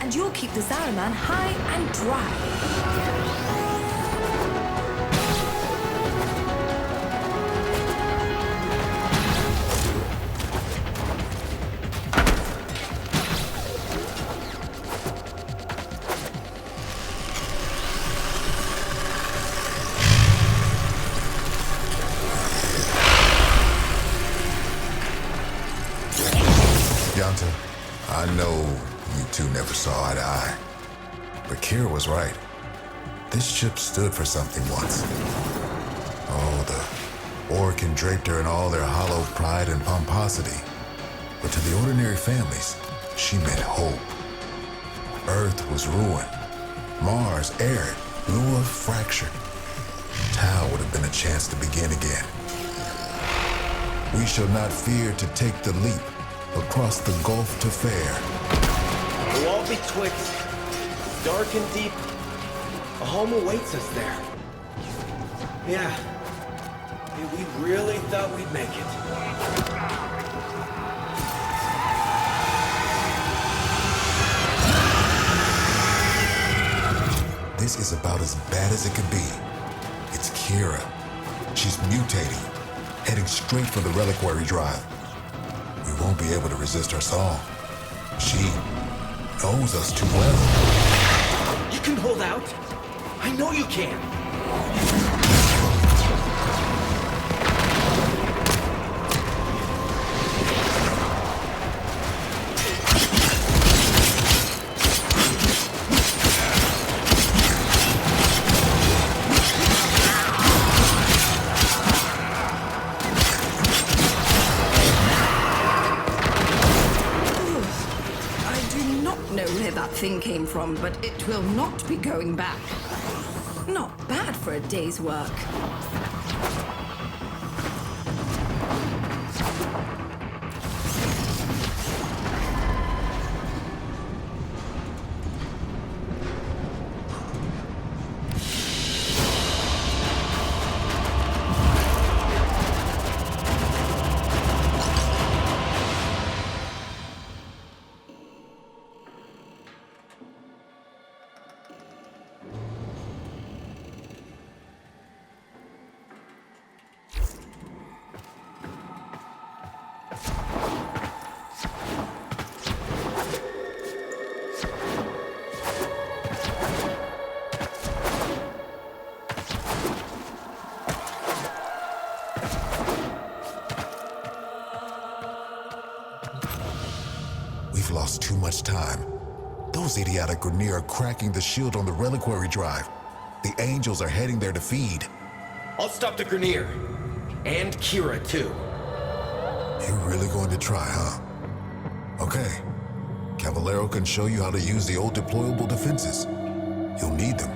[SPEAKER 13] And you'll keep the Zaraman high and dry.
[SPEAKER 19] Yanta, I know you two never saw eye to eye. But Kira was right. This ship stood for something once. Oh, the Orokin draped her in all their hollow pride and pomposity. But to the ordinary families, she meant hope. Earth was ruined. Mars arid. Lua fractured. Tau would have been a chance to begin again. We shall not fear to take the leap across the gulf to fair.
[SPEAKER 5] The wall betwixt, dark and deep, a home awaits us there. Yeah, we really thought we'd make it.
[SPEAKER 19] This is about as bad as it could be. It's Kira. She's mutating, heading straight for the reliquary drive. We won't be able to resist her song. She knows us too well.
[SPEAKER 5] You can hold out. I know you can.
[SPEAKER 13] from, but it will not be going back. Not bad for a day's work.
[SPEAKER 19] We've lost too much time. Those idiotic Grineer are cracking the shield on the reliquary drive. The Angels are heading there to feed.
[SPEAKER 5] I'll stop the Grineer. And Kira, too.
[SPEAKER 19] You're really going to try, huh? Okay. Caballero can show you how to use the old deployable defenses. You'll need them.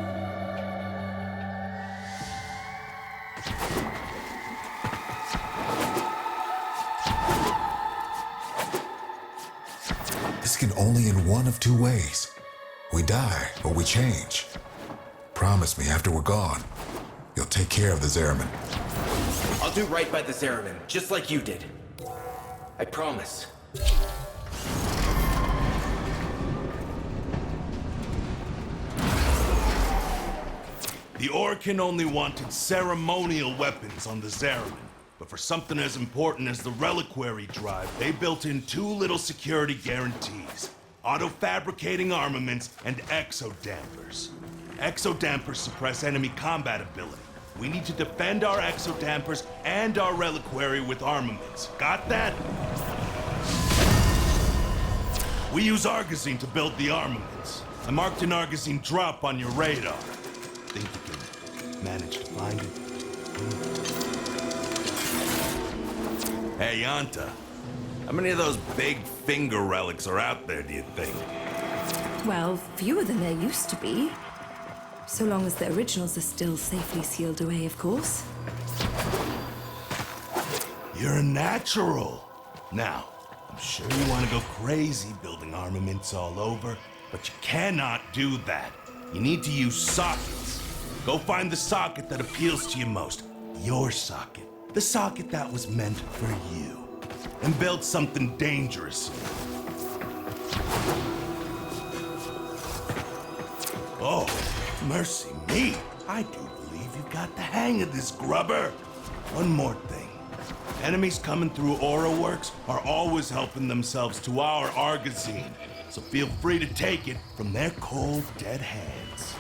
[SPEAKER 19] This can only end one of two ways. We die, or we change. Promise me after we're gone, you'll take care of the Zeraman.
[SPEAKER 5] I'll do right by the Zeraman, just like you did. I promise.
[SPEAKER 21] The Orokin only wanted ceremonial weapons on the Zeraman, but for something as important as the reliquary drive, they built in two little security guarantees: auto-fabricating armaments and exodampers. Exodampers suppress enemy combat ability. We need to defend our exodampers and our reliquary with armaments. Got that? We use Argosine to build the armaments. I marked an Argosine drop on your radar. Think you can manage to find it? Hey, Yanta. How many of those big finger relics are out there, do you think?
[SPEAKER 13] Well, fewer than there used to be. So long as the originals are still safely sealed away, of course.
[SPEAKER 21] You're a natural. Now, I'm sure you want to go crazy building armaments all over, but you cannot do that. You need to use sockets. Go find the socket that appeals to you most. Your socket. The socket that was meant for you. And build something dangerous. Oh, mercy me. I do believe you've got the hang of this, grubber. One more thing. Enemies coming through Aura Works are always helping themselves to our Argosine, so feel free to take it from their cold, dead hands.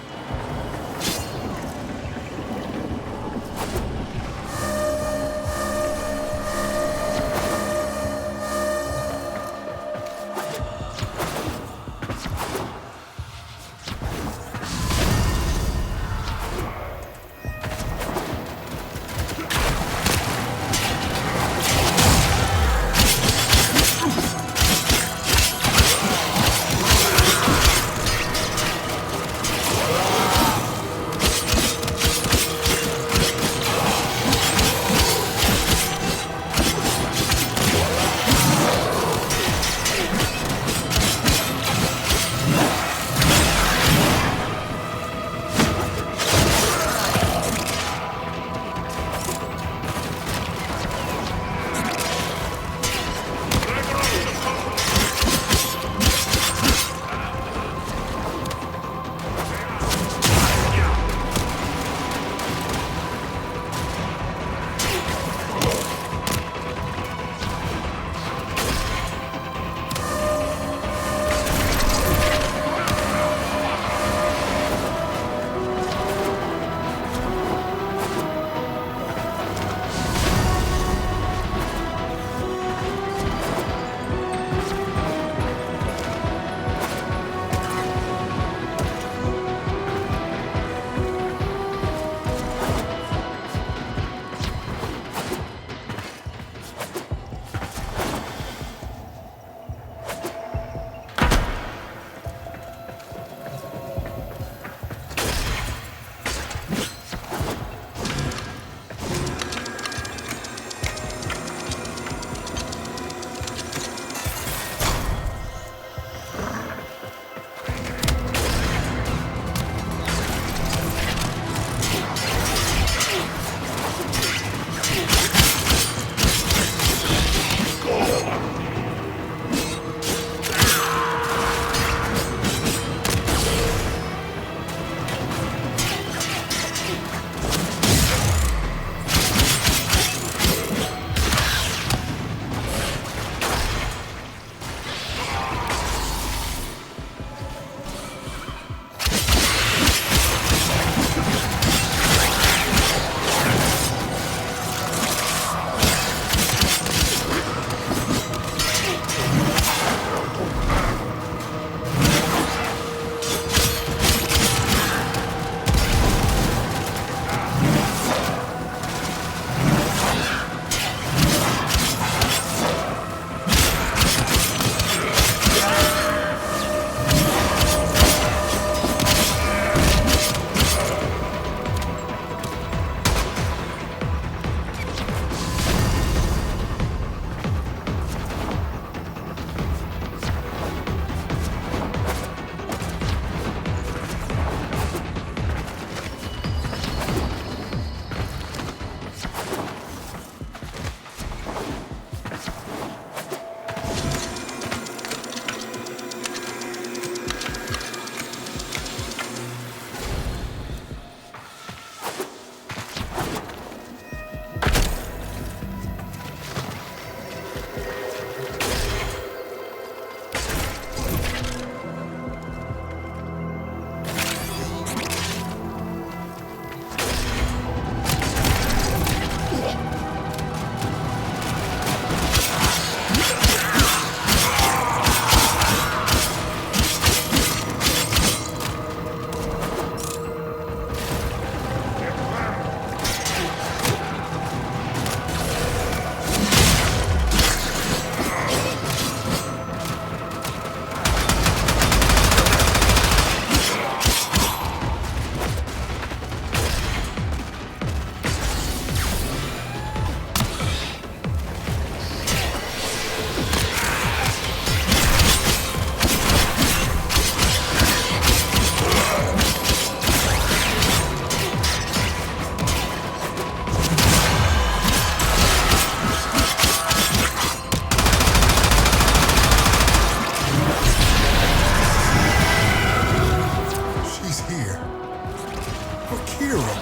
[SPEAKER 19] For Kira.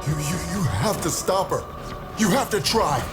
[SPEAKER 19] You have to stop her. You have to try.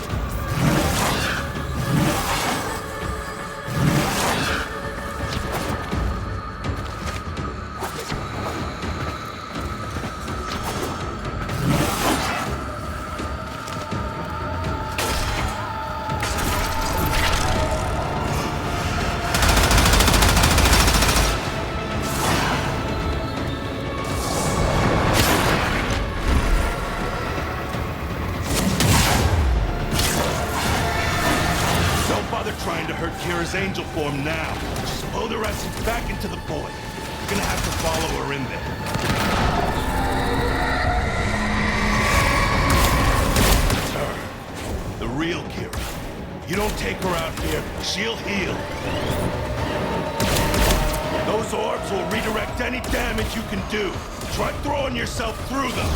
[SPEAKER 21] Trying to hurt Kira's angel form now. Just blow the essence back into the void. You're gonna have to follow her in there. It's her. The real Kira. You don't take her out here, she'll heal. Those orbs will redirect any damage you can do. Try throwing yourself through them.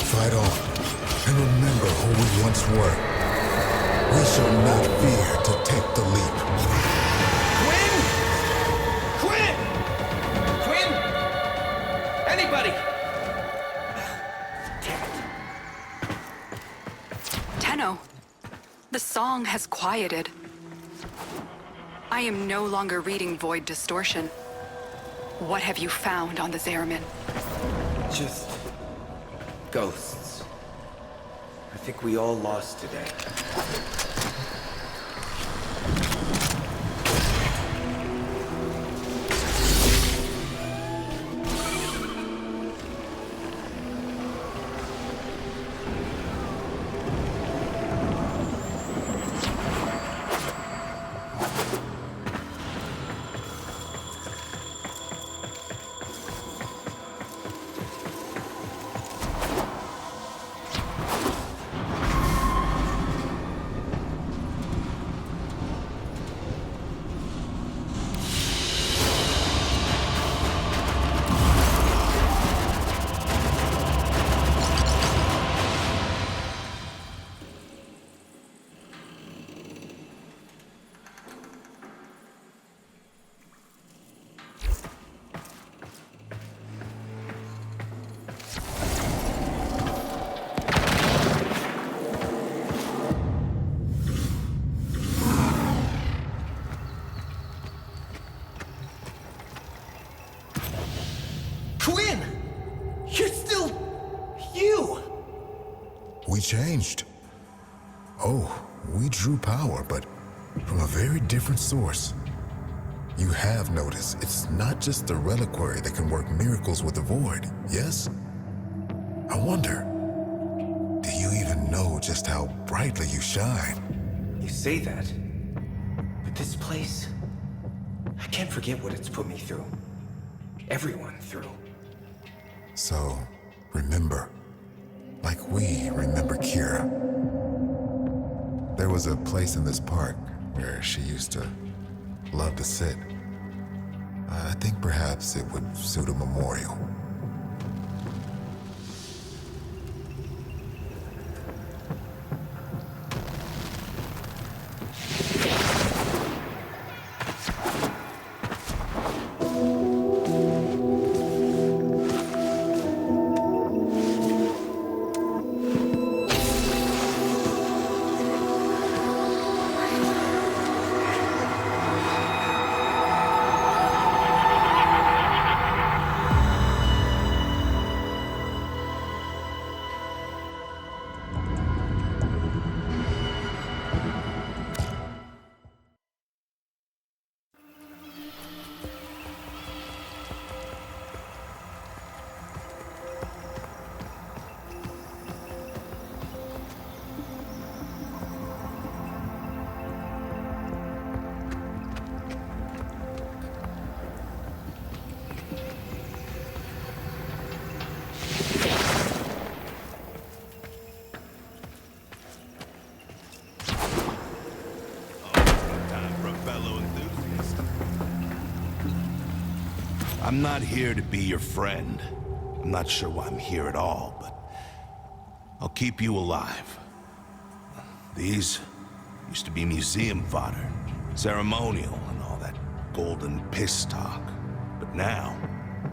[SPEAKER 19] Fight on, and remember who we once were. We shall not fear to take the leap.
[SPEAKER 5] Quinn! Quinn! Quinn! Anybody!
[SPEAKER 11] Tenno, the song has quieted. I am no longer reading Void Distortion. What have you found on the Zariman?
[SPEAKER 5] Just ghosts. I think we all lost today.
[SPEAKER 3] Quinn! You're still... you!
[SPEAKER 19] We changed. Oh, we drew power, but from a very different source. You have noticed it's not just the reliquary that can work miracles with the void, yes? I wonder, do you even know just how brightly you shine?
[SPEAKER 5] You say that, but this place... I can't forget what it's put me through. Everyone through.
[SPEAKER 19] So, remember, like we remember Kira. There was a place in this park where she used to love to sit. I think perhaps it would suit a memorial.
[SPEAKER 21] I'm not here to be your friend. I'm not sure why I'm here at all, but I'll keep you alive. These used to be museum fodder, ceremonial and all that golden piss talk. But now,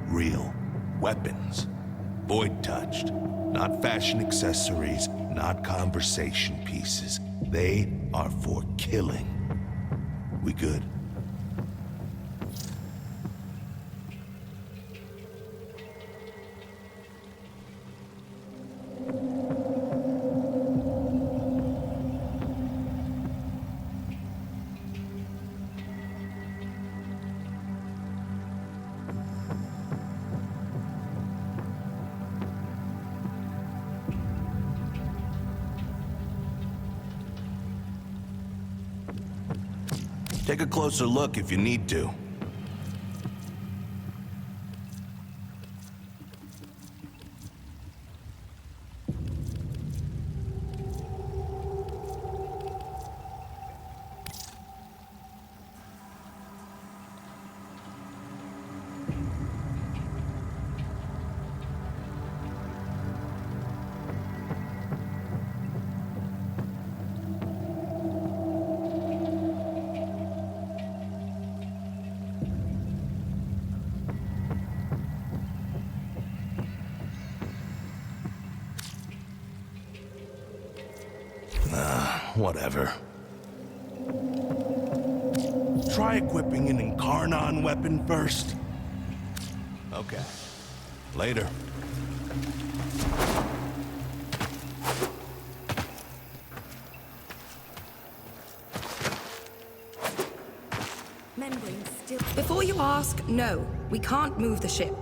[SPEAKER 21] real weapons. Void-touched, not fashion accessories, not conversation pieces. They are for killing. We good? Take a closer look if you need to. Whatever. Try equipping an Incarnon weapon first. Okay. Later.
[SPEAKER 13] Membrane still. Before you ask, no, we can't move the ship.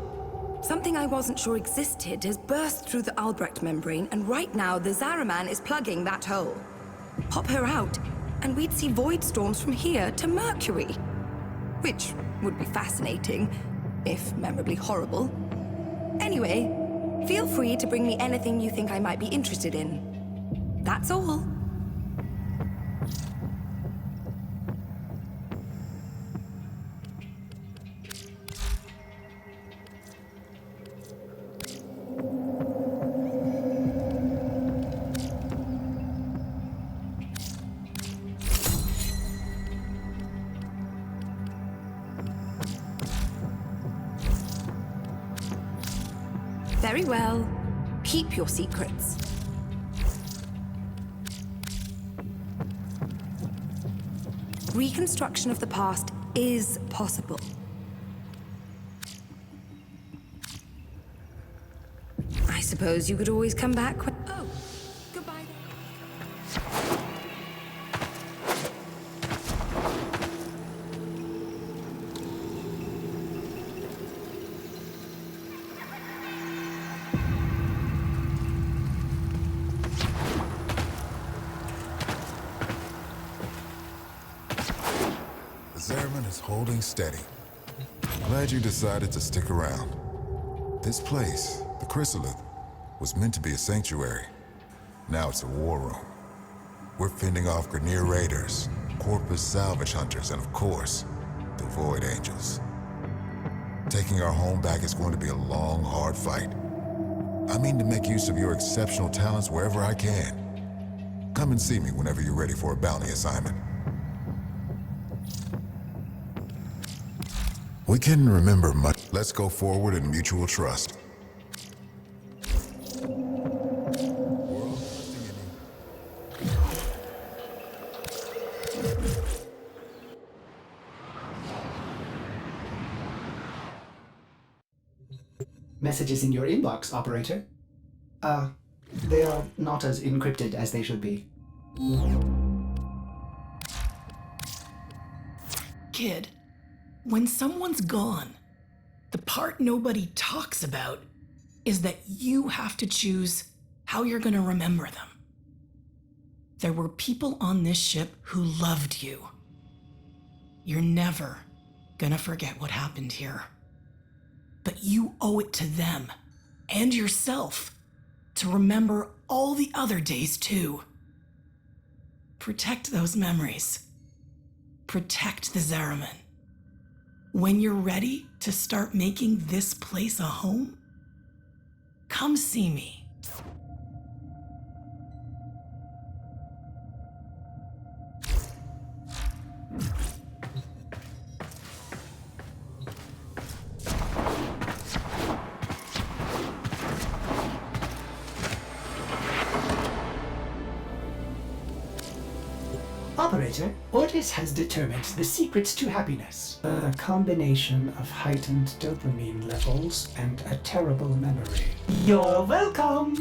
[SPEAKER 13] Something I wasn't sure existed has burst through the Albrecht membrane, and right now the Zaraman is plugging that hole. Pop her out, and we'd see void storms from here to Mercury. Which would be fascinating, if memorably horrible. Anyway, feel free to bring me anything you think I might be interested in. That's all. Very well. Keep your secrets. Reconstruction of the past is possible. I suppose you could always come back when... Oh, goodbye then.
[SPEAKER 19] Zariman is holding steady. Glad you decided to stick around. This place, the Chrysalith, was meant to be a sanctuary. Now it's a war room. We're fending off Grineer raiders, Corpus salvage hunters, and of course, the Void Angels. Taking our home back is going to be a long, hard fight. I mean to make use of your exceptional talents wherever I can. Come and see me whenever you're ready for a bounty assignment. We can remember much. Let's go forward in mutual trust.
[SPEAKER 1] Messages in your inbox, operator. They are not as encrypted as they should be.
[SPEAKER 20] Kid, when someone's gone, the part nobody talks about is that you have to choose how you're gonna remember them. There were people on this ship who loved you. You're never gonna forget what happened here. But you owe it to them and yourself to remember all the other days too. Protect those memories. Protect the Zariman. When you're ready to start making this place a home, come see me.
[SPEAKER 1] Operator, Otis has determined the secrets to happiness. A combination of heightened dopamine levels and a terrible memory. You're welcome!